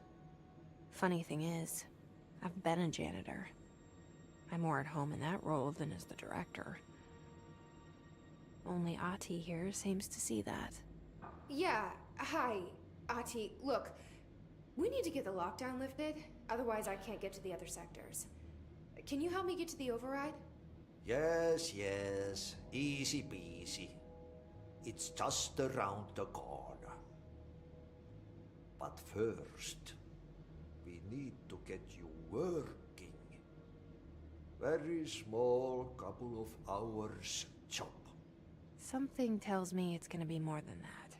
Funny thing is, I've been a janitor. I'm more at home in that role than as the director. Only Ahti here seems to see that. Yeah, hi, Ahti. Look, we need to get the lockdown lifted, otherwise I can't get to the other sectors. Can you help me get to the override? Yes, yes. Easy peasy. It's just around the corner. But first, we need to get you working. Very small, couple of hours job. Something tells me it's gonna be more than that.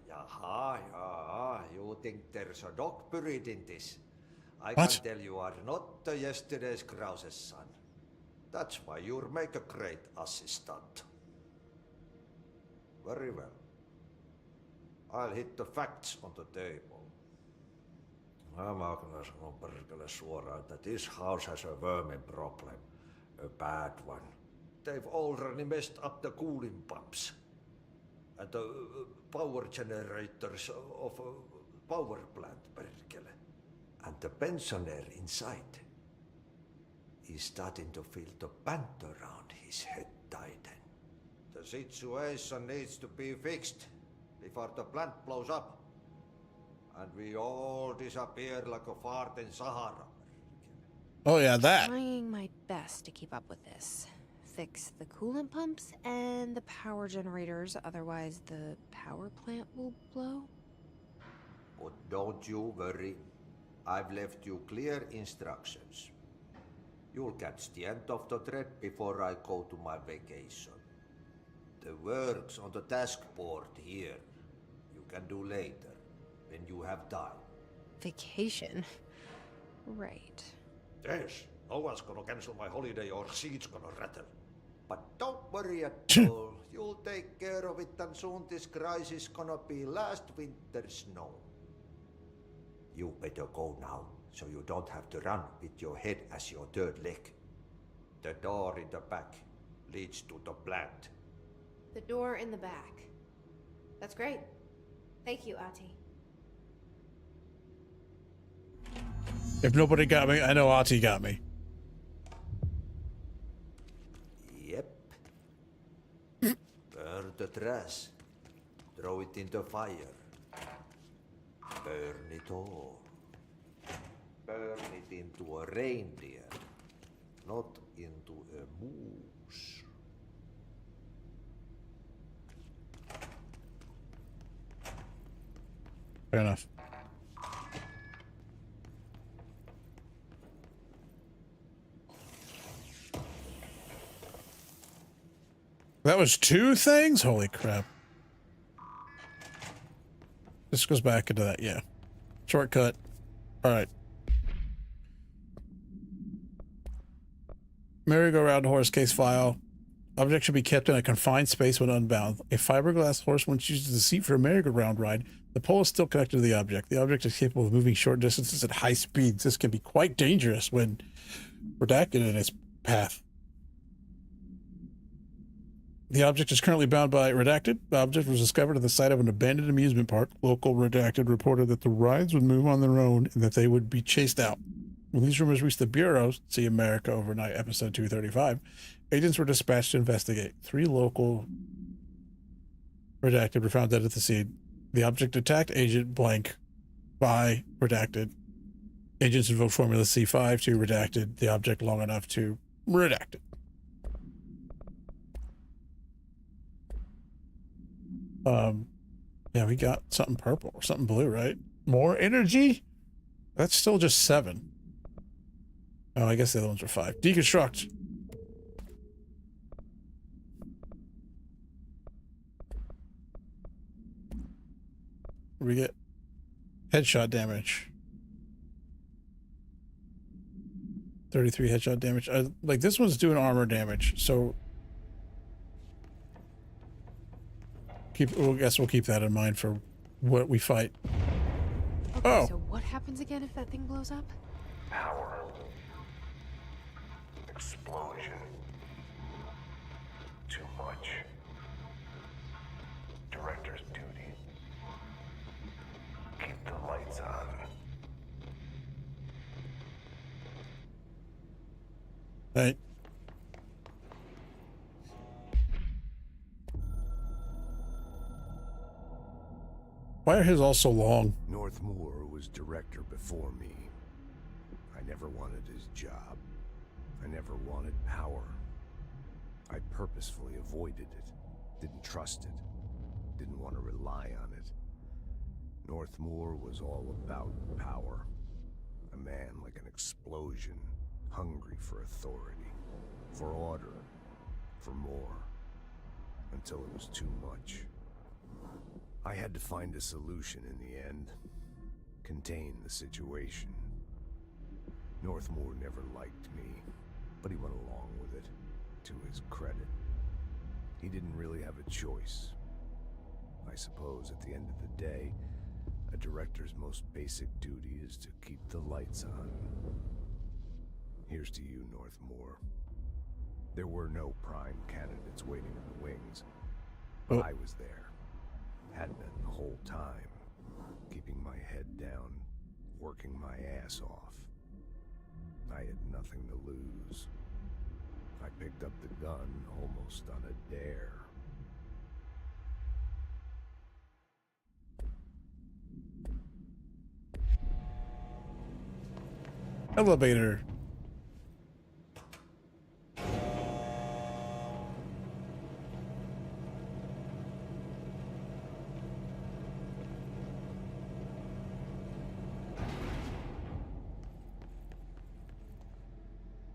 Jaha, you think there's a dog buried in this? I What? can tell you are not yesterday's Krause's son. That's why you'll make a great assistant. Very well. I'll hit the facts on the table. Mä kyllä sanon perkele suoraan, että this house has a vermin problem. A bad one. They've already messed up the cooling pumps. And the power generators of a power plant, perkele. And the pensioner inside is starting to feel the band around his head tighten. The situation needs to be fixed before the plant blows up. And we all disappear like a fart in Sahara. Oh yeah, that. Trying my best to keep up with this. Fix the coolant pumps and the power generators, otherwise the power plant will blow. But don't you worry. I've left you clear instructions. You'll catch the end of the thread before I go to my vacation. The work's on the task board here. You can do later, when you have time. Vacation? Right. Yes, no one's gonna cancel my holiday or seat's gonna rattle. But don't worry at all. You'll take care of it and soon this crisis gonna be last winter's snow. You better go now, so you don't have to run with your head as your third leg. The door in the back leads to the plant. The door in the back. That's great. Thank you, Ati. If nobody got me, I know Ati got me. Yep. Burn the trash. Throw it in the fire. Burn it all. Burn it into a reindeer, not into a moose. Fair enough. That was 2 things? Holy crap. This goes back into that, yeah. Shortcut. Alright. Merry-go-round horse case file. Object should be kept in a confined space when unbound. A fiberglass horse once uses the seat for a merry-go-round ride. The pole is still connected to the object. The object is capable of moving short distances at high speeds. This can be quite dangerous when redacted in its path. The object is currently bound by redacted. The object was discovered at the site of an abandoned amusement park. Local redacted reported that the rides would move on their own and that they would be chased out. When these rumors reached the Bureau, see America Overnight, episode 235, agents were dispatched to investigate. 3 local redacted were found dead at the scene. The object attacked Agent Blank by redacted. Agents invoked Formula C5 to redacted the object long enough to redact it. Yeah, we got something purple or something blue, right? More energy? That's still just 7. Oh, I guess the other ones were 5. Deconstruct. What do we get? Headshot damage. 33 headshot damage. Like, this one's doing armor damage, so I guess we'll keep that in mind for what we fight. Okay, Oh. so what happens again if that thing blows up? Power. Explosion. Too much. Director's duty. Keep the lights on. Right. Why are his all so long? Northmoor was director before me. I never wanted his job. I never wanted power. I purposefully avoided it. Didn't trust it. Didn't want to rely on it. Northmoor was all about power. A man like an explosion, hungry for authority, for order, for more, until it was too much. I had to find a solution in the end. Contain the situation. Northmoor never liked me, but he went along with it, to his credit. He didn't really have a choice. I suppose at the end of the day, a director's most basic duty is to keep the lights on. Here's to you, Northmoor. There were no prime candidates waiting in the wings, but I was there. Had been the whole time, keeping my head down, working my ass off. I had nothing to lose. I picked up the gun almost on a dare. Elevator.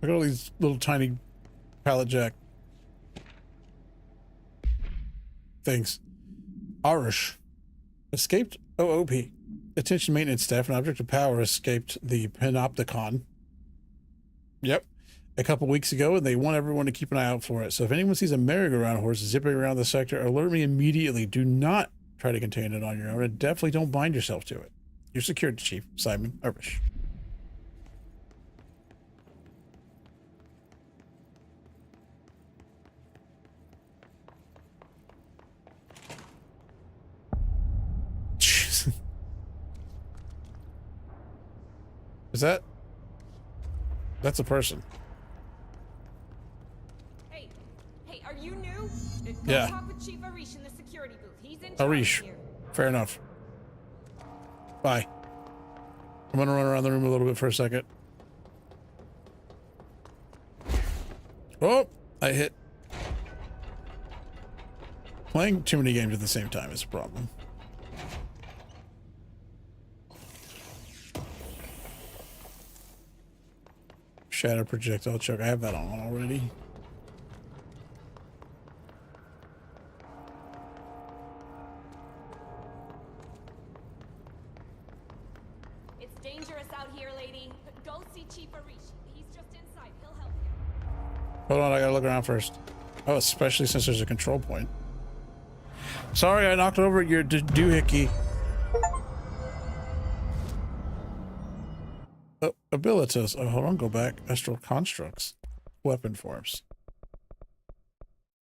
Look at all these little tiny pallet jack things. Irish. Escaped OOP. Attention maintenance staff and object of power escaped the Panopticon. Yep. A couple weeks ago, and they want everyone to keep an eye out for it. So if anyone sees a merry-go-round horse zipping around the sector, alert me immediately. Do not try to contain it on your own, and definitely don't bind yourself to it. Your security chief, Simon Irish. Is that? That's a person. Hey, are you new? Go Yeah. talk with Chief Arish in the security booth. He's in charge Arish. here. Fair enough. Bye. I'm gonna run around the room a little bit for a second. Oh, I hit. Playing too many games at the same time is a problem. Shadow projectile choke. I have that on already. It's dangerous out here, lady. Go see Chief Arish. He's just inside. He'll help you. Hold on, I gotta look around first. Oh, especially since there's a control point. Sorry, I knocked over your doohickey. Oh, abilitas. Oh, hold on, go back. Astral constructs. Weapon forms.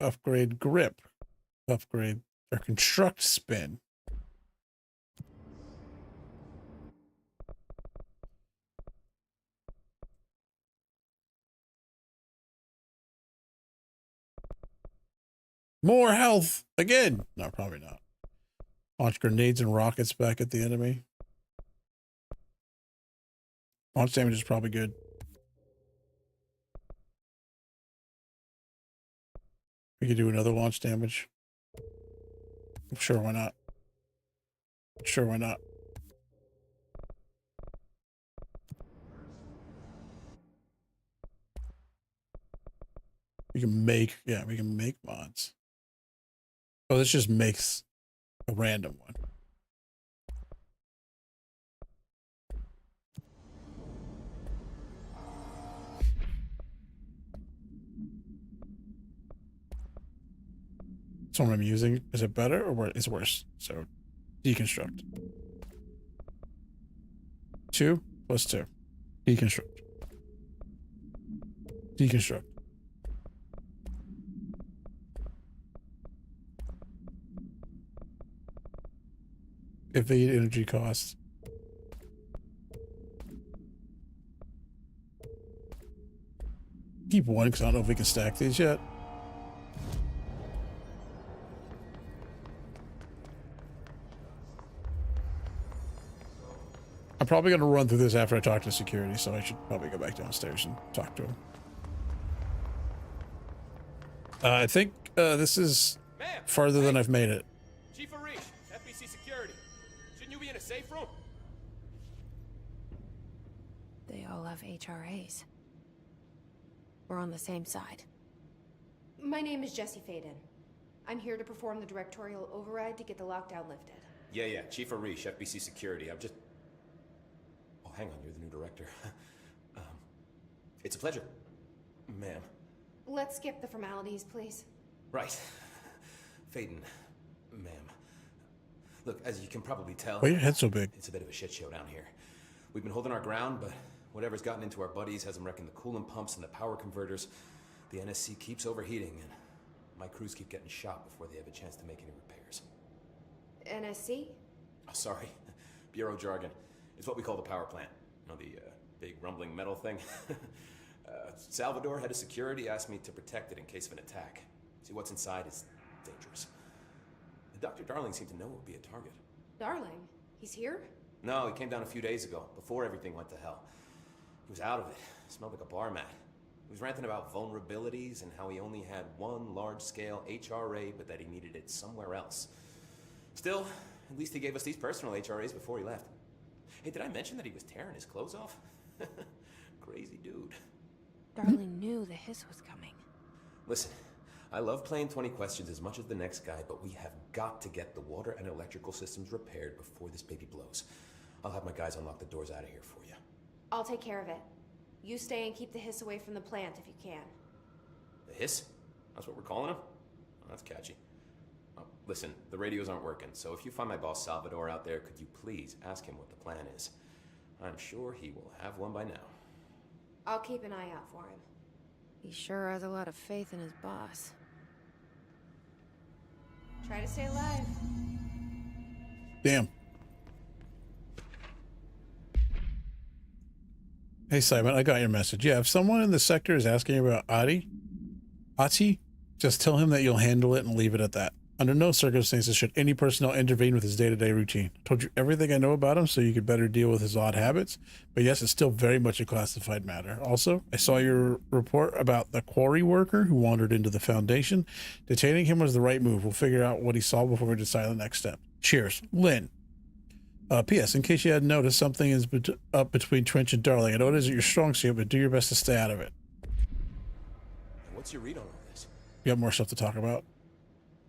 Upgrade grip. Upgrade or construct spin. More health again. No, probably not. Launch grenades and rockets back at the enemy. Launch damage is probably good. We could do another launch damage. Sure, why not? Sure, why not? We can make, yeah, we can make mods. Oh, this just makes a random one. That's what I'm using. Is it better or is it worse? So, deconstruct. 2 + 2. Deconstruct. Deconstruct. Evade energy costs. Keep one because I don't know if we can stack these yet. I'm probably going to run through this after I talk to security, so I should probably go back downstairs and talk to him. I think this is farther than I've made it. Chief Arish, FBC Security. Shouldn't you be in a safe room? They all have HRAs. We're on the same side. My name is Jesse Faden. I'm here to perform the directorial override to get the lockdown lifted. Yeah, Chief Arish, FBC Security. I'm just... Oh, hang on, you're the new director. It's a pleasure, ma'am. Let's skip the formalities, please. Right. Faden, ma'am. Look, as you can probably tell... Why your head so big? It's a bit of a shit show down here. We've been holding our ground, but whatever's gotten into our buddies has them wrecking the coolant pumps and the power converters. The NSC keeps overheating, and my crews keep getting shot before they have a chance to make any repairs. NSC? Oh, sorry. Bureau jargon. It's what we call the power plant. You know, the big rumbling metal thing? Salvador, head of security, asked me to protect it in case of an attack. See, what's inside is dangerous. Dr. Darling seemed to know it would be a target. Darling? He's here? No, he came down a few days ago, before everything went to hell. He was out of it. Smelled like a bar mat. He was ranting about vulnerabilities and how he only had one large-scale HRA, but that he needed it somewhere else. Still, at least he gave us these personal HRAs before he left. Hey, did I mention that he was tearing his clothes off? Crazy dude. Darling knew the hiss was coming. Listen, I love playing 20 questions as much as the next guy, but we have got to get the water and electrical systems repaired before this baby blows. I'll have my guys unlock the doors out of here for you. I'll take care of it. You stay and keep the hiss away from the plant if you can. The hiss? That's what we're calling him? Oh, that's catchy. Oh, listen, the radios aren't working, so if you find my boss Salvador out there, could you please ask him what the plan is? I'm sure he will have one by now. I'll keep an eye out for him. He sure has a lot of faith in his boss. Try to stay alive. Damn. Hey Simon, I got your message. Yeah, if someone in the sector is asking you about Ati, just tell him that you'll handle it and leave it at that. Under no circumstances should any personnel intervene with his day-to-day routine. I told you everything I know about him so you could better deal with his odd habits, but yes, it's still very much a classified matter. Also, I saw your report about the quarry worker who wandered into the Foundation. Detaining him was the right move. We'll figure out what he saw before we decide the next step. Cheers. Lynn. P.S. In case you hadn't noticed, something is up between Trench and Darling. I know it isn't your strong suit, but do your best to stay out of it. What's your read on all this? We got more stuff to talk about.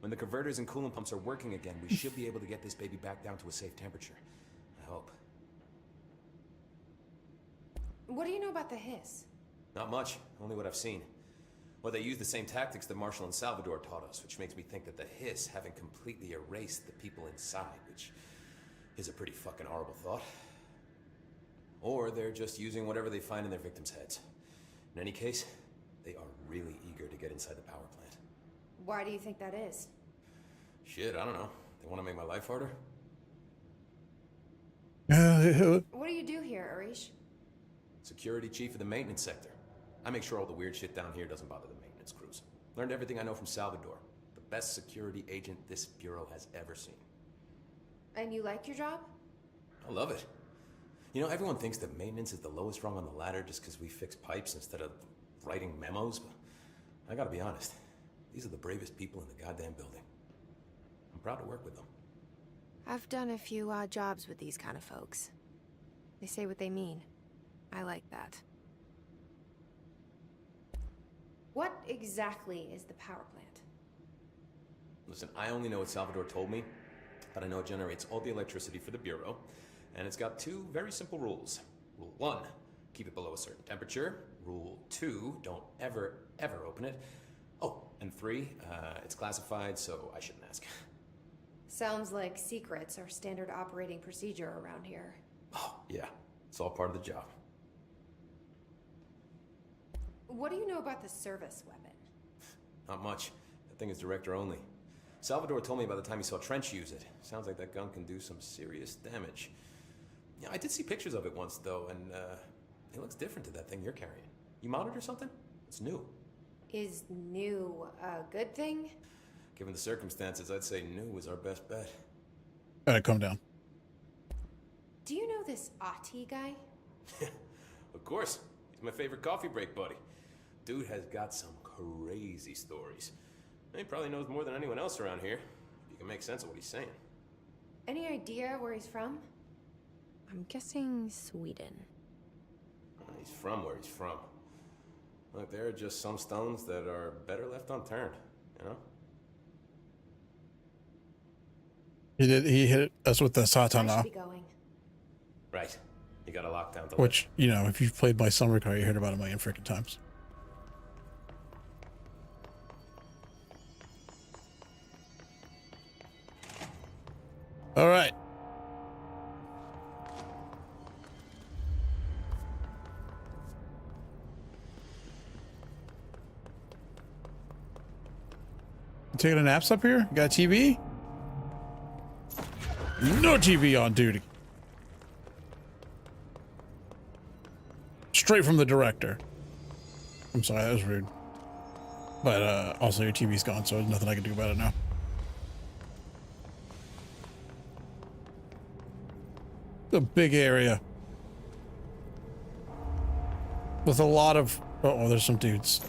When the converters and coolant pumps are working again, we should be able to get this baby back down to a safe temperature. I hope. What do you know about the hiss? Not much, only what I've seen. Well, they use the same tactics that Marshall and Salvador taught us, which makes me think that the hiss haven't completely erased the people inside, which is a pretty fucking horrible thought. Or they're just using whatever they find in their victims' heads. In any case, they are really eager to get inside the power plant. Why do you think that is? Shit, I don't know. They want to make my life harder? What do you do here, Arish? Security chief of the maintenance sector. I make sure all the weird shit down here doesn't bother the maintenance crews. Learned everything I know from Salvador. The best security agent this bureau has ever seen. And you like your job? I love it. You know, everyone thinks that maintenance is the lowest rung on the ladder just because we fix pipes instead of writing memos, but I gotta be honest. These are the bravest people in the goddamn building. I'm proud to work with them. I've done a few odd jobs with these kind of folks. They say what they mean. I like that. What exactly is the power plant? Listen, I only know what Salvador told me, but I know it generates all the electricity for the Bureau, and it's got two very simple rules. Rule 1, keep it below a certain temperature. Rule 2, don't ever, ever open it. Oh, and 3, it's classified, so I shouldn't ask. Sounds like secrets are standard operating procedure around here. Oh, yeah. It's all part of the job. What do you know about the service weapon? Not much. That thing is director only. Salvador told me by the time he saw Trench use it. Sounds like that gun can do some serious damage. Yeah, I did see pictures of it once, though, and it looks different to that thing you're carrying. You mounted or something? It's new. Is new a good thing? Given the circumstances, I'd say new was our best bet. All right, calm down. Do you know this Ati guy? Of course. He's my favorite coffee break buddy. Dude has got some crazy stories. He probably knows more than anyone else around here. If you can make sense of what he's saying. Any idea where he's from? I'm guessing Sweden. He's from where he's from. Look, there are just some stones that are better left unturned, you know? He hit us with the Satana. Be going. Right. You got a lockdown to Which, you know, if you've played my summer car, you heard about it a million freaking times. All right. You taking a naps up here? You got TV? No TV on duty. Straight from the director. I'm sorry, that was rude. But also your TV's gone, so there's nothing I can do about it now. It's a big area. With a lot of... Uh-oh, there's some dudes.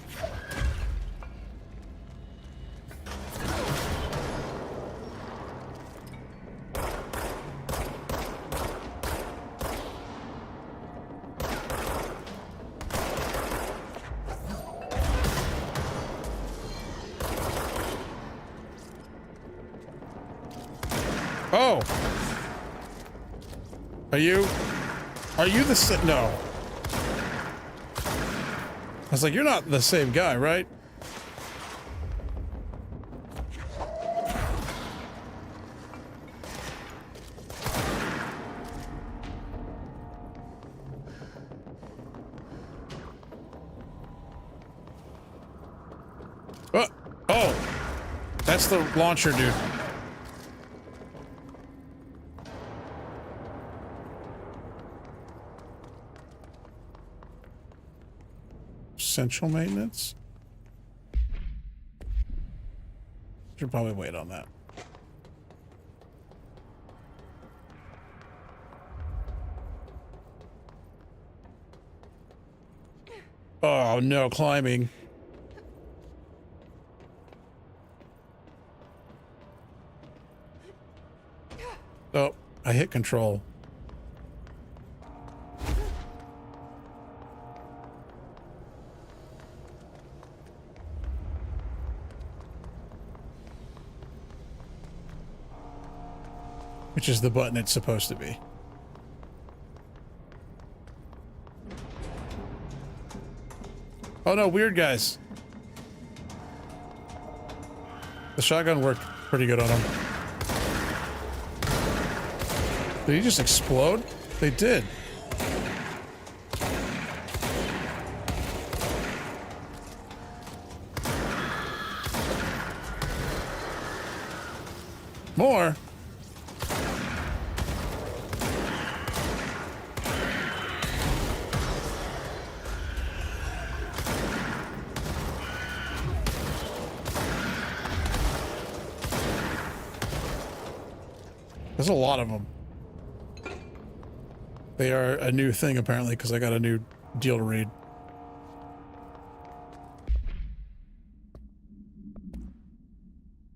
Oh! Are you the same? No. I was like, you're not the same guy, right? Oh! That's the launcher, dude. essential maintenance. Should probably wait on that. Oh no, climbing. Oh, I hit control. Which is the button it's supposed to be. Oh no, weird guys. The shotgun worked pretty good on him. Did he just explode? They did. More? There's a lot of them. They are a new thing apparently because I got a new deal to read.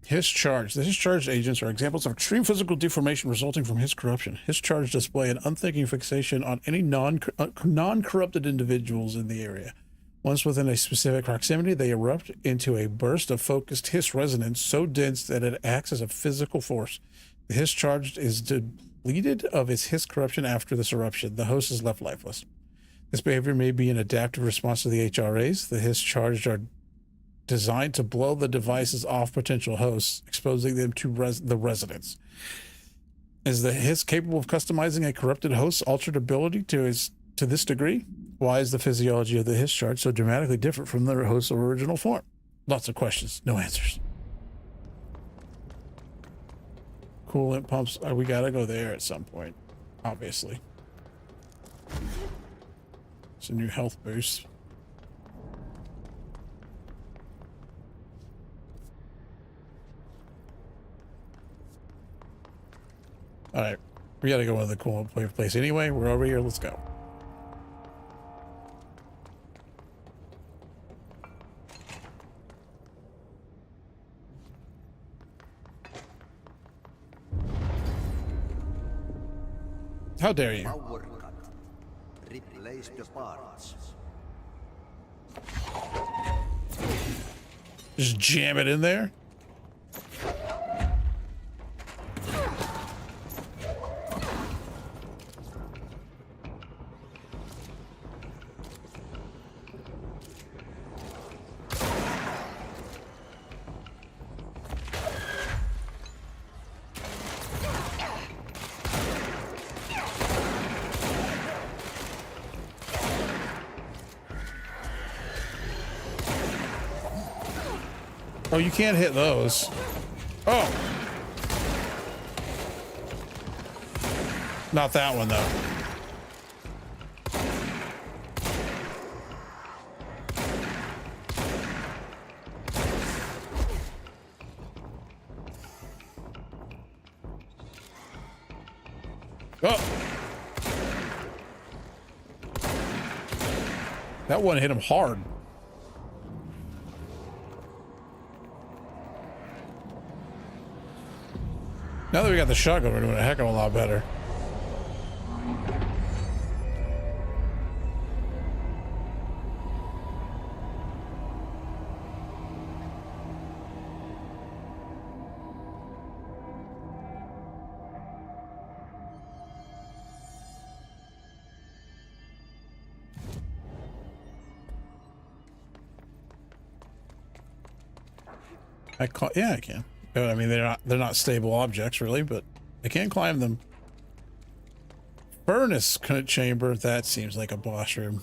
Hischarged. The discharged agents are examples of extreme physical deformation resulting from his corruption. Hischarged display an unthinking fixation on any non-corrupted individuals in the area. Once within a specific proximity, they erupt into a burst of focused hiss resonance so dense that it acts as a physical force. The hischarged is depleted of its hiss corruption after this eruption. The host is left lifeless. This behavior may be an adaptive response to the HRAs. The hischarged are designed to blow the devices off potential hosts, exposing them to the residents. Is the hiss capable of customizing a corrupted host's altered ability to this degree? Why is the physiology of the hischarged so dramatically different from their host's original form? Lots of questions, no answers. Coolant pumps. We gotta go there at some point, obviously. It's a new health boost. All right, we gotta go to the coolant place anyway. We're over here. Let's go. How dare you? Power cut. Replace the parts. Just jam it in there. Oh, you can't hit those. Oh. Not that one, though. Oh. That one hit him hard. Now that we got the shotgun, we're doing a heck of a lot better. Yeah, I can. I mean, they're not stable objects really, but I can climb them. Furnace chamber. That seems like a boss room.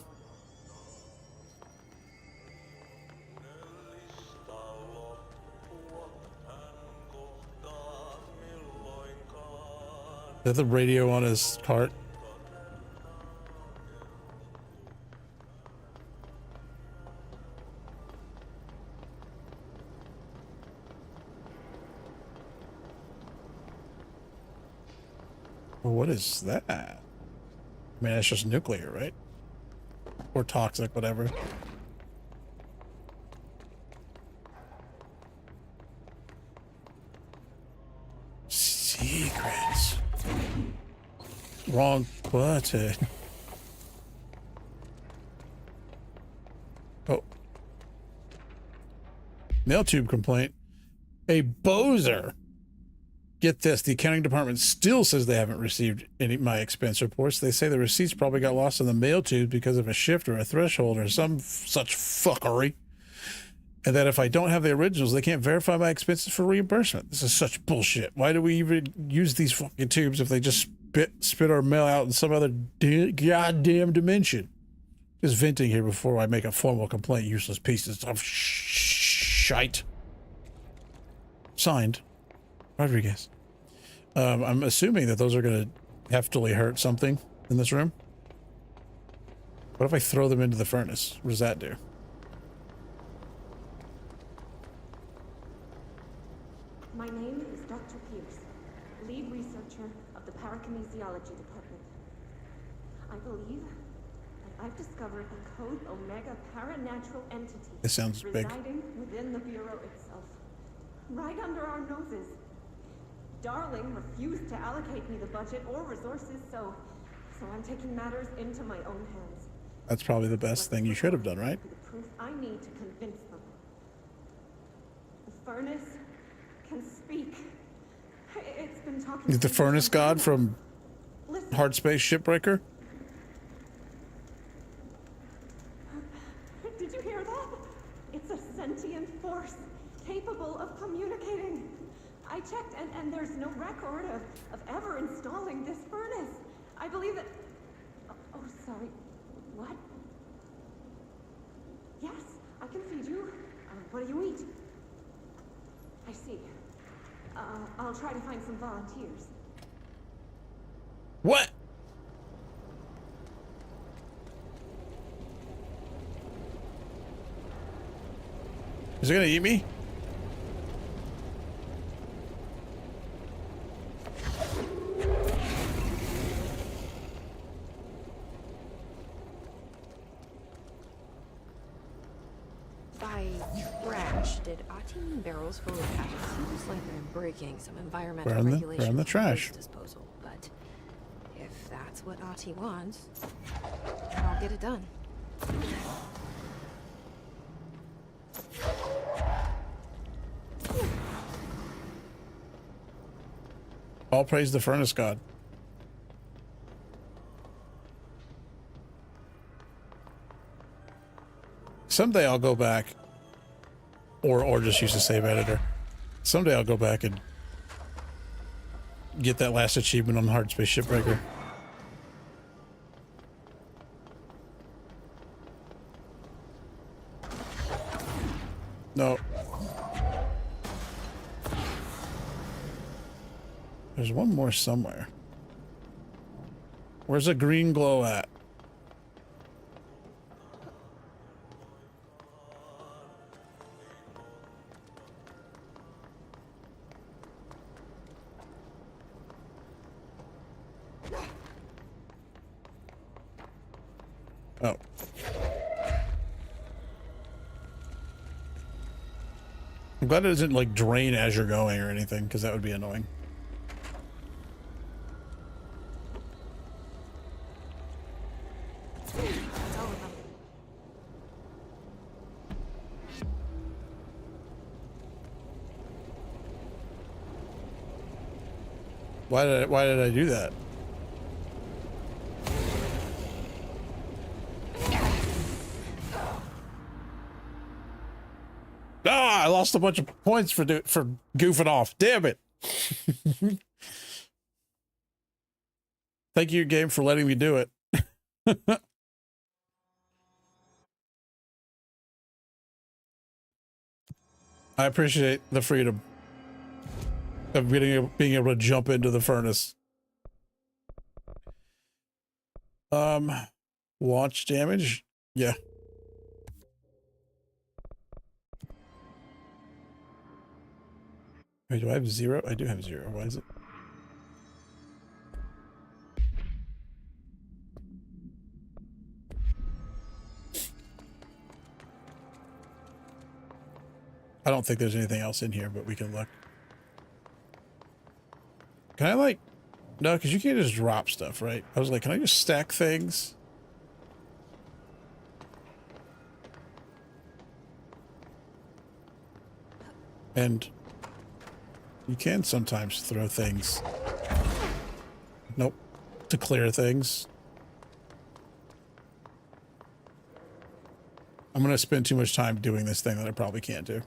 Is that the radio on his cart? Well, what is that? I mean, that's just nuclear, right? Or toxic, whatever. Secrets. Wrong button. Oh. Mail tube complaint. A Bozer. Get this, the accounting department still says they haven't received any my expense reports. They say the receipts probably got lost in the mail tube because of a shift or a threshold or some such fuckery. And that if I don't have the originals, they can't verify my expenses for reimbursement. This is such bullshit. Why do we even use these fucking tubes if they just spit our mail out in some other goddamn dimension? Just venting here before I make a formal complaint. Useless pieces of shite. Signed, Rodriguez. I'm assuming that those are going to heftily hurt something in this room. What if I throw them into the furnace? What does that do? My name is Dr. Pierce, lead researcher of the Parakinesiology Department. I believe that I've discovered a Code Omega paranatural entity This sounds big. residing within the Bureau itself, right under our noses. Darling refused to allocate me the budget or resources, so I'm taking matters into my own hands. That's probably the best thing you should have done, right? The proof I need to convince them. The furnace can speak. It's been talking. Is the furnace god from Hard Space Shipbreaker? Did you hear that? It's a sentient force capable of communicating. I checked, and there's no record of ever installing this furnace. I believe that. Oh, sorry. What? Yes, I can feed you. What do you eat? I see. I'll try to find some volunteers. What? Is it gonna eat me? By trash, did Ati mean barrels full of trash? It seems like they're breaking some environmental regulations burn the for trash. waste disposal, but if that's what Ati wants, then I'll get it done. All praise the furnace god. Someday I'll go back, or just use the save editor. Someday I'll go back and get that last achievement on Hard Space Shipbreaker. No. There's one more somewhere. Where's the green glow at? Oh. I'm glad it doesn't like drain as you're going or anything, because that would be annoying. Why did I do that? Ah, I lost a bunch of points for goofing off. Damn it. Thank you, game, for letting me do it. I appreciate the freedom of being able to jump into the furnace. Launch damage? Yeah. Wait, do I have 0? I do have 0. Why is it? I don't think there's anything else in here, but we can look. Can I like... No, because you can't just drop stuff, right? I was like, can I just stack things? And you can sometimes throw things. Nope. To clear things. I'm going to spend too much time doing this thing that I probably can't do.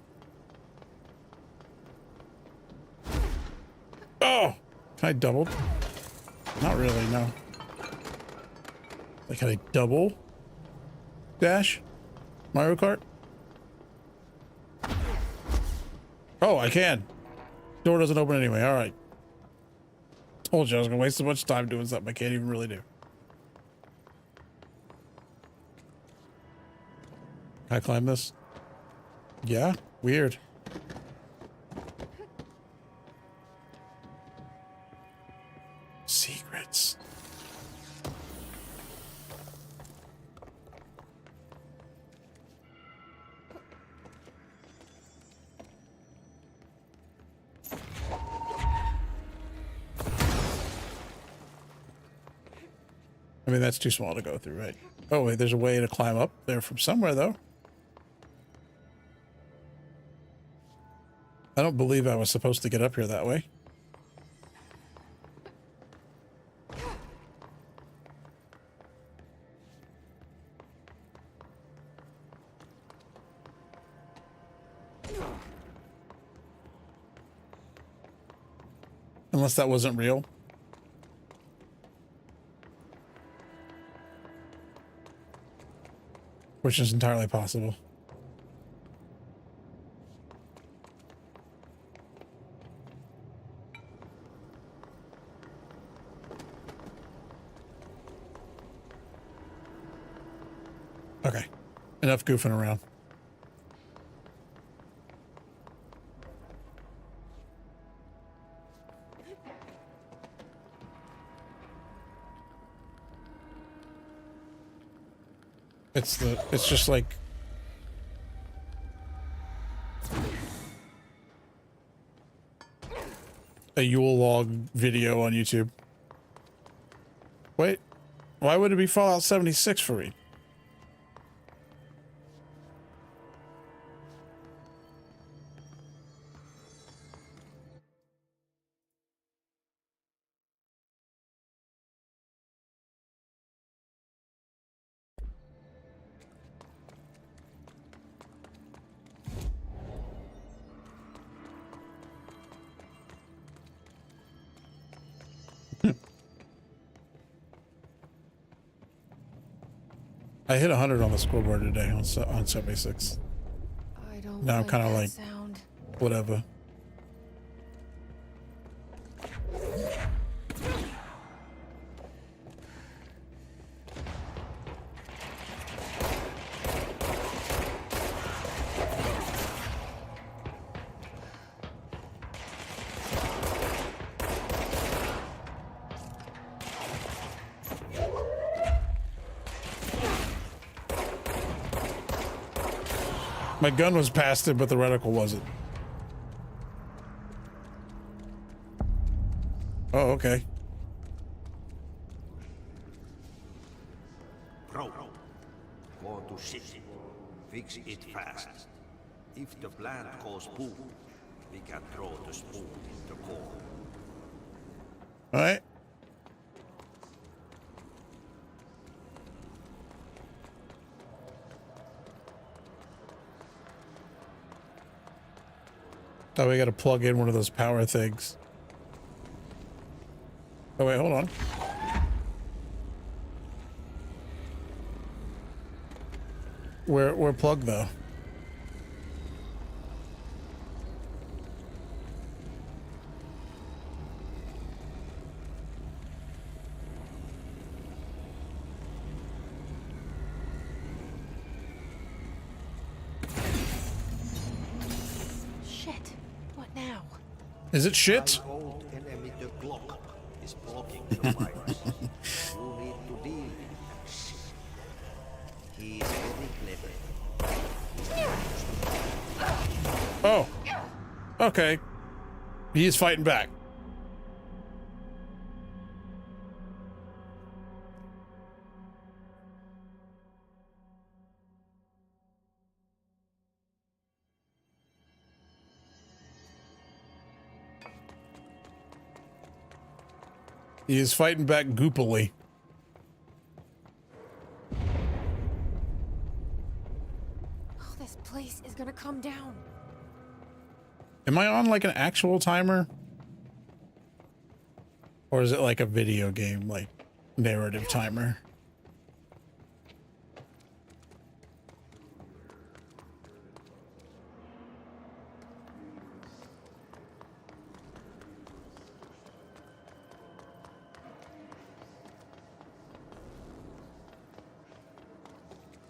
Oh! Can I double? Not really, no. Like, can I double dash? Mario Kart? Oh, I can. Door doesn't open anyway. All right. Told you I was going to waste so much time doing something I can't even really do. Can I climb this? Yeah? Weird. Secrets. I mean, that's too small to go through, right? Oh, wait, there's a way to climb up there from somewhere, though. I don't believe I was supposed to get up here that way. Unless that wasn't real. Which is entirely possible. Okay. Enough goofing around. It's just like a Yule log video on YouTube. Wait, why would it be Fallout 76 for me? I hit 100 on the scoreboard today on 76. I don't Now I'm kind of like, sound. whatever. My gun was past it, but the reticle wasn't. Oh, okay. Bro, go to city. Fix it fast. If the plant goes boom, we can throw the spoon in the core. All right. Oh, we gotta plug in one of those power things. Oh, wait, hold on. We're plugged, though. Is it shit? Old enemy, the Glock, is blocking the virus. You need to deal with that shit. He is very clever. Oh. Okay. He is fighting back. He is fighting back goopily. Oh, this place is gonna come down. Am I on like an actual timer? Or is it like a video game, like narrative timer?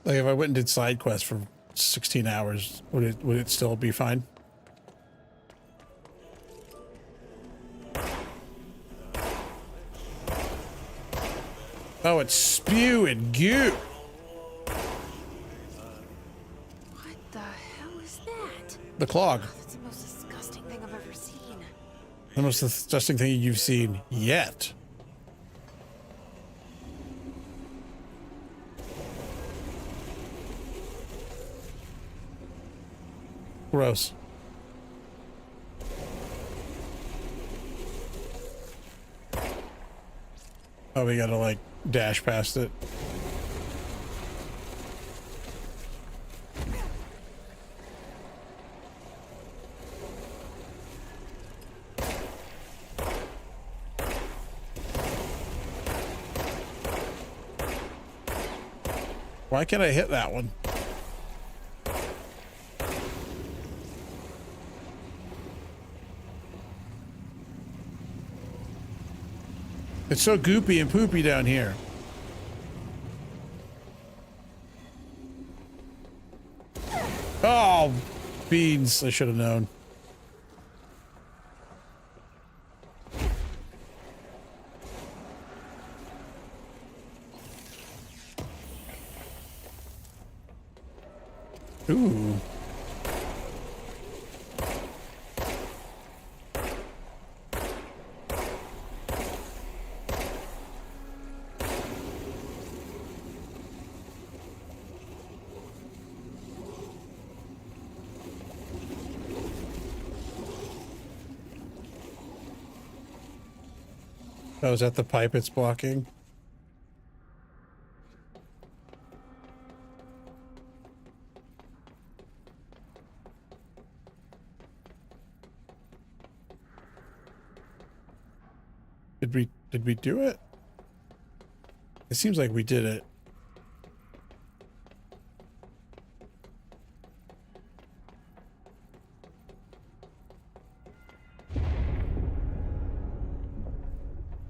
Like if I went and did side quests for 16 hours, would it still be fine? Oh, it's spewing goo. What the hell is that? The clog. Oh, that's the most disgusting thing I've ever seen. The most disgusting thing you've seen yet. Gross. Oh, we gotta like dash past it. Why can't I hit that one? It's so goopy and poopy down here. Oh, beans. I should have known. Ooh. Oh, is that the pipe it's blocking? Did we do it? It seems like we did it.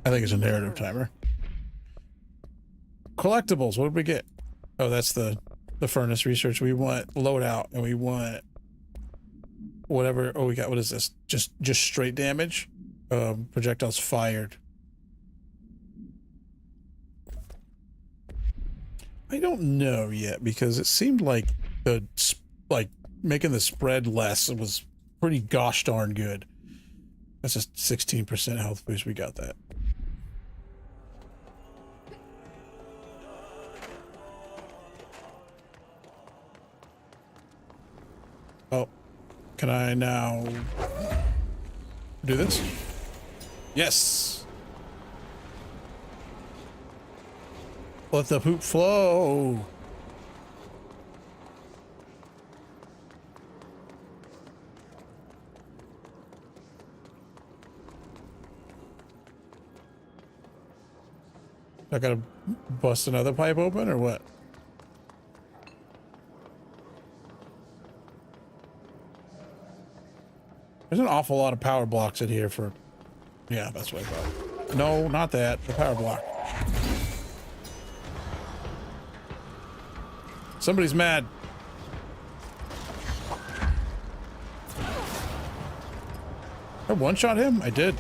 I think it's a narrative timer. Collectibles, what did we get? Oh, that's the furnace research. We want loadout and we want whatever. Oh, we got, what is this? Just straight damage? Projectiles fired. I don't know yet because it seemed like making the spread less was pretty gosh darn good. That's a 16% health boost. We got that. Oh, can I now do this? Yes. Let the poop flow. I gotta bust another pipe open or what? There's an awful lot of power blocks in here for... Yeah, that's what I thought. No, not that. The power block. Somebody's mad. I one-shot him? I did.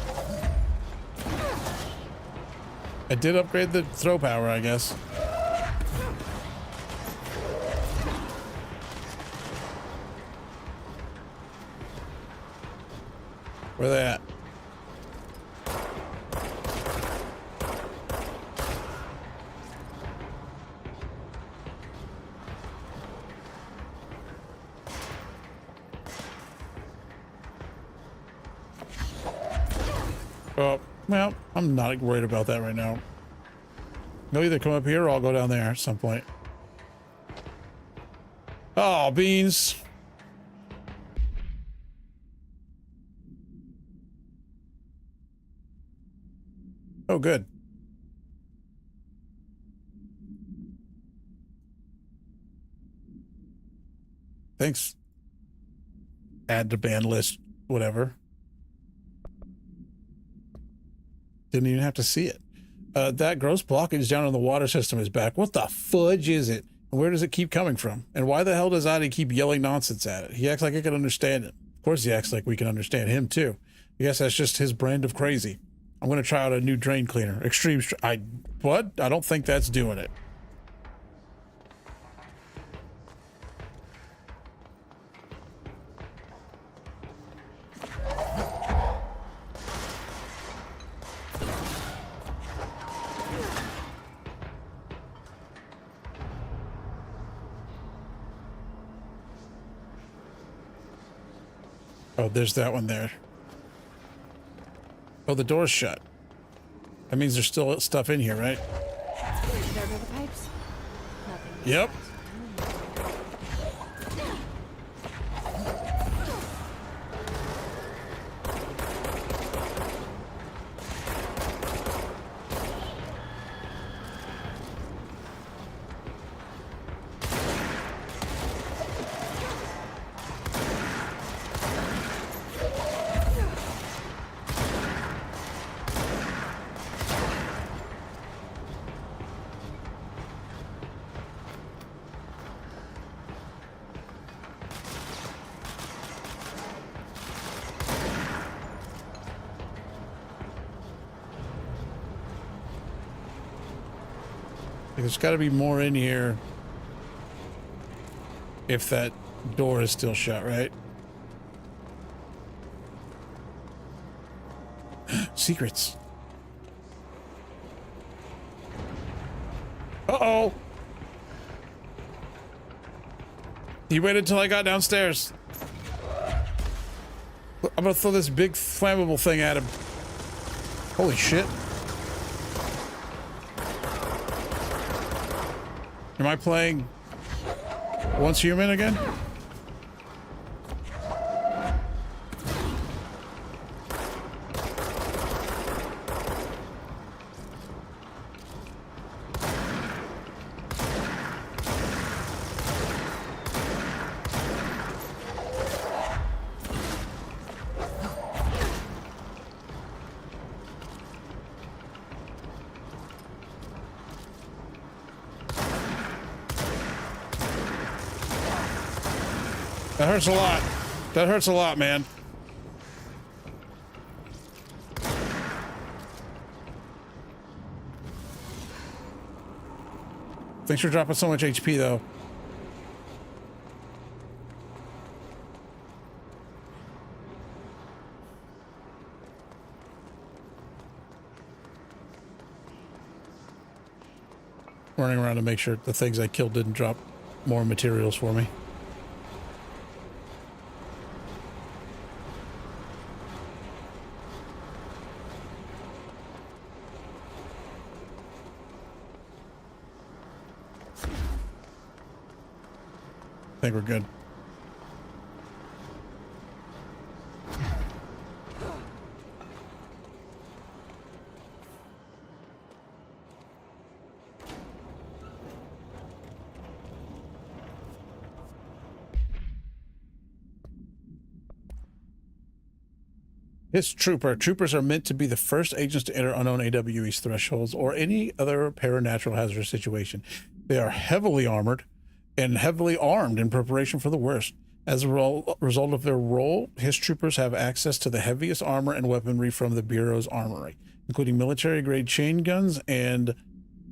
I did upgrade the throw power, I guess. Where they at? Oh, well, I'm not worried about that right now. They'll either come up here or I'll go down there at some point. Oh, beans. Oh, good. Thanks. Add to ban list, whatever. Didn't even have to see it. That gross blockage down in the water system is back. What the fudge is it? And where does it keep coming from? And why the hell does Adi keep yelling nonsense at it? He acts like I can understand it. Of course he acts like we can understand him too. I guess that's just his brand of crazy. I'm going to try out a new drain cleaner. Extreme. What? I don't think that's doing it. Oh, there's that one there. Oh, the door's shut. That means there's still stuff in here, right? There go the pipes. Nothing. Yep. There's got to be more in here if that door is still shut, right? Secrets. Uh-oh. He waited till I got downstairs. I'm gonna throw this big flammable thing at him. Holy shit. Am I playing Once Human again? That hurts a lot. That hurts a lot, man. Thanks for dropping so much HP, though. Running around to make sure the things I killed didn't drop more materials for me. I think we're good. His trooper. Troopers are meant to be the first agents to enter unknown AWE's thresholds or any other paranatural hazardous situation. They are heavily armored and heavily armed in preparation for the worst. As a result of their role, his troopers have access to the heaviest armor and weaponry from the Bureau's armory, including military-grade chain guns and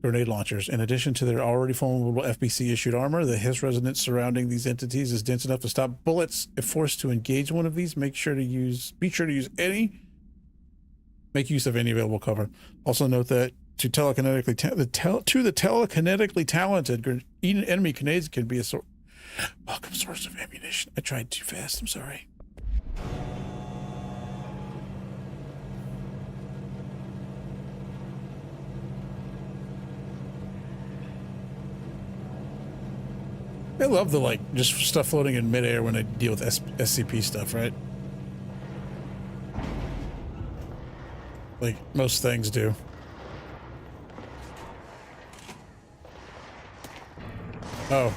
grenade launchers. In addition to their already vulnerable FBC-issued armor, the hiss resonance surrounding these entities is dense enough to stop bullets. If forced to engage one of these, be sure to use make use of any available cover. Also note that to the telekinetically talented, enemy grenades can be a welcome source of ammunition. I tried too fast. I'm sorry. I love the, like, just stuff floating in midair when I deal with SCP stuff, right? Like most things do. Oh.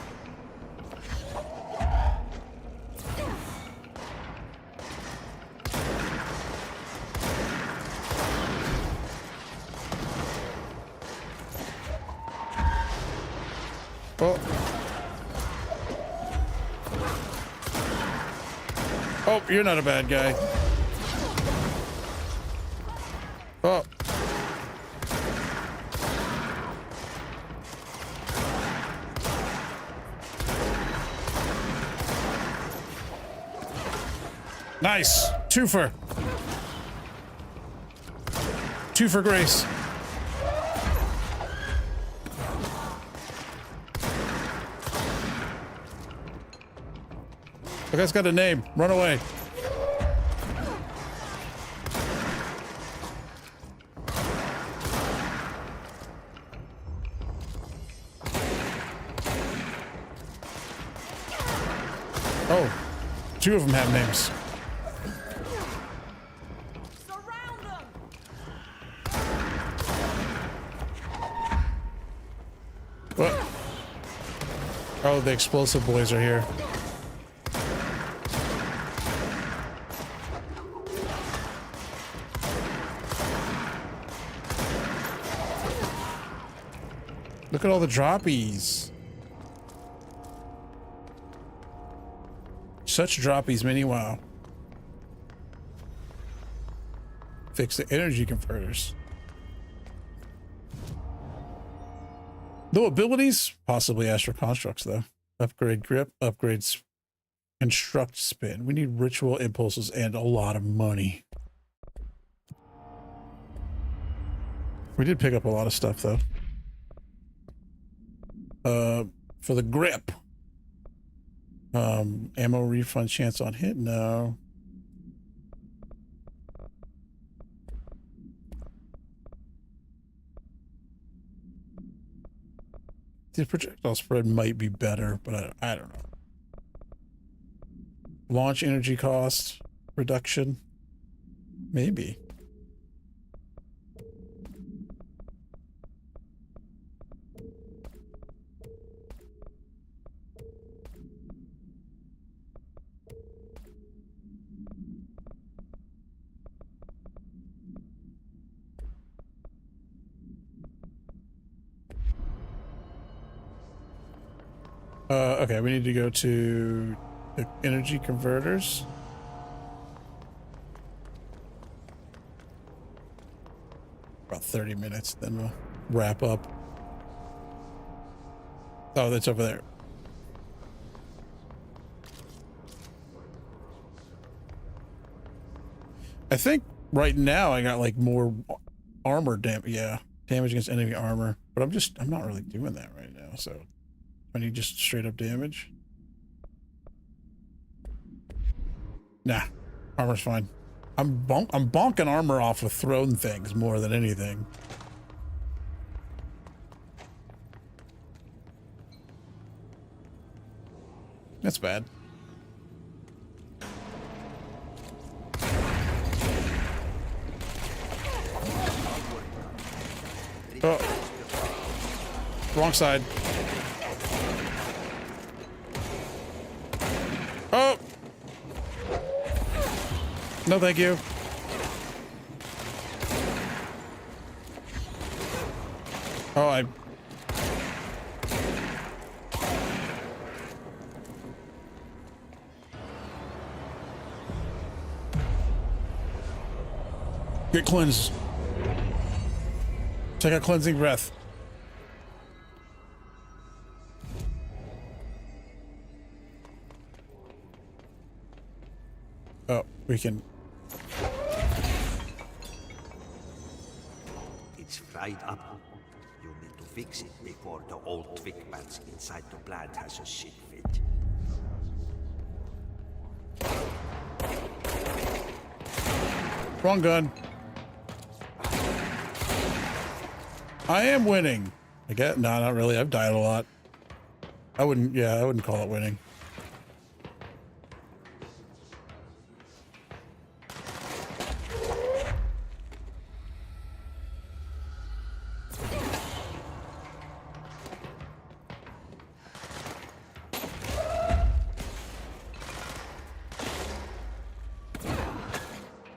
Oh. Oh, you're not a bad guy. Oh. Nice. Two for Grace. The guy's got a name. Run away. Oh, two of them have names. What? Oh, the explosive boys are here. Look at all the droppies. Such droppies, mini wow. Fix the energy converters. No abilities? Possibly Astral Constructs, though. Upgrade grip, upgrades, construct spin. We need ritual impulses and a lot of money. We did pick up a lot of stuff, though. For the grip. Ammo refund chance on hit? No. The projectile spread might be better, but I don't know. Launch energy cost reduction? Maybe. Okay, we need to go to the energy converters. About 30 minutes, then we'll wrap up. Oh, that's over there. I think right now I got like more armor damage. Yeah, damage against enemy armor, but I'm not really doing that right now, so I need just straight up damage. Nah, armor's fine. I'm bonking armor off with thrown things more than anything. That's bad. Oh, wrong side. Oh! No, thank you. Oh, I... Get cleansed. Take a cleansing breath. Oh, we can. It's fried up. You need to fix it before the old twig bats inside the plant has a shit fit. Wrong gun. I am winning. I get no, not really. I've died a lot. I wouldn't call it winning.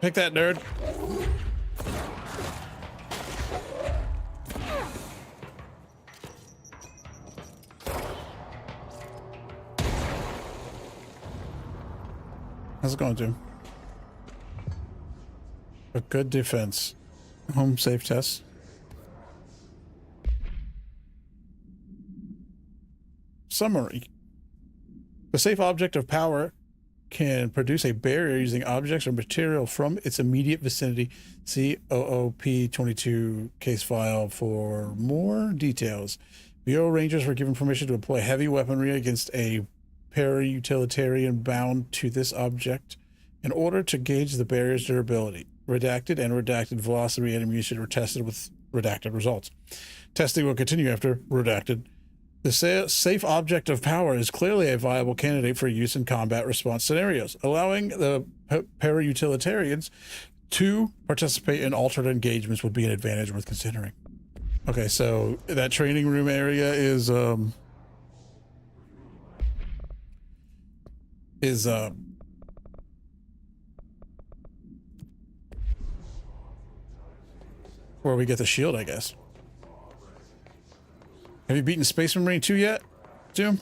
Pick that, nerd. How's it going, Jim? A good defense. Home safe test. Summary. The safe object of power can produce a barrier using objects or material from its immediate vicinity. See OOP22 case file for more details. Bureau Rangers were given permission to employ heavy weaponry against a para-utilitarian bound to this object in order to gauge the barrier's durability. Redacted and redacted velocity and ammunition were tested with redacted results. Testing will continue after redacted. The safe object of power is clearly a viable candidate for use in combat response scenarios, allowing the para-utilitarians to participate in altered engagements would be an advantage worth considering. Okay, so that training room area is where we get the shield, I guess. Have you beaten Space Marine 2 yet, Jim?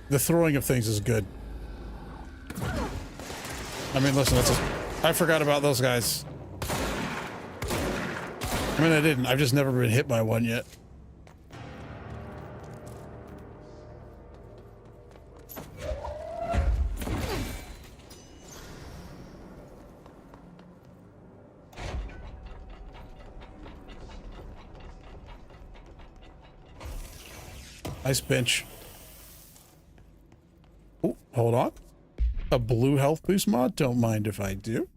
The throwing of things is good. I mean, listen, I forgot about those guys. I mean, I didn't. I've just never been hit by one yet. Nice bench. Oh, hold on. A blue health boost mod? Don't mind if I do.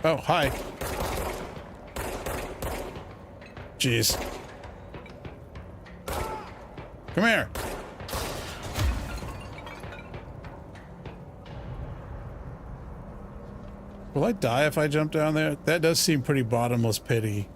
Oh, hi. Jeez. Come here. Will I die if I jump down there? That does seem pretty bottomless pity.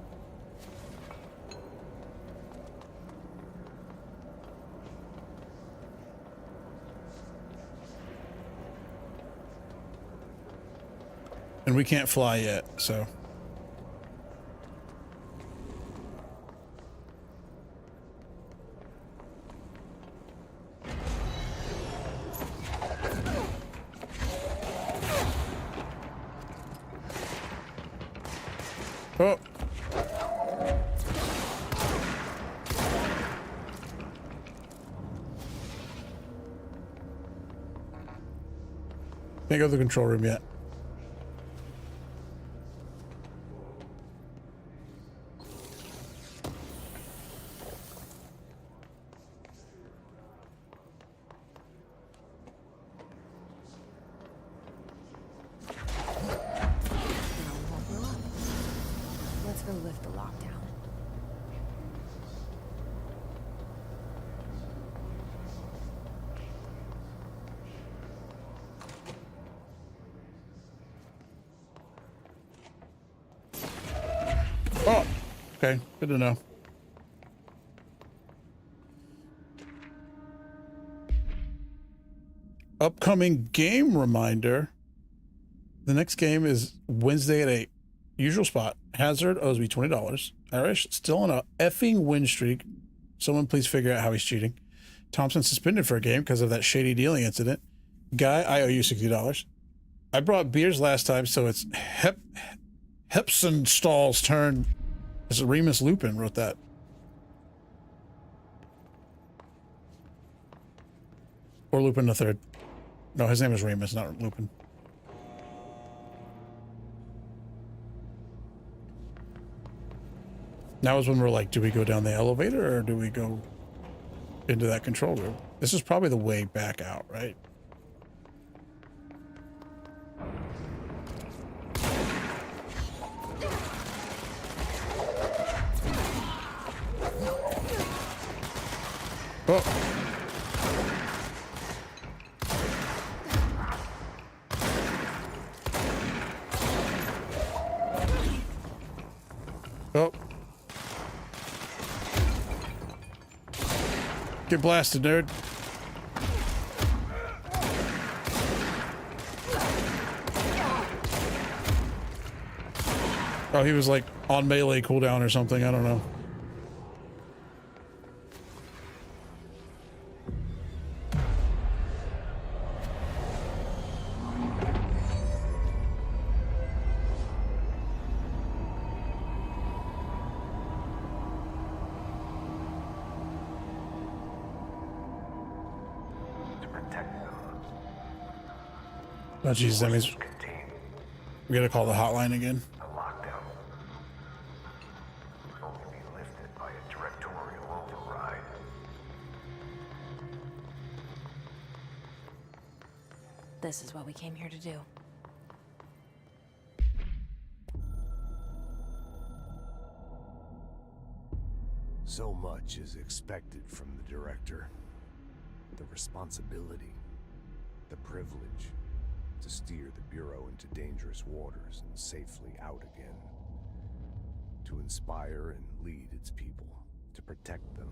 And we can't fly yet, so. Oh. Can't go to the control room yet. lift the lockdown. Oh, okay. Good to know. Upcoming game reminder. The next game is Wednesday at 8. Usual spot. Hazard owes me $20. Irish still on a effing win streak. Someone please figure out how he's cheating. Thompson suspended for a game because of that shady dealing incident. Guy, I owe you $60. I brought beers last time, so it's Hepsenstall's turn. It's Remus Lupin wrote that. Or Lupin the Third. No, his name is Remus, not Lupin. Now is when we're like, do we go down the elevator or do we go into that control room? This is probably the way back out, right? Oh. Oh. Get blasted, nerd. Oh, he was like on melee cooldown or something. I don't know. Oh, Jesus, that means we gotta call the hotline again. The lockdown will only be lifted by a directorial override. This is what we came here to do. So much is expected from the director. The responsibility, the privilege to steer the Bureau into dangerous waters and safely out again. To inspire and lead its people, to protect them.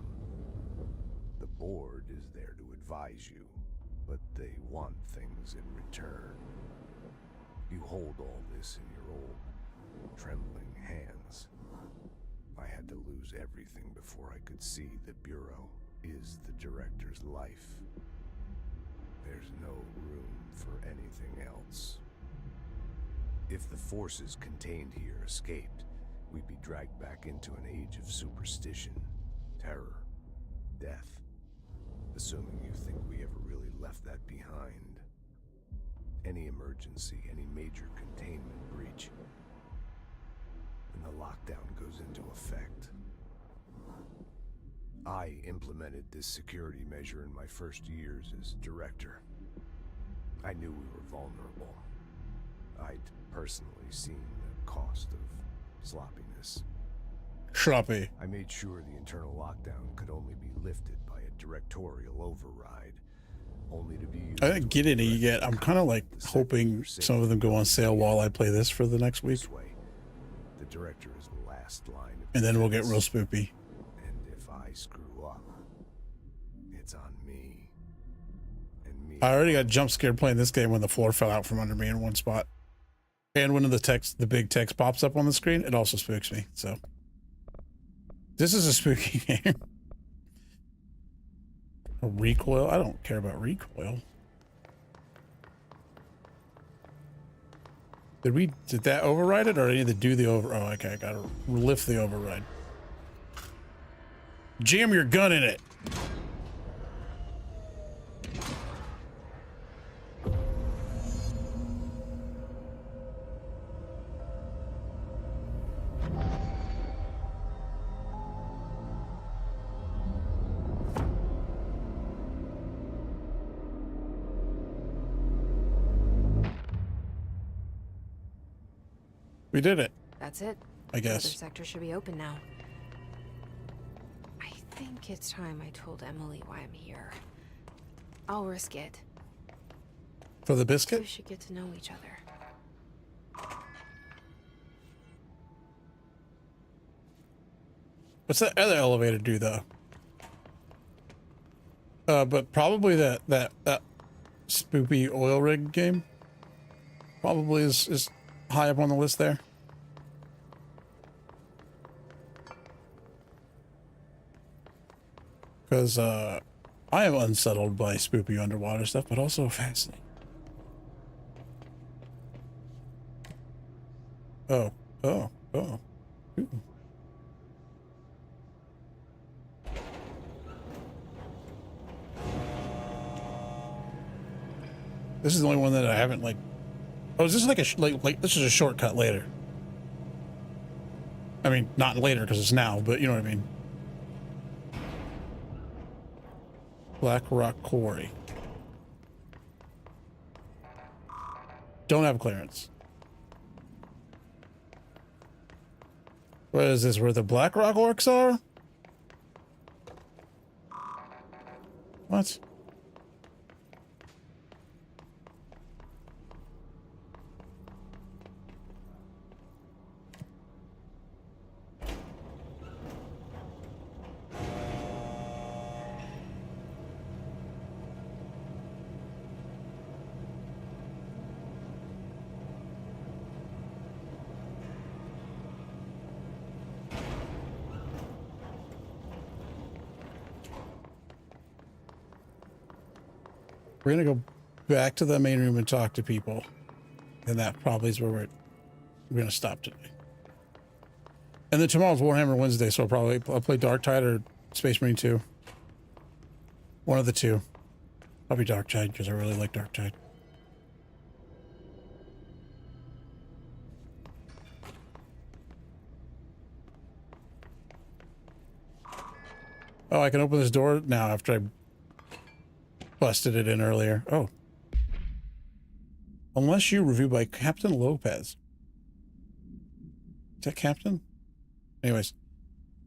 The board is there to advise you, but they want things in return. You hold all this in your old, trembling hands. I had to lose everything before I could see the Bureau is the director's life. There's no room for anything else. If the forces contained here escaped, we'd be dragged back into an age of superstition, terror, death. Assuming you think we ever really left that behind. Any emergency, any major containment breach, when the lockdown goes into effect. I implemented this security measure in my first years as director. I knew we were vulnerable. I'd personally seen the cost of sloppiness. Sloppy. I made sure the internal lockdown could only be lifted by a directorial override, only to be used. I didn't get any yet. I'm kind of like hoping some of them go on sale while I play this for the next week. The director is the last line of And then we'll get defense. real spoopy. And if I screw up, it's on me. And me. I already got jump scared playing this game when the floor fell out from under me in one spot. And when the big text pops up on the screen, it also spooks me. So this is a spooky game. A recoil? I don't care about recoil. Did that override it, or I need to do the over? Oh, okay, I gotta lift the override. Jam your gun in it. We did it. That's it. I The other guess. sector should be open now. I think it's time I told Emily why I'm here. I'll risk it. For the We biscuit? should get to know each other. What's that other elevator do though? But probably that spoopy oil rig game probably is high up on the list there. Because I am unsettled by spoopy underwater stuff, but also fascinating. Oh. Ooh. This is the only one that I haven't like. Oh, is this like like this is a shortcut later? I mean, not later because it's now, but you know what I mean. Black Rock Quarry. Don't have clearance. What is this? Where the Black Rock orcs are? What? We're gonna go back to the main room and talk to people, and that probably is where we're gonna stop today. And then tomorrow's Warhammer Wednesday, so I'll play Darktide or Space Marine 2. One of the two. Probably Darktide because I really like Darktide. Oh, I can open this door now after I busted it in earlier. Oh. Unless you review by Captain Lopez. Is that Captain? Anyways.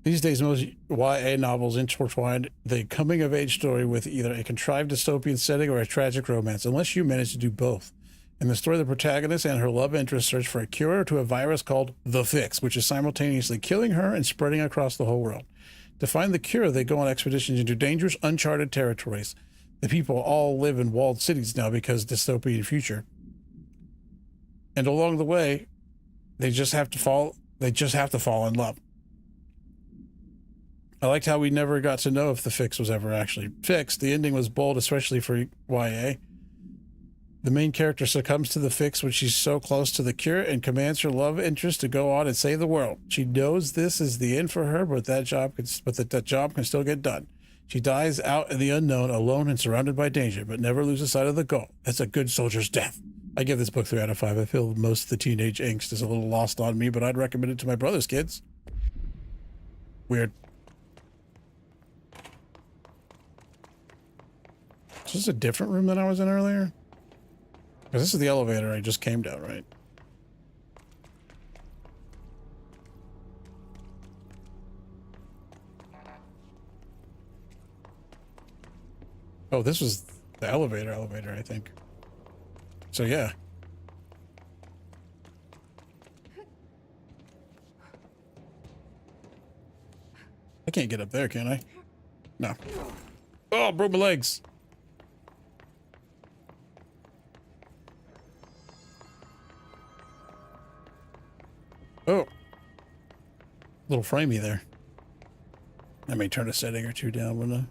These days, most YA novels intertwine the coming-of-age story with either a contrived dystopian setting or a tragic romance, unless you manage to do both. In the story, the protagonist and her love interest search for a cure to a virus called The Fix, which is simultaneously killing her and spreading across the whole world. To find the cure, they go on expeditions into dangerous, uncharted territories. The people all live in walled cities now because dystopian future. And along the way, they just have to fall in love. I liked how we never got to know if the fix was ever actually fixed. The ending was bold, especially for YA. The main character succumbs to the fix when she's so close to the cure and commands her love interest to go on and save the world. She knows this is the end for her, but that job can still get done. She dies out in the unknown, alone and surrounded by danger, but never loses sight of the goal. That's a good soldier's death. I give this book 3 out of 5. I feel most of the teenage angst is a little lost on me, but I'd recommend it to my brother's kids. Weird. Is this a different room than I was in earlier? Because this is the elevator I just came down, right? Oh, this was the elevator, I think. So, yeah. I can't get up there, can I? No. Oh, broke my legs. Oh. Little framey there. I may turn a setting or two down when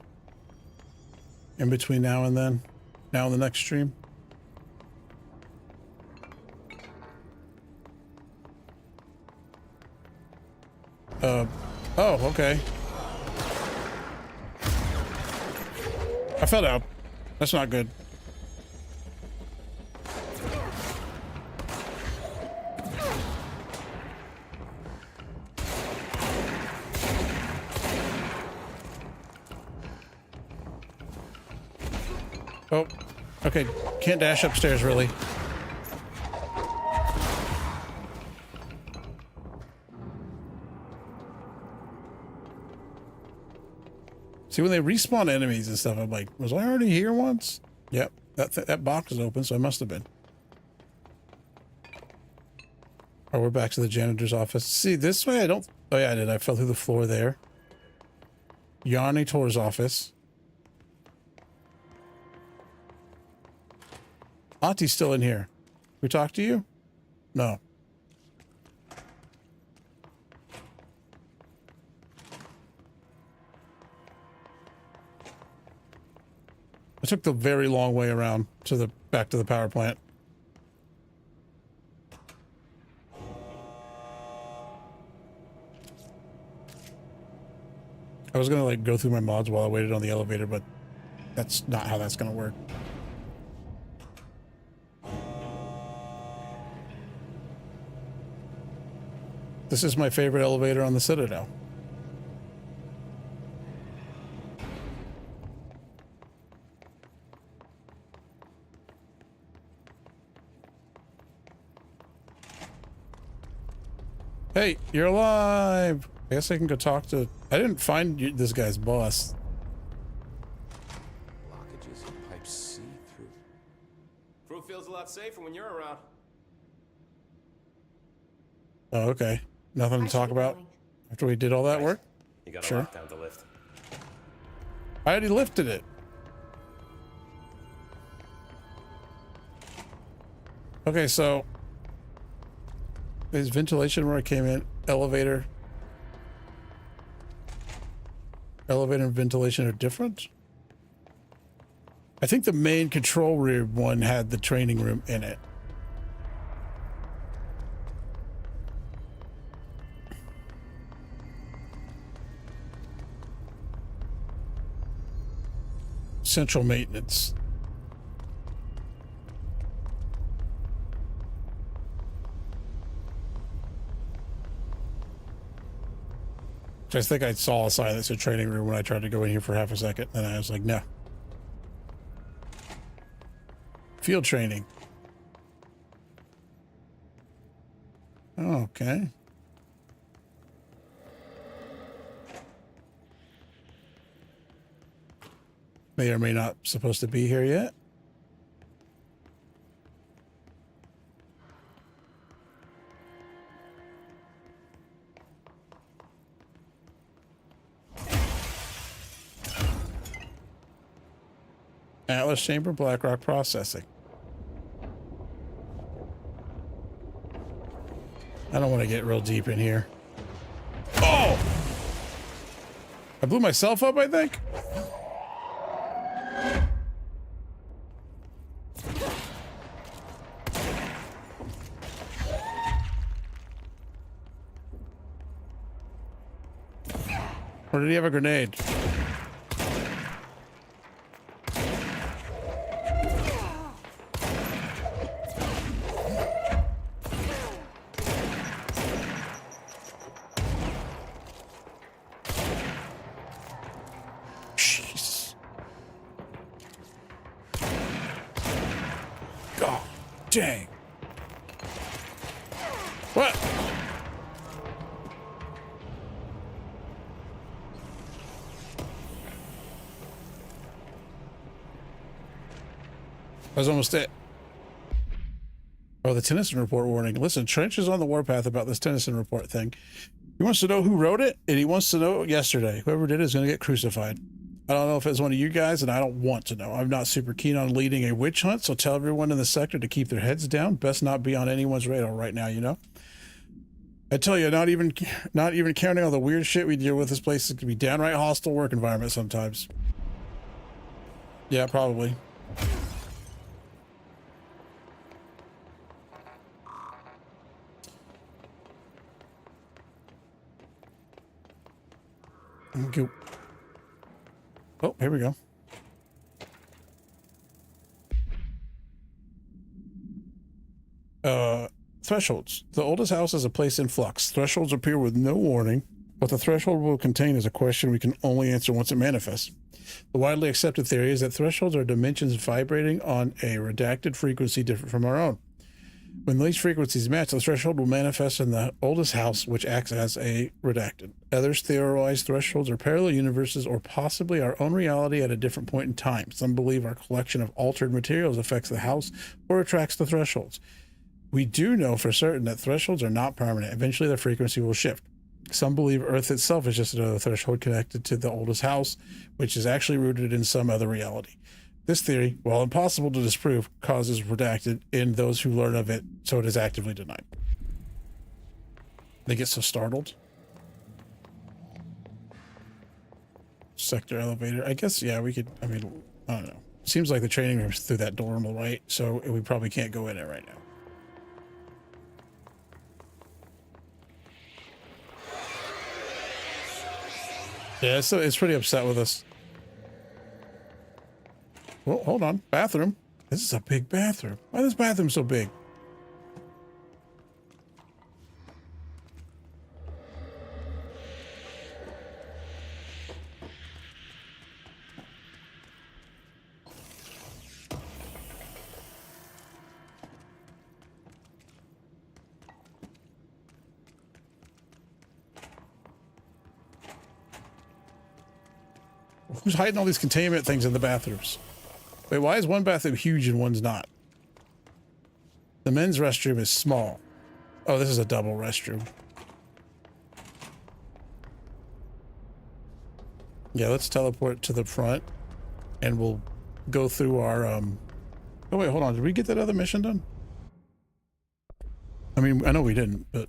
in between now and then. Now in the next stream. Oh, okay. I fell down. That's not good. Oh, okay. Can't dash upstairs, really. See, when they respawn enemies and stuff, I'm like, was I already here once? Yep, that box is open, so I must have been. Oh, we're back to the janitor's office. See, this way I don't... Oh, yeah, I did. I fell through the floor there. Yarny Tor's office. Auntie's still in here. We talk to you? No. I took the very long way around to the back to the power plant. I was gonna like go through my mods while I waited on the elevator, but that's not how that's gonna work. This is my favorite elevator on the Citadel. Hey, you're alive! I guess I can go talk to... I didn't find this guy's boss. Blockages and pipes see through. Crew feels a lot safer when you're around. Oh, okay. Nothing to talk about after we did all that work? You got a Sure. lockdown to lift. I already lifted it. Okay, so... Is ventilation where I came in? Elevator. Elevator and ventilation are different? I think the main control room one had the training room in it. Central maintenance. I think I saw a sign that said training room when I tried to go in here for half a second, and I was like, no. Field training. Okay. May or may not supposed to be here yet. Atlas Chamber, Blackrock Processing. I don't want to get real deep in here. Oh! I blew myself up, I think. Or did he have a grenade? Dang. What? That was almost it. Oh, the Tennyson report warning. Listen, Trench is on the warpath about this Tennyson report thing. He wants to know who wrote it, and he wants to know yesterday. Whoever did it is going to get crucified. I don't know if it's one of you guys, and I don't want to know. I'm not super keen on leading a witch hunt, so tell everyone in the sector to keep their heads down. Best not be on anyone's radar right now, you know? I tell you, not even counting all the weird shit we deal with, this place can be downright hostile work environment sometimes. Yeah, probably. Okay. Oh, here we go. Thresholds. The oldest house is a place in flux. Thresholds appear with no warning. What the threshold will contain is a question we can only answer once it manifests. The widely accepted theory is that thresholds are dimensions vibrating on a redacted frequency different from our own. When these frequencies match, the threshold will manifest in the oldest house, which acts as a redacted. Others theorize thresholds are parallel universes or possibly our own reality at a different point in time. Some believe our collection of altered materials affects the house or attracts the thresholds. We do know for certain that thresholds are not permanent. Eventually, their frequency will shift. Some believe Earth itself is just another threshold connected to the oldest house, which is actually rooted in some other reality. This theory, while impossible to disprove, causes redacted in those who learn of it, so it is actively denied. They get so startled. Sector elevator. I guess, yeah, we could, I mean, I don't know. Seems like the training room's through that door on the right, so we probably can't go in it right now. Yeah, so it's pretty upset with us. Well, hold on. Bathroom. This is a big bathroom. Why is this bathroom so big? Who's hiding all these containment things in the bathrooms? Wait, why is one bathroom huge and one's not? The men's restroom is small. Oh, this is a double restroom. Yeah, let's teleport to the front and we'll go through our, oh wait, hold on. Did we get that other mission done? I mean, I know we didn't, but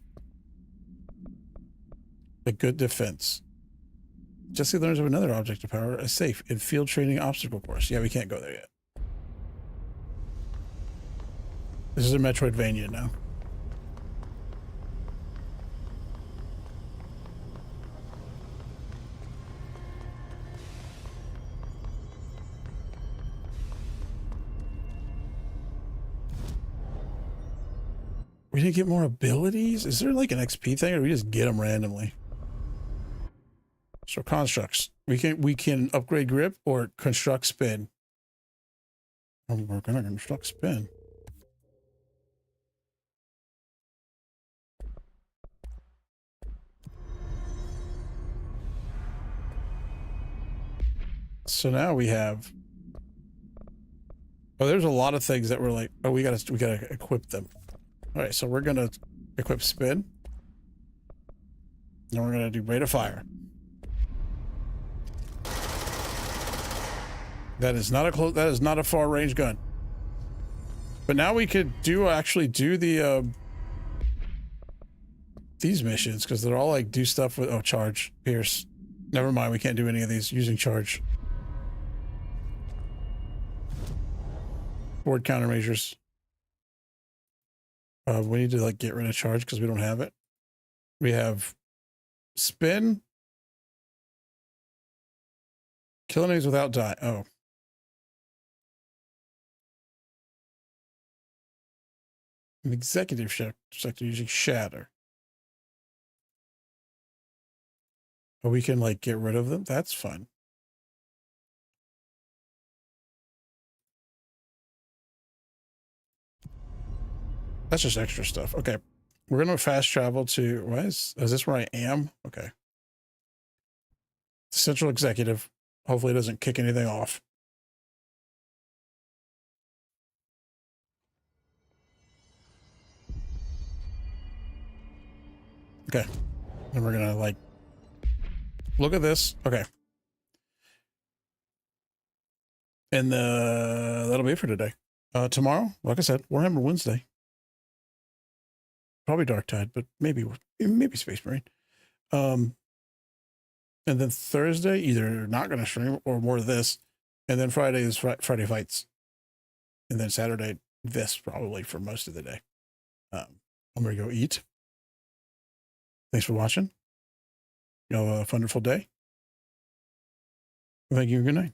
a good defense. Jesse learns of another object of power, a safe in field training obstacle course. Yeah, we can't go there yet. This is a Metroidvania now. We didn't get more abilities? Is there like an XP thing or do we just get them randomly? So constructs. We can upgrade grip or construct spin. We're gonna construct spin. So now we have, oh, there's a lot of things that we're like, oh, we gotta equip them. All right, so we're gonna equip spin. Then we're gonna do rate of fire. That is not a far range gun. But now we could actually do the these missions because they're all like do stuff with charge, pierce. Never mind, we can't do any of these using charge. Board countermeasures. We need to like get rid of charge because we don't have it. We have spin. Kill enemies without die. Oh. An executive sector using shatter. Oh, we can like get rid of them. That's fun. That's just extra stuff. Okay. We're going to fast travel to, is this where I am? Okay. Central executive. Hopefully it doesn't kick anything off. Okay. And we're going to like, look at this. Okay. And that'll be it for today. Tomorrow, like I said, Warhammer Wednesday. Probably Dark Tide, but maybe Space Marine. And then Thursday, either not going to stream or more of this. And then Friday is Friday Fights. And then Saturday, this probably for most of the day. I'm going to go eat. Thanks for watching. You have a wonderful day. Thank you and good night.